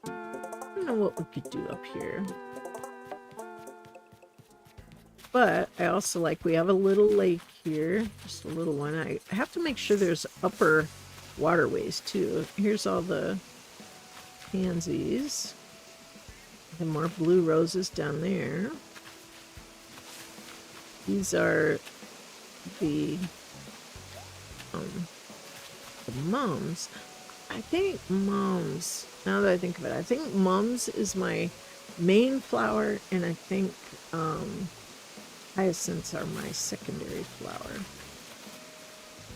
I don't know what we could do up here. But I also like, we have a little lake here, just a little one. I have to make sure there's upper waterways too. Here's all the pansies. And more blue roses down there. These are the mums. I think mums, now that I think of it, I think mums is my main flower, and I think hyacinths are my secondary flower.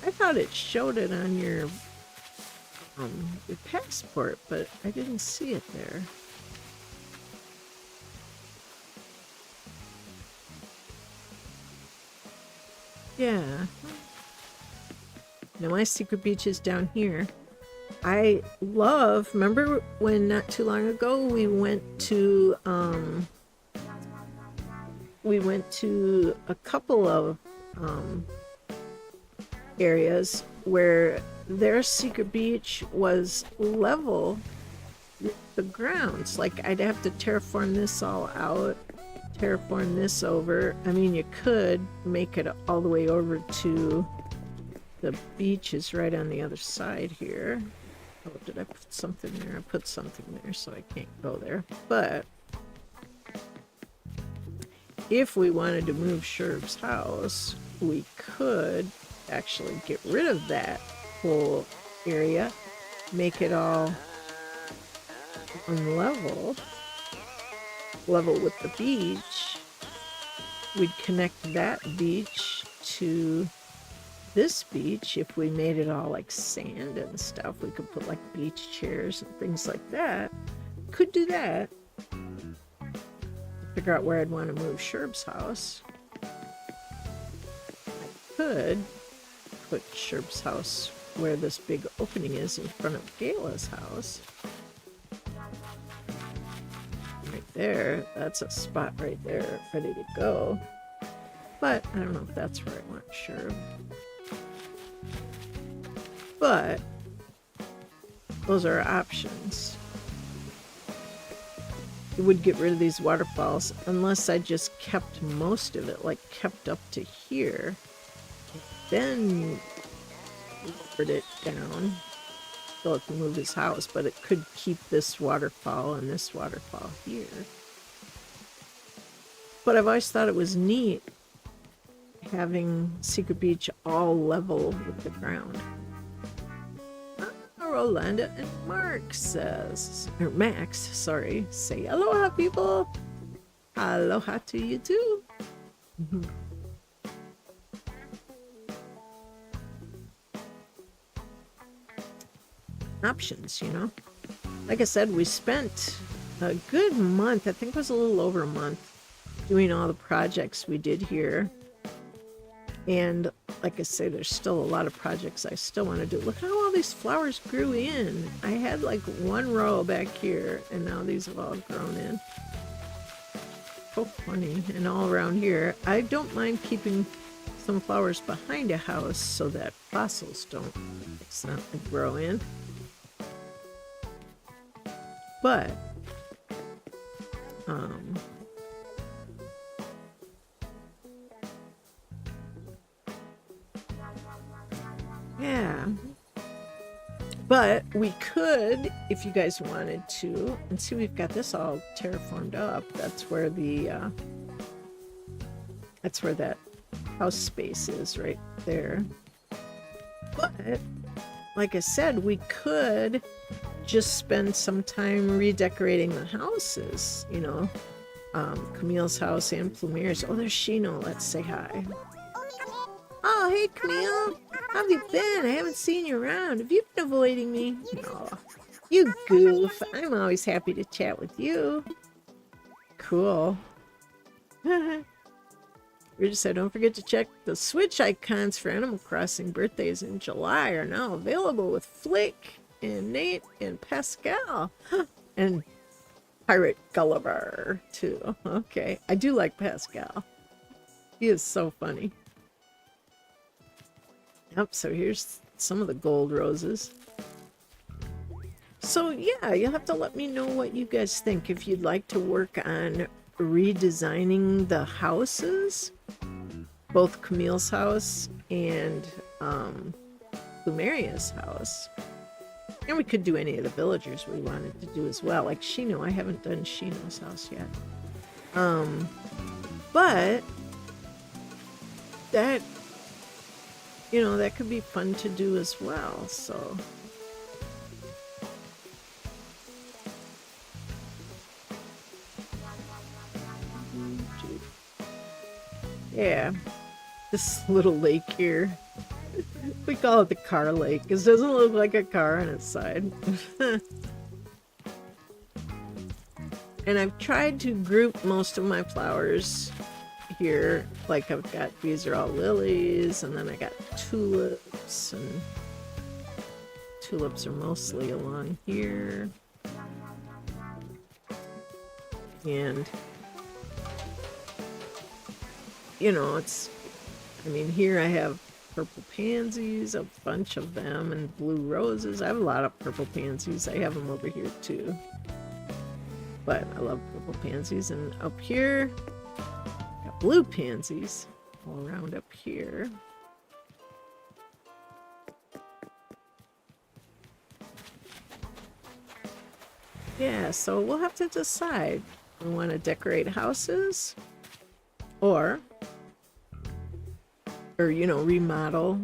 I thought it showed it on your passport, but I didn't see it there. Yeah. Now my secret beach is down here. I love, remember when not too long ago we went to a couple of areas where their secret beach was level with the grounds. Like, I'd have to terraform this all out terraform this over. I mean, you could make it all the way over to the beach is right on the other side here. Oh, did I put something there? I put something there, so I can't go there. But if we wanted to move Sherb's house, we could actually get rid of that whole area, make it all on level with the beach. We'd connect that beach to this beach. If we made it all like sand and stuff, we could put like beach chairs and things like that. Could do that. Figure out where I'd want to move Sherb's house. I could put Sherb's house where this big opening is in front of Gala's house. Right there. That's a spot right there ready to go. But I don't know if that's where I want Sherb. But those are options. It would get rid of these waterfalls unless I just kept most of it, like kept up to here. Then lowered it down so it can move his house, but it could keep this waterfall and this waterfall here. But I've always thought it was neat having Secret Beach all level with the ground. Rolanda and Mark says, or Max, sorry, say aloha, people. Aloha to you too. Options, you know. Like I said, we spent a good month, I think it was a little over a month, doing all the projects we did here. And like I say, there's still a lot of projects I still want to do. Look how all these flowers grew in. I had like one row back here, and now these have all grown in. So funny. And all around here, I don't mind keeping some flowers behind a house so that fossils don't accidentally grow in. But, yeah, but we could, if you guys wanted to, and see, we've got this all terraformed up. That's where the that's where that house space is, right there. But like I said, we could just spend some time redecorating the houses, you know, Camille's house and Plumire's. Oh, there's Shino. Let's say hi. Oh, hey, Camille. How have you been? I haven't seen you around. Have you been avoiding me? No. You goof. I'm always happy to chat with you. Cool. We just said, don't forget to check the Switch icons for Animal Crossing birthdays in July are now available with Flick and Nate and Pascal. And Pirate Gulliver, too. Okay. I do like Pascal. He is so funny. Yep, so here's some of the gold roses. So yeah, you'll have to let me know what you guys think. If you'd like to work on redesigning the houses, both Camille's house and Plumeria's house. And we could do any of the villagers we wanted to do as well. Like Shino, I haven't done Shino's house yet. But that, you know, that could be fun to do as well, so. Yeah, this little lake here. We call it the car lake because it doesn't look like a car on its side. And I've tried to group most of my flowers here. Like I've got, these are all lilies, and then I got tulips, and tulips are mostly along here. And, you know, it's, I mean, here I have purple pansies, a bunch of them, and blue roses. I have a lot of purple pansies. I have them over here too. But I love purple pansies. And up here, blue pansies all around up here. Yeah, so we'll have to decide. We want to decorate houses or you know, remodel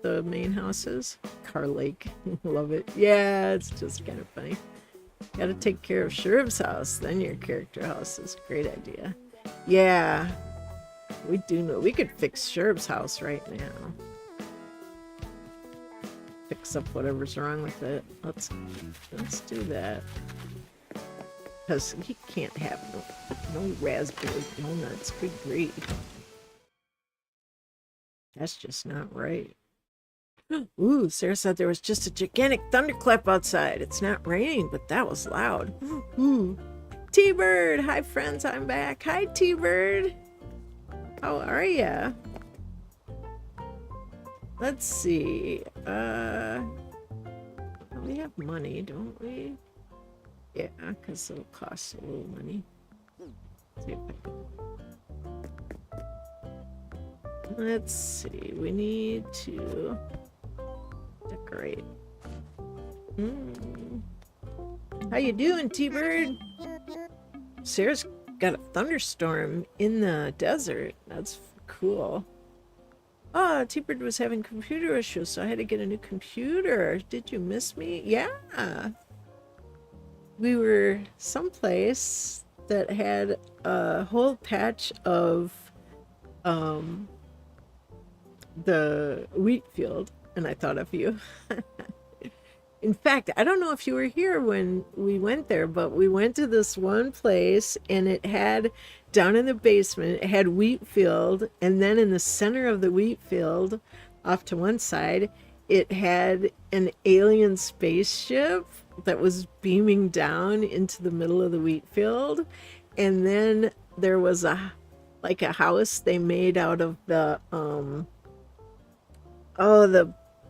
the main houses. Car Lake. Love it. Yeah, it's just kind of funny. Gotta take care of Sherv's house, then your character house is a great idea. Yeah, we do know we could fix Sherv's house right now. Fix up whatever's wrong with it. Let's do that. Because he can't have no raspberry donuts. Good grief. That's just not right. Ooh, Sarah said there was just a gigantic thunderclap outside. It's not raining, but that was loud. Ooh. T-Bird! Hi, friends, I'm back. Hi, T-Bird. How are ya? Let's see. We have money, don't we? Yeah, because it'll cost a little money. Let's see. We need to decorate. How you doing, T-Bird? Sarah's got a thunderstorm in the desert. That's cool. Oh, T-Bird was having computer issues, so I had to get a new computer. Did you miss me? Yeah. We were someplace that had a whole patch of the wheat field, and I thought of you. In fact, I don't know if you were here when we went there, but we went to this one place and it had, down in the basement, it had wheat field, and then in the center of the wheat field, off to one side, it had an alien spaceship that was beaming down into the middle of the wheat field. And then there was a house they made out of the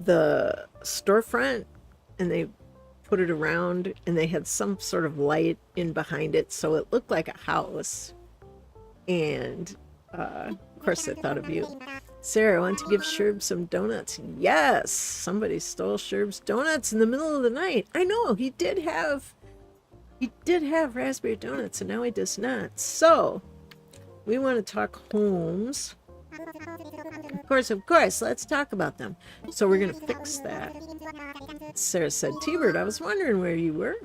the storefront, and they put it around, and they had some sort of light in behind it, so it looked like a house. And of course I thought of you. Sarah, I want to give Sherb some donuts. Yes, somebody stole Sherb's donuts in the middle of the night. I know, he did have raspberry donuts, and now he does not. So we want to talk homes. Of course, let's talk about them. So we're going to fix that. Sarah said, T-Bird, I was wondering where you were.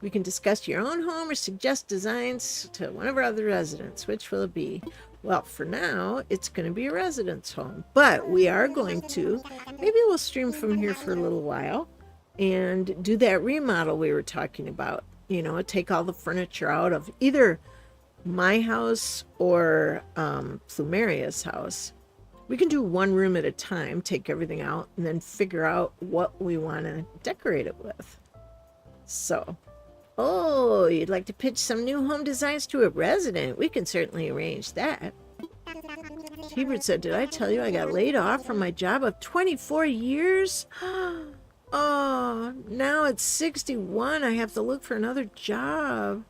We can discuss your own home or suggest designs to one of our other residents. Which will it be? Well, for now, it's going to be a residence home. But we are going to, maybe we'll stream from here for a little while and do that remodel we were talking about. You know, take all the furniture out of either my house or Plumeria's house. We can do one room at a time, take everything out, and then figure out what we want to decorate it with. So, oh, you'd like to pitch some new home designs to a resident? We can certainly arrange that. T-Bird said, did I tell you I got laid off from my job of 24 years? Oh, now at 61, I have to look for another job.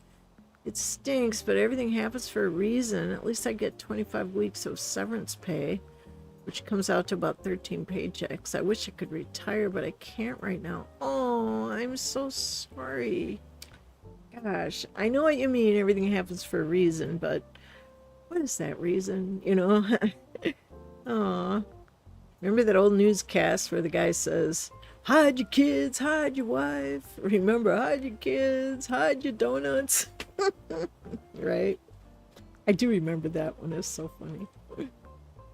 It stinks, but everything happens for a reason. At least I get 25 weeks of severance pay, which comes out to about 13 paychecks. I wish I could retire, but I can't right now. Oh, I'm so sorry. Gosh, I know what you mean. Everything happens for a reason, but what is that reason? You know? Oh, remember that old newscast where the guy says, hide your kids, hide your wife. Remember, hide your kids, hide your donuts. Right? I do remember that one. It's so funny.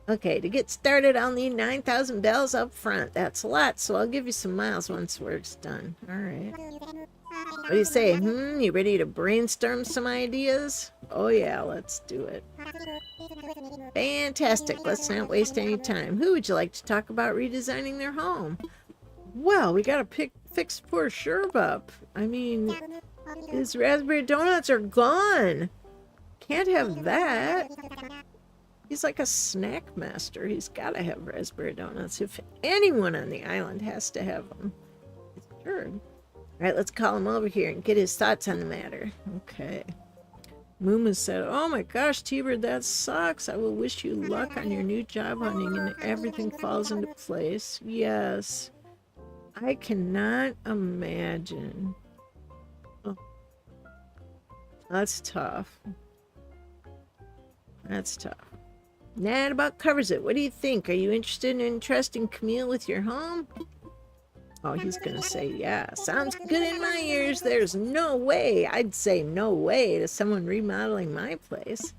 Okay, to get started, I'll need 9,000 bells up front. That's a lot, so I'll give you some miles once work's done. All right. What do you say? You ready to brainstorm some ideas? Oh yeah, let's do it. Fantastic. Let's not waste any time. Who would you like to talk about redesigning their home? Well, we gotta fix poor Sherb up. I mean, his raspberry donuts are gone. Can't have that. He's like a snack master. He's gotta have raspberry donuts. If anyone on the island has to have them, it's Sherb. All right, let's call him over here and get his thoughts on the matter. Okay. Mooma said, "Oh my gosh, T-Bird, that sucks. I will wish you luck on your new job hunting and everything falls into place." Yes. I cannot imagine. Oh, that's tough. That's tough. That about covers it. What do you think? Are you interested in entrusting Camille with your home? Oh, he's gonna say, yeah, sounds good in my ears. There's no way. I'd say no way to someone remodeling my place.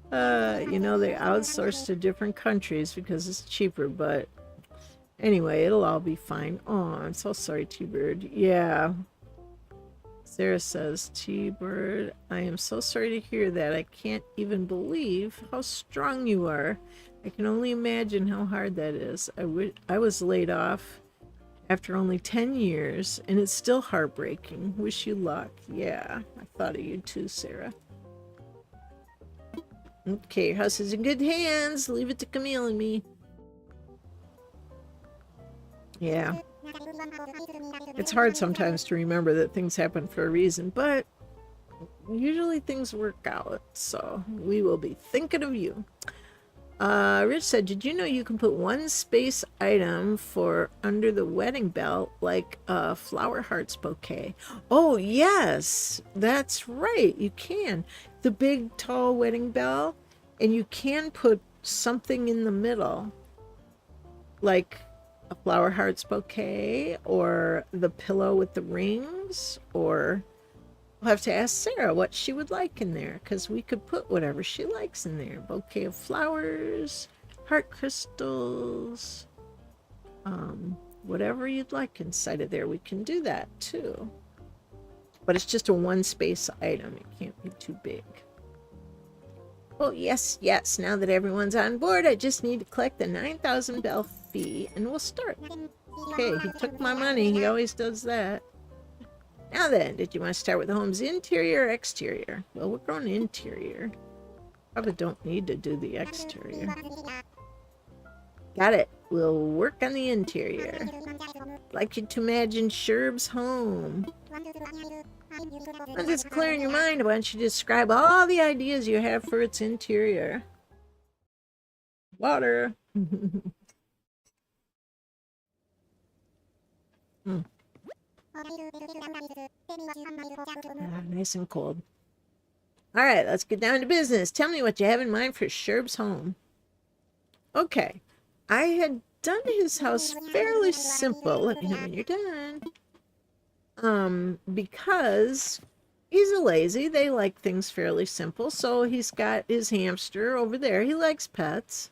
You know, they outsource to different countries because it's cheaper, but anyway, it'll all be fine. Oh, I'm so sorry, T-Bird. Yeah. Sarah says, T-Bird, I am so sorry to hear that. I can't even believe how strong you are. I can only imagine how hard that is. I was laid off after only 10 years, and it's still heartbreaking. Wish you luck. Yeah, I thought of you too, Sarah. Okay, your house is in good hands. Leave it to Camille and me. Yeah. It's hard sometimes to remember that things happen for a reason, but usually things work out, so we will be thinking of you. Rich said, did you know you can put one space item for under the wedding belt, like a flower hearts bouquet? Oh, yes, that's right. You can. The big, tall wedding bell, and you can put something in the middle, like a flower hearts bouquet, or the pillow with the rings, or we'll have to ask Sarah what she would like in there, because we could put whatever she likes in there. Bouquet of flowers, heart crystals, whatever you'd like inside of there, we can do that too. But it's just a one space item. It can't be too big. Oh, yes, yes. Now that everyone's on board, I just need to collect the 9,000 bell fee and we'll start. Okay, he took my money. He always does that. Now then, did you want to start with the home's interior or exterior? Well, we're going interior. Probably don't need to do the exterior. Got it. We'll work on the interior. Like you to imagine Sherb's home. Once it's clear in your mind, why don't you describe all the ideas you have for its interior? Water. Nice and cold. All right, let's get down to business. Tell me what you have in mind for Sherb's home. Okay, I had done his house fairly simple. Let me know when you're done. Because he's a lazy, they like things fairly simple. So he's got his hamster over there. He likes pets.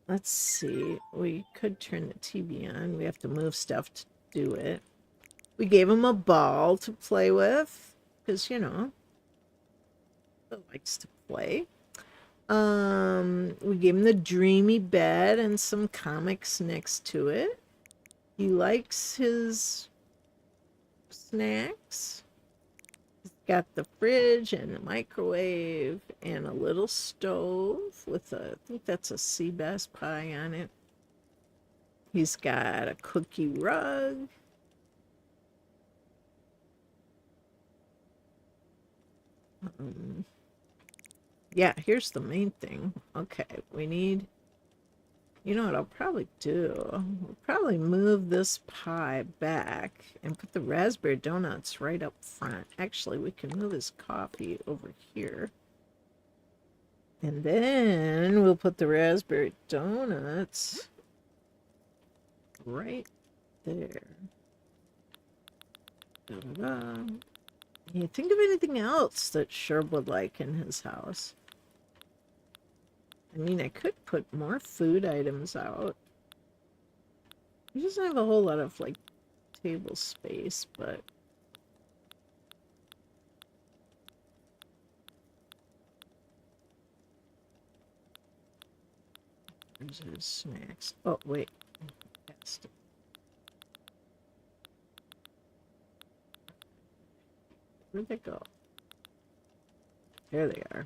Let's see. We could turn the TV on. We have to move stuff to do it. We gave him a ball to play with because, you know, he likes to play. We gave him the dreamy bed and some comics next to it. He likes his snacks. He's got the fridge and the microwave and a little stove with a, I think that's a sea bass pie on it. He's got a cookie rug. Yeah, here's the main thing. Okay, we need, you know what I'll probably do? We'll probably move this pie back and put the raspberry donuts right up front. Actually, we can move his coffee over here. And then we'll put the raspberry donuts right there. Da-da-da. Can you think of anything else that Sherb would like in his house? I mean, I could put more food items out. He doesn't have a whole lot of, like, table space, but... There's his snacks. Oh, wait. Where'd they go? There they are.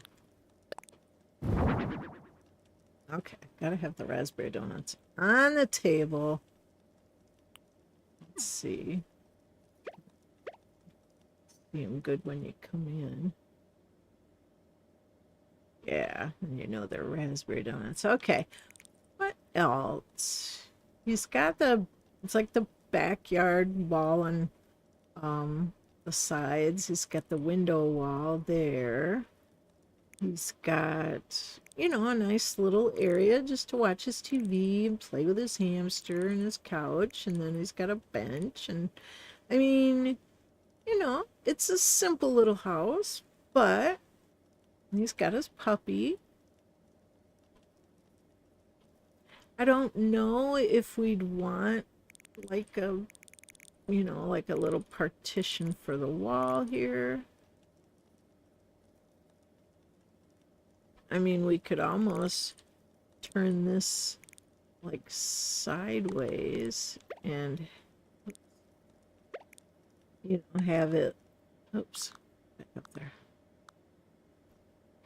Okay, gotta have the raspberry donuts on the table. Let's see. see them good when you come in. Yeah, and you know they're raspberry donuts. Okay, what else? He's got it's like the backyard wall on the sides. He's got the window wall there. He's got, you know, a nice little area just to watch his TV and play with his hamster and his couch. And then he's got a bench. And I mean, you know, it's a simple little house, but he's got his puppy. I don't know if we'd want like a, you know, like a little partition for the wall here. I mean, we could almost turn this like sideways and, you know, have it, oops, back up there.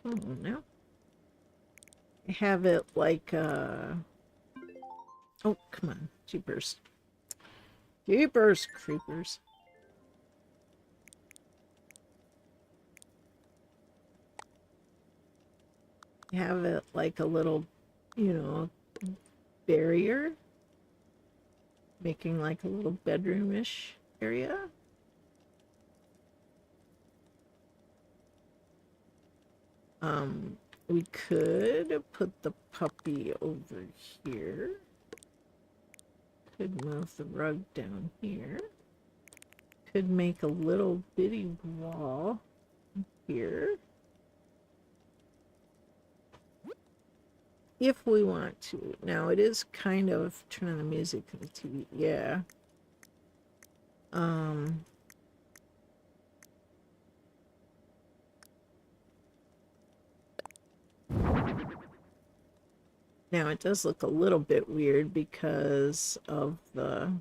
Come on now. Have it like, oh, come on, jeepers. Jeepers, creepers. Have it like a little, you know, barrier, making like a little bedroom-ish area. We could put the puppy over here. Could move the rug down here. Could make a little bitty wall here. If we want to. Now it is kind of turn on the music and the TV. Yeah. Now it does look a little bit weird because of the,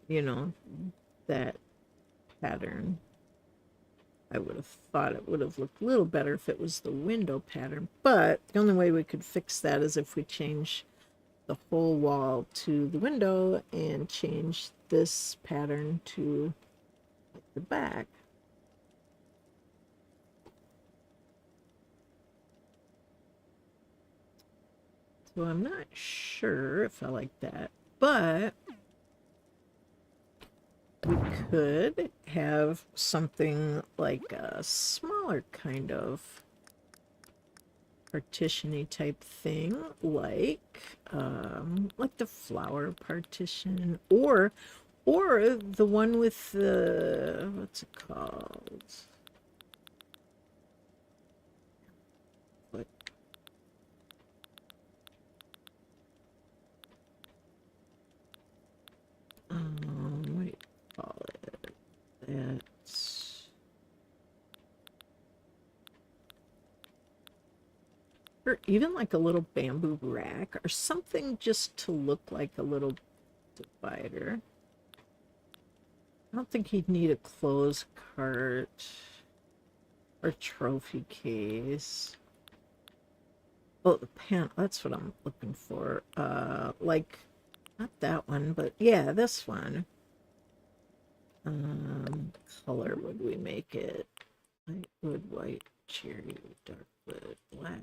you know, that pattern. I would have thought it would have looked a little better if it was the window pattern, but the only way we could fix that is if we change the whole wall to the window and change this pattern to the back. So I'm not sure if I like that, but we could have something like a smaller kind of partition-y type thing, like the flower partition, or the one with the, what's it called? What? What do you call it? That's, or even like a little bamboo rack or something just to look like a little divider. I don't think he'd need a clothes cart or trophy case. Oh, the pen, that's what I'm looking for. Like, not that one, but yeah, this one. Color would we make it? Light wood, white, cherry, dark wood, black,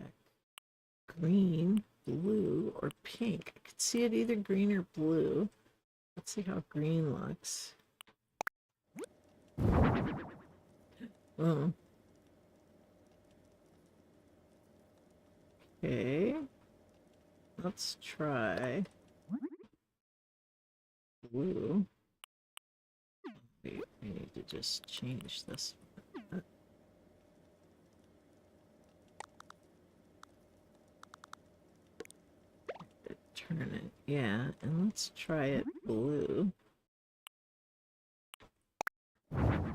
green, blue, or pink. I could see it either green or blue. Let's see how green looks. Oh. Okay. Let's try blue. Wait, I need to just change this. Turn it, yeah, and let's try it blue. Let's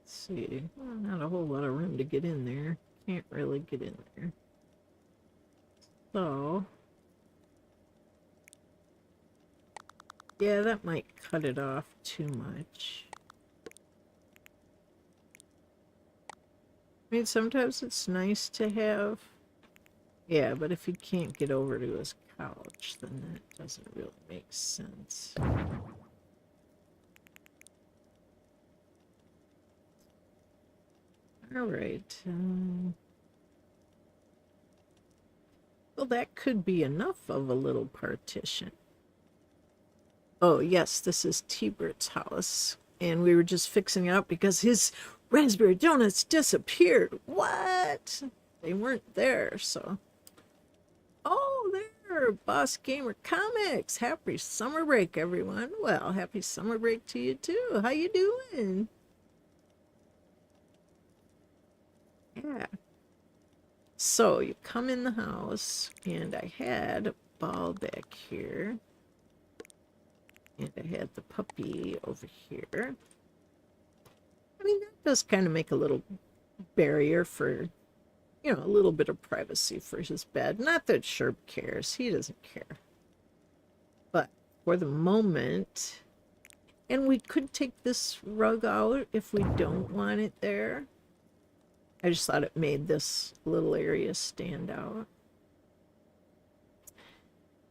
see, well, not a whole lot of room to get in there. Can't really get in there. So, yeah, that might cut it off too much. I mean, sometimes it's nice to have Yeah, but if he can't get over to his couch, then that doesn't really make sense. All right. Well, that could be enough of a little partition. Oh, yes, this is T-Bert's house. And we were just fixing it up because his raspberry donuts disappeared. What? They weren't there, so... Oh, there! Boss Gamer Comics! Happy summer break, everyone. Well, happy summer break to you, too. How you doing? Yeah. So, you come in the house, and I had a ball back here. And I had the puppy over here. I mean, that does kind of make a little barrier for, you know, a little bit of privacy for his bed. Not that Sherb cares. He doesn't care. But for the moment, and we could take this rug out if we don't want it there. I just thought it made this little area stand out.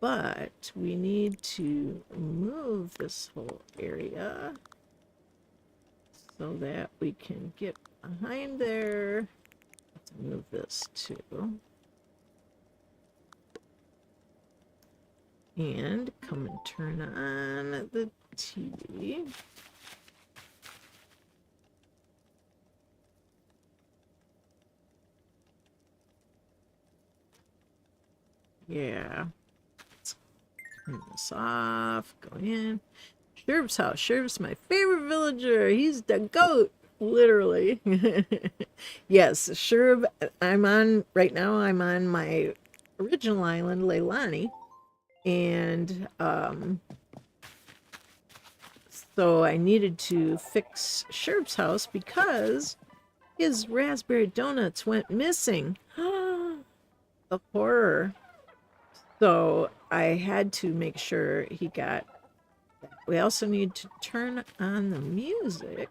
But we need to move this whole area so that we can get behind there. Let's move this too. And come and turn on the TV. Yeah. Turn this off, go in. Sherb's house. Sherb's my favorite villager. He's the goat, literally. Yes, Sherb, right now I'm on my original island, Leilani. And so I needed to fix Sherb's house because his raspberry donuts went missing. The horror. So I had to make sure he got that. We also need to turn on the music.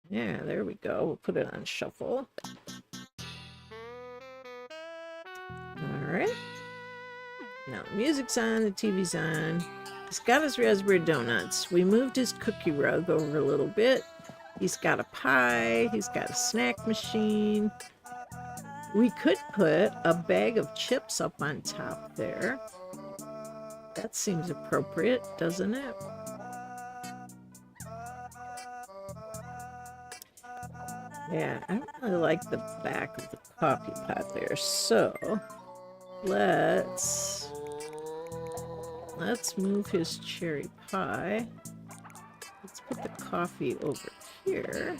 Yeah, there we go. We'll put it on shuffle. All right. Now the music's on, the TV's on. He's got his raspberry donuts. We moved his cookie rug over a little bit. He's got a pie. He's got a snack machine. We could put a bag of chips up on top there. That seems appropriate, doesn't it? Yeah, I don't really like the back of the coffee pot there. So let's move his cherry pie. Let's put the coffee over here.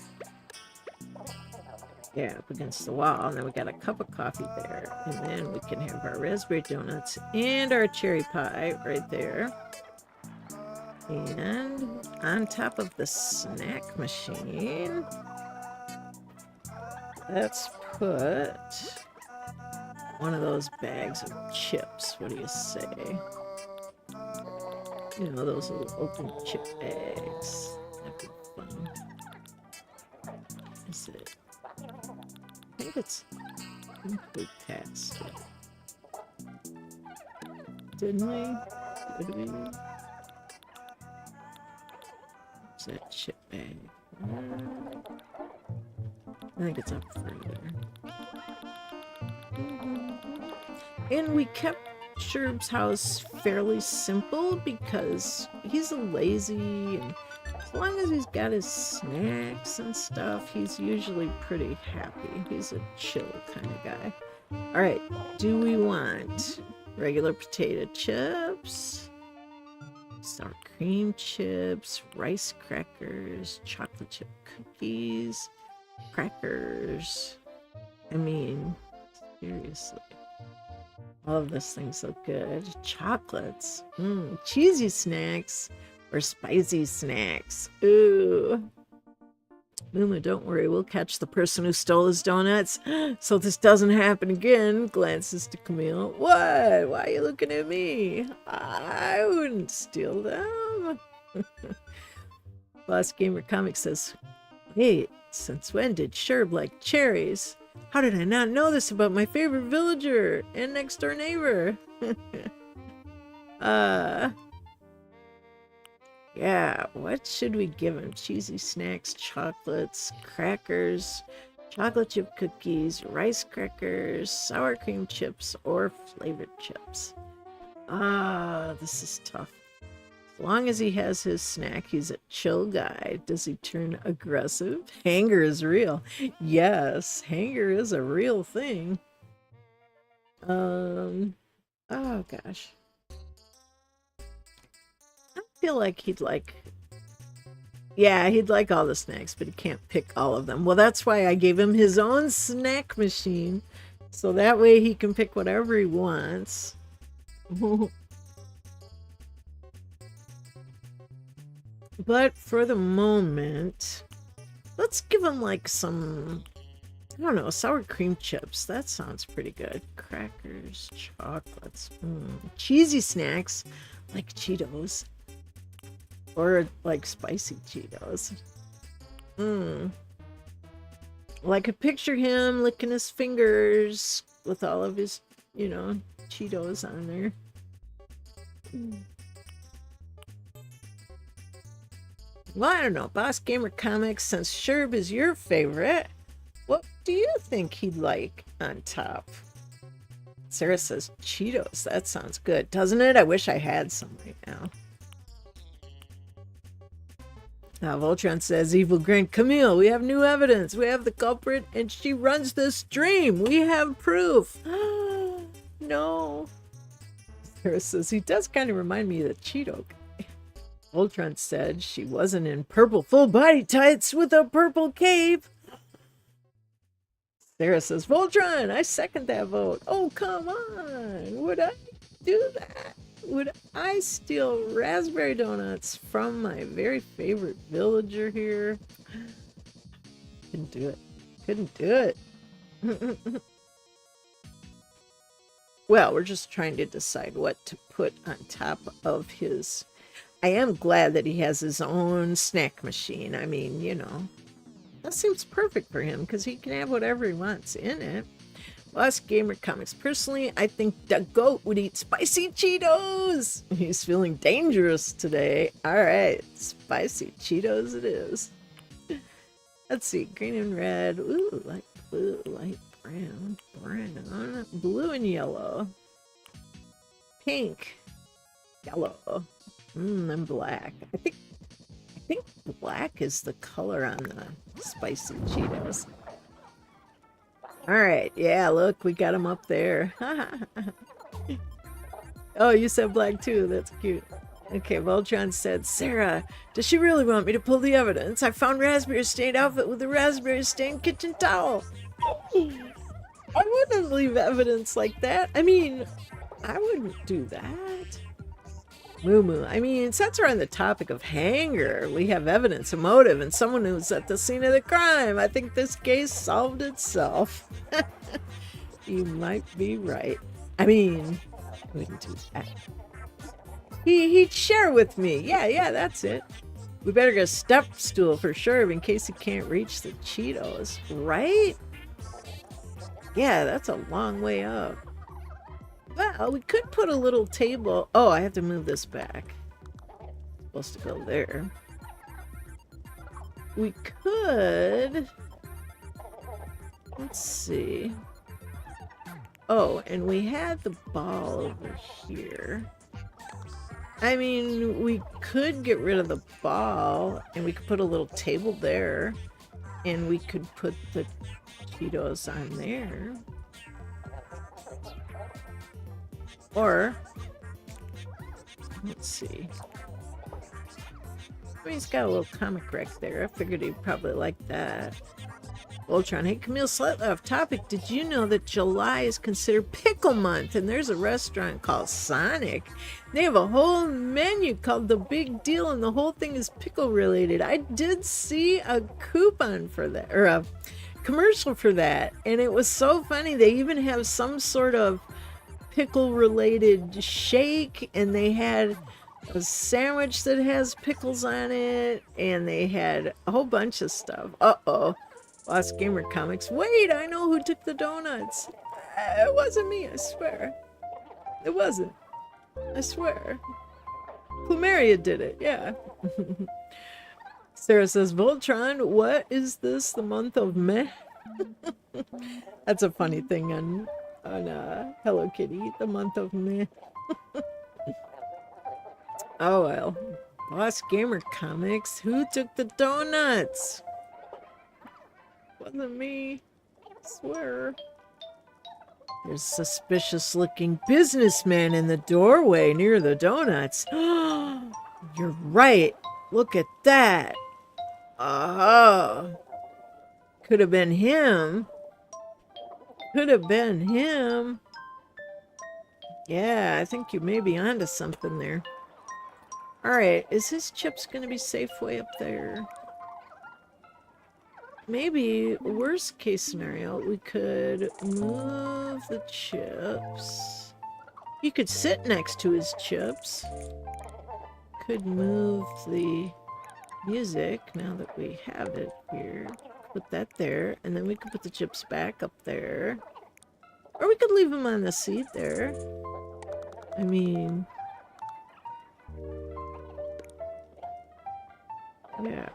Yeah, up against the wall, and then we got a cup of coffee there, and then we can have our raspberry donuts and our cherry pie right there. And on top of the snack machine, let's put one of those bags of chips. What do you say? You know, those little open chip bags. That'd be fun. Is it? I think it's we passed it. Didn't we? Did we? What's that chip bag? I think it's up further. And we kept Sherb's house fairly simple because he's a lazy, and as long as he's got his snacks and stuff, he's usually pretty happy. He's a chill kind of guy. All right, do we want regular potato chips, sour cream chips, rice crackers, chocolate chip cookies, crackers? I mean, seriously. All of those things look good. Chocolates, cheesy snacks, or spicy snacks. Ooh. Luma, don't worry, we'll catch the person who stole his donuts so this doesn't happen again. Glances to Camille. What? Why are you looking at me? I wouldn't steal them. Boss Gamer Comics says, wait, since when did Sherb like cherries? How did I not know this about my favorite villager and next door neighbor? Yeah, what should we give him? Cheesy snacks, chocolates, crackers, chocolate chip cookies, rice crackers, sour cream chips, or flavored chips. This is tough. As long as he has his snack, he's a chill guy. Does he turn aggressive? Hanger is real. Yes, hanger is a real thing. Oh gosh. I feel like he'd like... Yeah, he'd like all the snacks, but he can't pick all of them. Well, that's why I gave him his own snack machine. So that way he can pick whatever he wants. But for the moment, let's give him like some, I don't know, sour cream chips. That sounds pretty good. Crackers, chocolates, cheesy snacks like Cheetos. Or like spicy Cheetos. Well, I could picture him licking his fingers with all of his, you know, Cheetos on there. Well, I don't know. Boss Gamer Comics, since Sherb is your favorite, what do you think he'd like on top? Sarah says Cheetos. That sounds good, doesn't it? I wish I had some right now. Voltron says, Evil Grand Camille, we have new evidence. We have the culprit, and she runs the stream. We have proof. No. Sarah says, he does kind of remind me of the Cheeto guy. Voltron said she wasn't in purple full body tights with a purple cape. Sarah says, Voltron, I second that vote. Oh, come on. Would I do that? Would I steal raspberry donuts from my very favorite villager here? Couldn't do it. Couldn't do it. Well, we're just trying to decide what to put on top of his... I am glad that he has his own snack machine. I mean, you know, that seems perfect for him because he can have whatever he wants in it. Boss Gamer Comics. Personally, I think the goat would eat spicy Cheetos. He's feeling dangerous today. All right, spicy Cheetos it is. Let's see, green and red. Ooh, light blue, light brown, brown, blue and yellow, pink, yellow, and black. I think black is the color on the spicy Cheetos. All right, yeah, look, we got him up there. Oh, you said black too. That's cute. Okay, Voltron said, Sarah, does she really want me to pull the evidence? I found raspberry stained outfit with a raspberry stained kitchen towel. I wouldn't leave evidence like that. I mean, I wouldn't do that. Moo Moo. I mean, since we're on the topic of hanger, we have evidence, a motive, and someone who's at the scene of the crime. I think this case solved itself. You might be right. I mean, I wouldn't do that. He'd share with me. Yeah, that's it. We better get a step stool for sure in case he can't reach the Cheetos, right? Yeah, that's a long way up. Well, we could put a little table. Oh, I have to move this back. It's supposed to go there. We could... Let's see. Oh, and we had the ball over here. I mean, we could get rid of the ball, and we could put a little table there, and we could put the Cheetos on there. Or, let's see. I mean, he's got a little comic wreck there. I figured he'd probably like that. Voltron, hey Camille, slightly off topic. Did you know that July is considered pickle month? And there's a restaurant called Sonic. They have a whole menu called The Big Deal, and the whole thing is pickle related. I did see a coupon for that, or a commercial for that, and it was so funny. They even have some sort of pickle related shake, and they had a sandwich that has pickles on it, and they had a whole bunch of stuff. Lost Gamer Comics. Wait, I know who took the donuts. It wasn't me, I swear. It wasn't. I swear. Plumeria did it, yeah. Sarah says, Voltron, what is this, the month of Meh? That's a funny thing on Hello Kitty, the month of Meh. Oh well. Lost Gamer Comics, who took the donuts? Wasn't me. I swear. There's a suspicious looking businessman in the doorway near the donuts. You're right. Look at that. Oh. Could have been him. Could have been him. Yeah, I think you may be onto something there. Alright, is his chips going to be safe way up there? Maybe, worst case scenario, we could move the chips. You could sit next to his chips. Could move the music now that we have it here. Put that there, and then we could put the chips back up there. Or we could leave them on the seat there. I mean... yeah.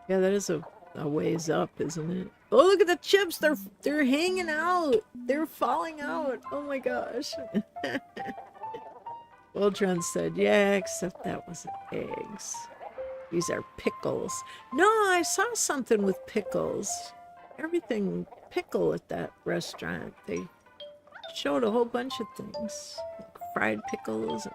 Yeah, that is a ways up, isn't it? Oh, look at the chips! They're hanging out! They're falling out! Oh my gosh. Voltron said, yeah, except that wasn't eggs. These are pickles. No, I saw something with pickles. Everything pickle at that restaurant. They showed a whole bunch of things. Fried pickles.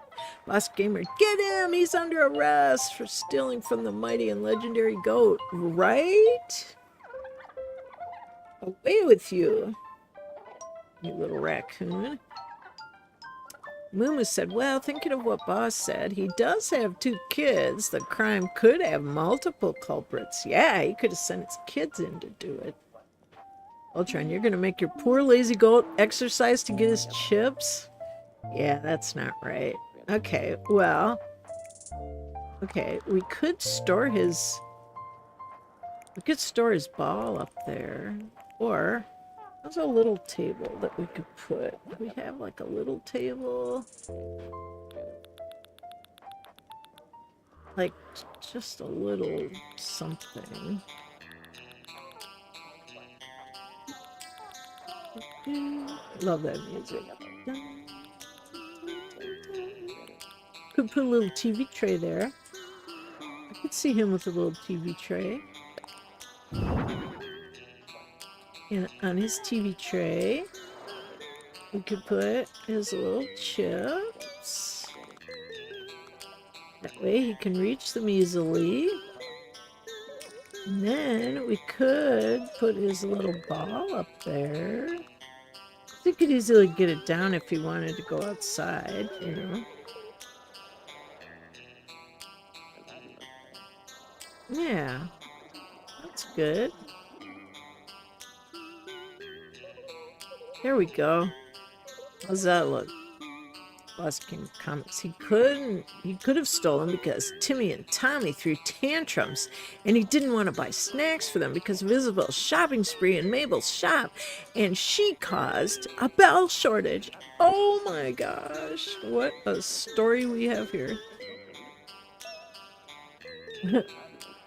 Lost Gamer, get him! He's under arrest for stealing from the mighty and legendary goat. Right? Away with you, you little raccoon. Mumu said, well, thinking of what Boss said, he does have 2 kids. The crime could have multiple culprits. Yeah, he could have sent his kids in to do it. Ultron, you're going to make your poor lazy goat exercise to get his chips? Yeah, that's not right. Okay, well... okay, we could store his... we could store his ball up there. Or... there's a little table that we could put. We have like a little table. Like, just a little something. Love that music. Could put a little TV tray there. I could see him with a little TV tray. And on his TV tray, we could put his little chips. That way he can reach them easily. And then we could put his little ball up there. He could easily get it down if he wanted to go outside, you know. Yeah, that's good. There we go. How's that look? Lost King Comics. He could have stolen because Timmy and Tommy threw tantrums and he didn't want to buy snacks for them because of Isabel's shopping spree in Mabel's shop, and she caused a bell shortage. Oh my gosh, what a story we have here.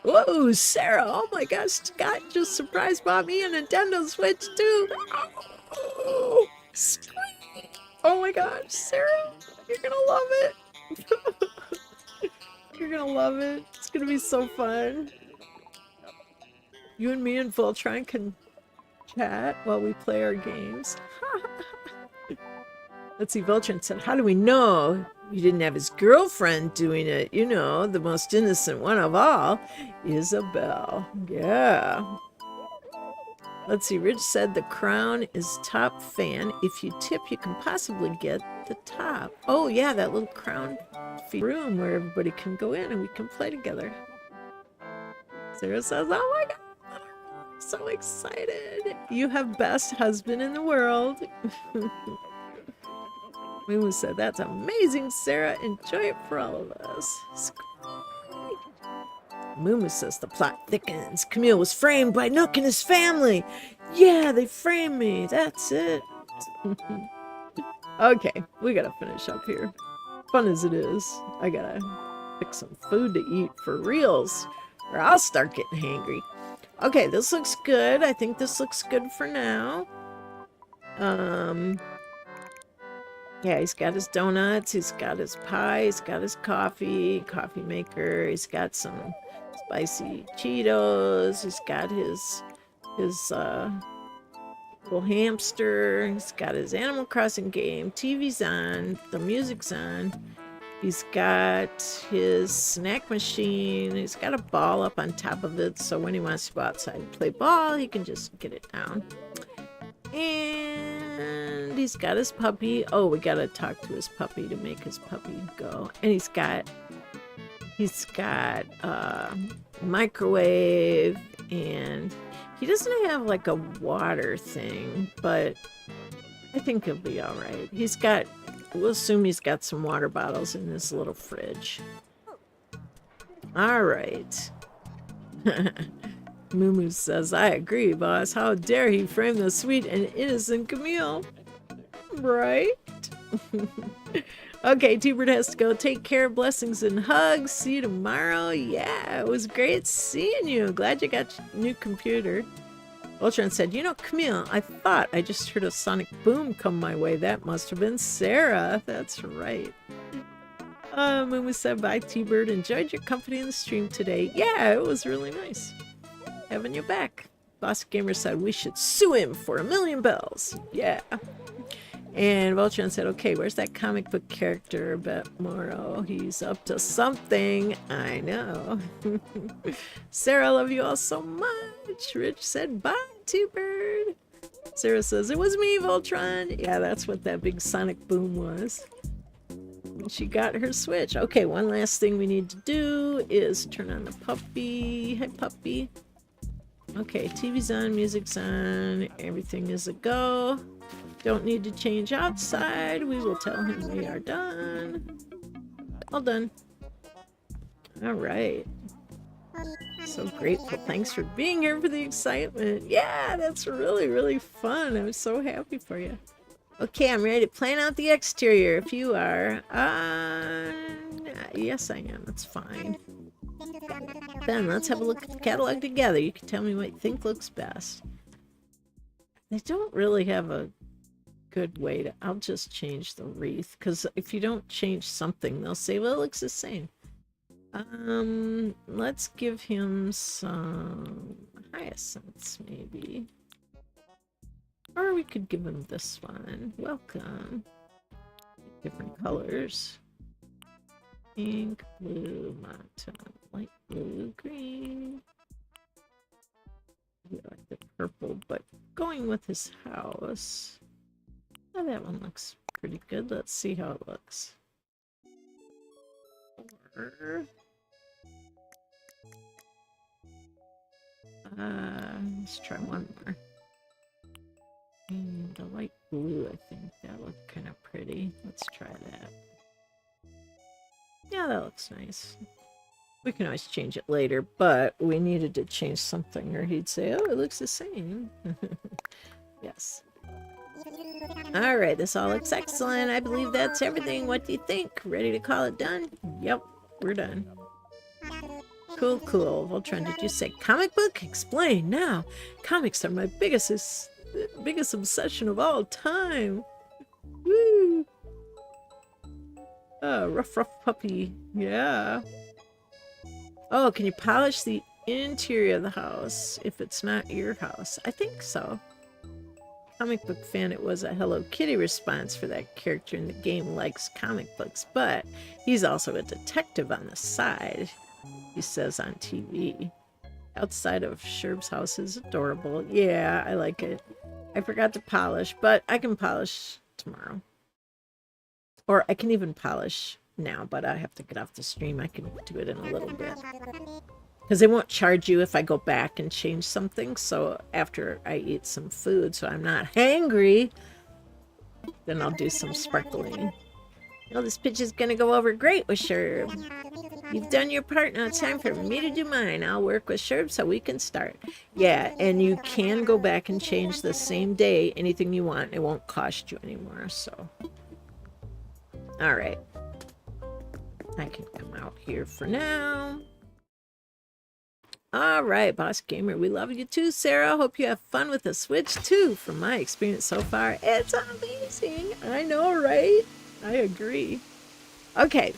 Whoa, Sarah, oh my gosh, Scott just surprise bought me a Nintendo Switch too. Oh, sweet. Oh my gosh, Sarah, you're gonna love it. You're gonna love it. It's gonna be so fun. You and me and Voltron can chat while we play our games. Let's see, Voltron said, how do we know he didn't have his girlfriend doing it? You know, the most innocent one of all, Isabel. Yeah. Let's see, Rich said the crown is top fan. If you tip, you can possibly get the top. Oh yeah, that little crown room where everybody can go in and we can play together. Sarah says, oh my god, I'm so excited. You have best husband in the world. Moo said, that's amazing, Sarah. Enjoy it for all of us. Mumu says the plot thickens. Camille was framed by Nook and his family. Yeah, they framed me. That's it. Okay, we gotta finish up here. Fun as it is, I gotta pick some food to eat for reals, or I'll start getting hangry. Okay, this looks good. I think this looks good for now. Yeah, he's got his donuts, he's got his pie, he's got his coffee maker, he's got some spicy Cheetos, he's got his little hamster, he's got his Animal Crossing game, TV's on, the music's on, he's got his snack machine, he's got a ball up on top of it, so when he wants to go outside and play ball, he can just get it down. And he's got his puppy. Oh, we gotta talk to his puppy to make his puppy go. And he's got a microwave, and he doesn't have like a water thing, but I think he'll be all right. We'll assume he's got some water bottles in this little fridge. All right. Mumu says, I agree, boss. How dare he frame the sweet and innocent Camille? Right? Okay, T-Bird has to go. Take care, blessings and hugs. See you tomorrow. Yeah, it was great seeing you. Glad you got your new computer. Ultron said, you know, Camille, I thought I just heard a sonic boom come my way. That must have been Sarah. That's right. Mumu said, bye, T-Bird. Enjoyed your company in the stream today. Yeah, it was really nice having you back. Boss Gamer said we should sue him for $1,000,000 bells. Yeah. And Voltron said, okay, where's that comic book character? Betmoro, he's up to something. I know. Sarah, I love you all so much. Rich said, bye, T-Bird. Sarah says, it was me, Voltron. Yeah, that's what that big sonic boom was. And she got her Switch. Okay, one last thing we need to do is turn on the puppy. Hi, puppy. Okay, TV's on, music's on, everything is a go. Don't need to change outside. We will tell him we are done. All done. All right. So grateful. Thanks for being here for the excitement. Yeah, that's really, really fun. I'm so happy for you. Okay, I'm ready to plan out the exterior. If you are, yes, I am. It's fine. Then let's have a look at the catalog together. You can tell me what you think looks best. They don't really have a good way to... I'll just change the wreath, because if you don't change something, they'll say, well, it looks the same. Let's give him some hyacinths, maybe. Or we could give him this one. Welcome. Different colors. Pink, blue, magenta, light blue, green. I like the purple, but going with his house. Oh, that one looks pretty good. Let's see how it looks. Or, let's try one more. And the light blue, I think that looked kind of pretty. Let's try that. Yeah, that looks nice. We can always change it later, but we needed to change something, or he'd say, oh, it looks the same. Yes. All right, this all looks excellent. I believe that's everything. What do you think? Ready to call it done? Yep, we're done. Cool, cool. Voltron, did you say comic book? Explain now. Comics are my biggest obsession of all time. Woo! Oh, rough puppy. Yeah. Oh, can you polish the interior of the house if it's not your house? I think so. Comic book fan, it was a Hello Kitty response for that character in the game likes comic books, but he's also a detective on the side, he says on TV. Outside of Sherb's house is adorable. Yeah, I like it. I forgot to polish, but I can polish tomorrow. Or I can even polish now, but I have to get off the stream. I can do it in a little bit. Because they won't charge you if I go back and change something. So after I eat some food, so I'm not hangry, then I'll do some sparkling. Oh, this pitch is going to go over great with Sherb. You've done your part, now it's time for me to do mine. I'll work with Sherb so we can start. Yeah, and you can go back and change the same day anything you want. It won't cost you anymore, so. All right. I can come out here for now. All right, Boss Gamer, we love you too, Sarah. Hope you have fun with the Switch too. From my experience so far, it's amazing. I know, right? I agree. Okay.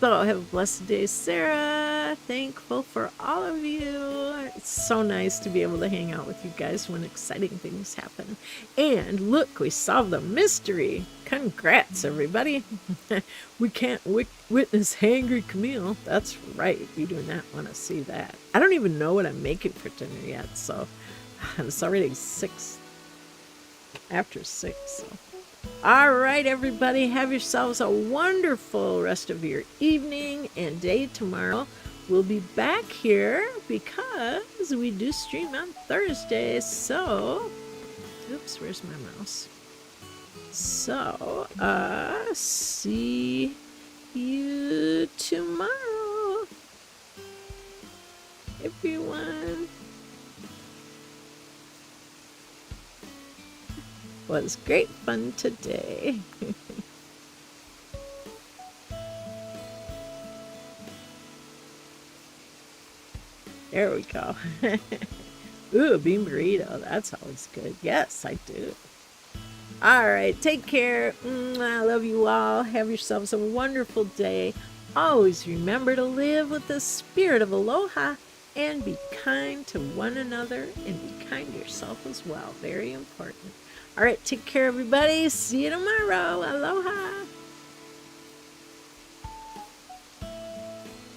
So have a blessed day, Sarah. Thankful for all of you. It's so nice to be able to hang out with you guys when exciting things happen. And look, we solved the mystery. Congrats, everybody. We can't witness hangry Camille. That's right. You do not want to see that. I don't even know what I'm making for dinner yet, so it's already 6 after 6. So. All right, everybody, have yourselves a wonderful rest of your evening and day tomorrow. We'll be back here because we do stream on Thursdays. So, oops, where's my mouse? So, see you tomorrow, everyone. Was great fun today. There we go. Ooh, a bean burrito. That's always good. Yes, I do. All right, take care. I love you all. Have yourselves a wonderful day. Always remember to live with the spirit of aloha and be kind to one another and be kind to yourself as well. Very important. All right, take care, everybody. See you tomorrow. Aloha.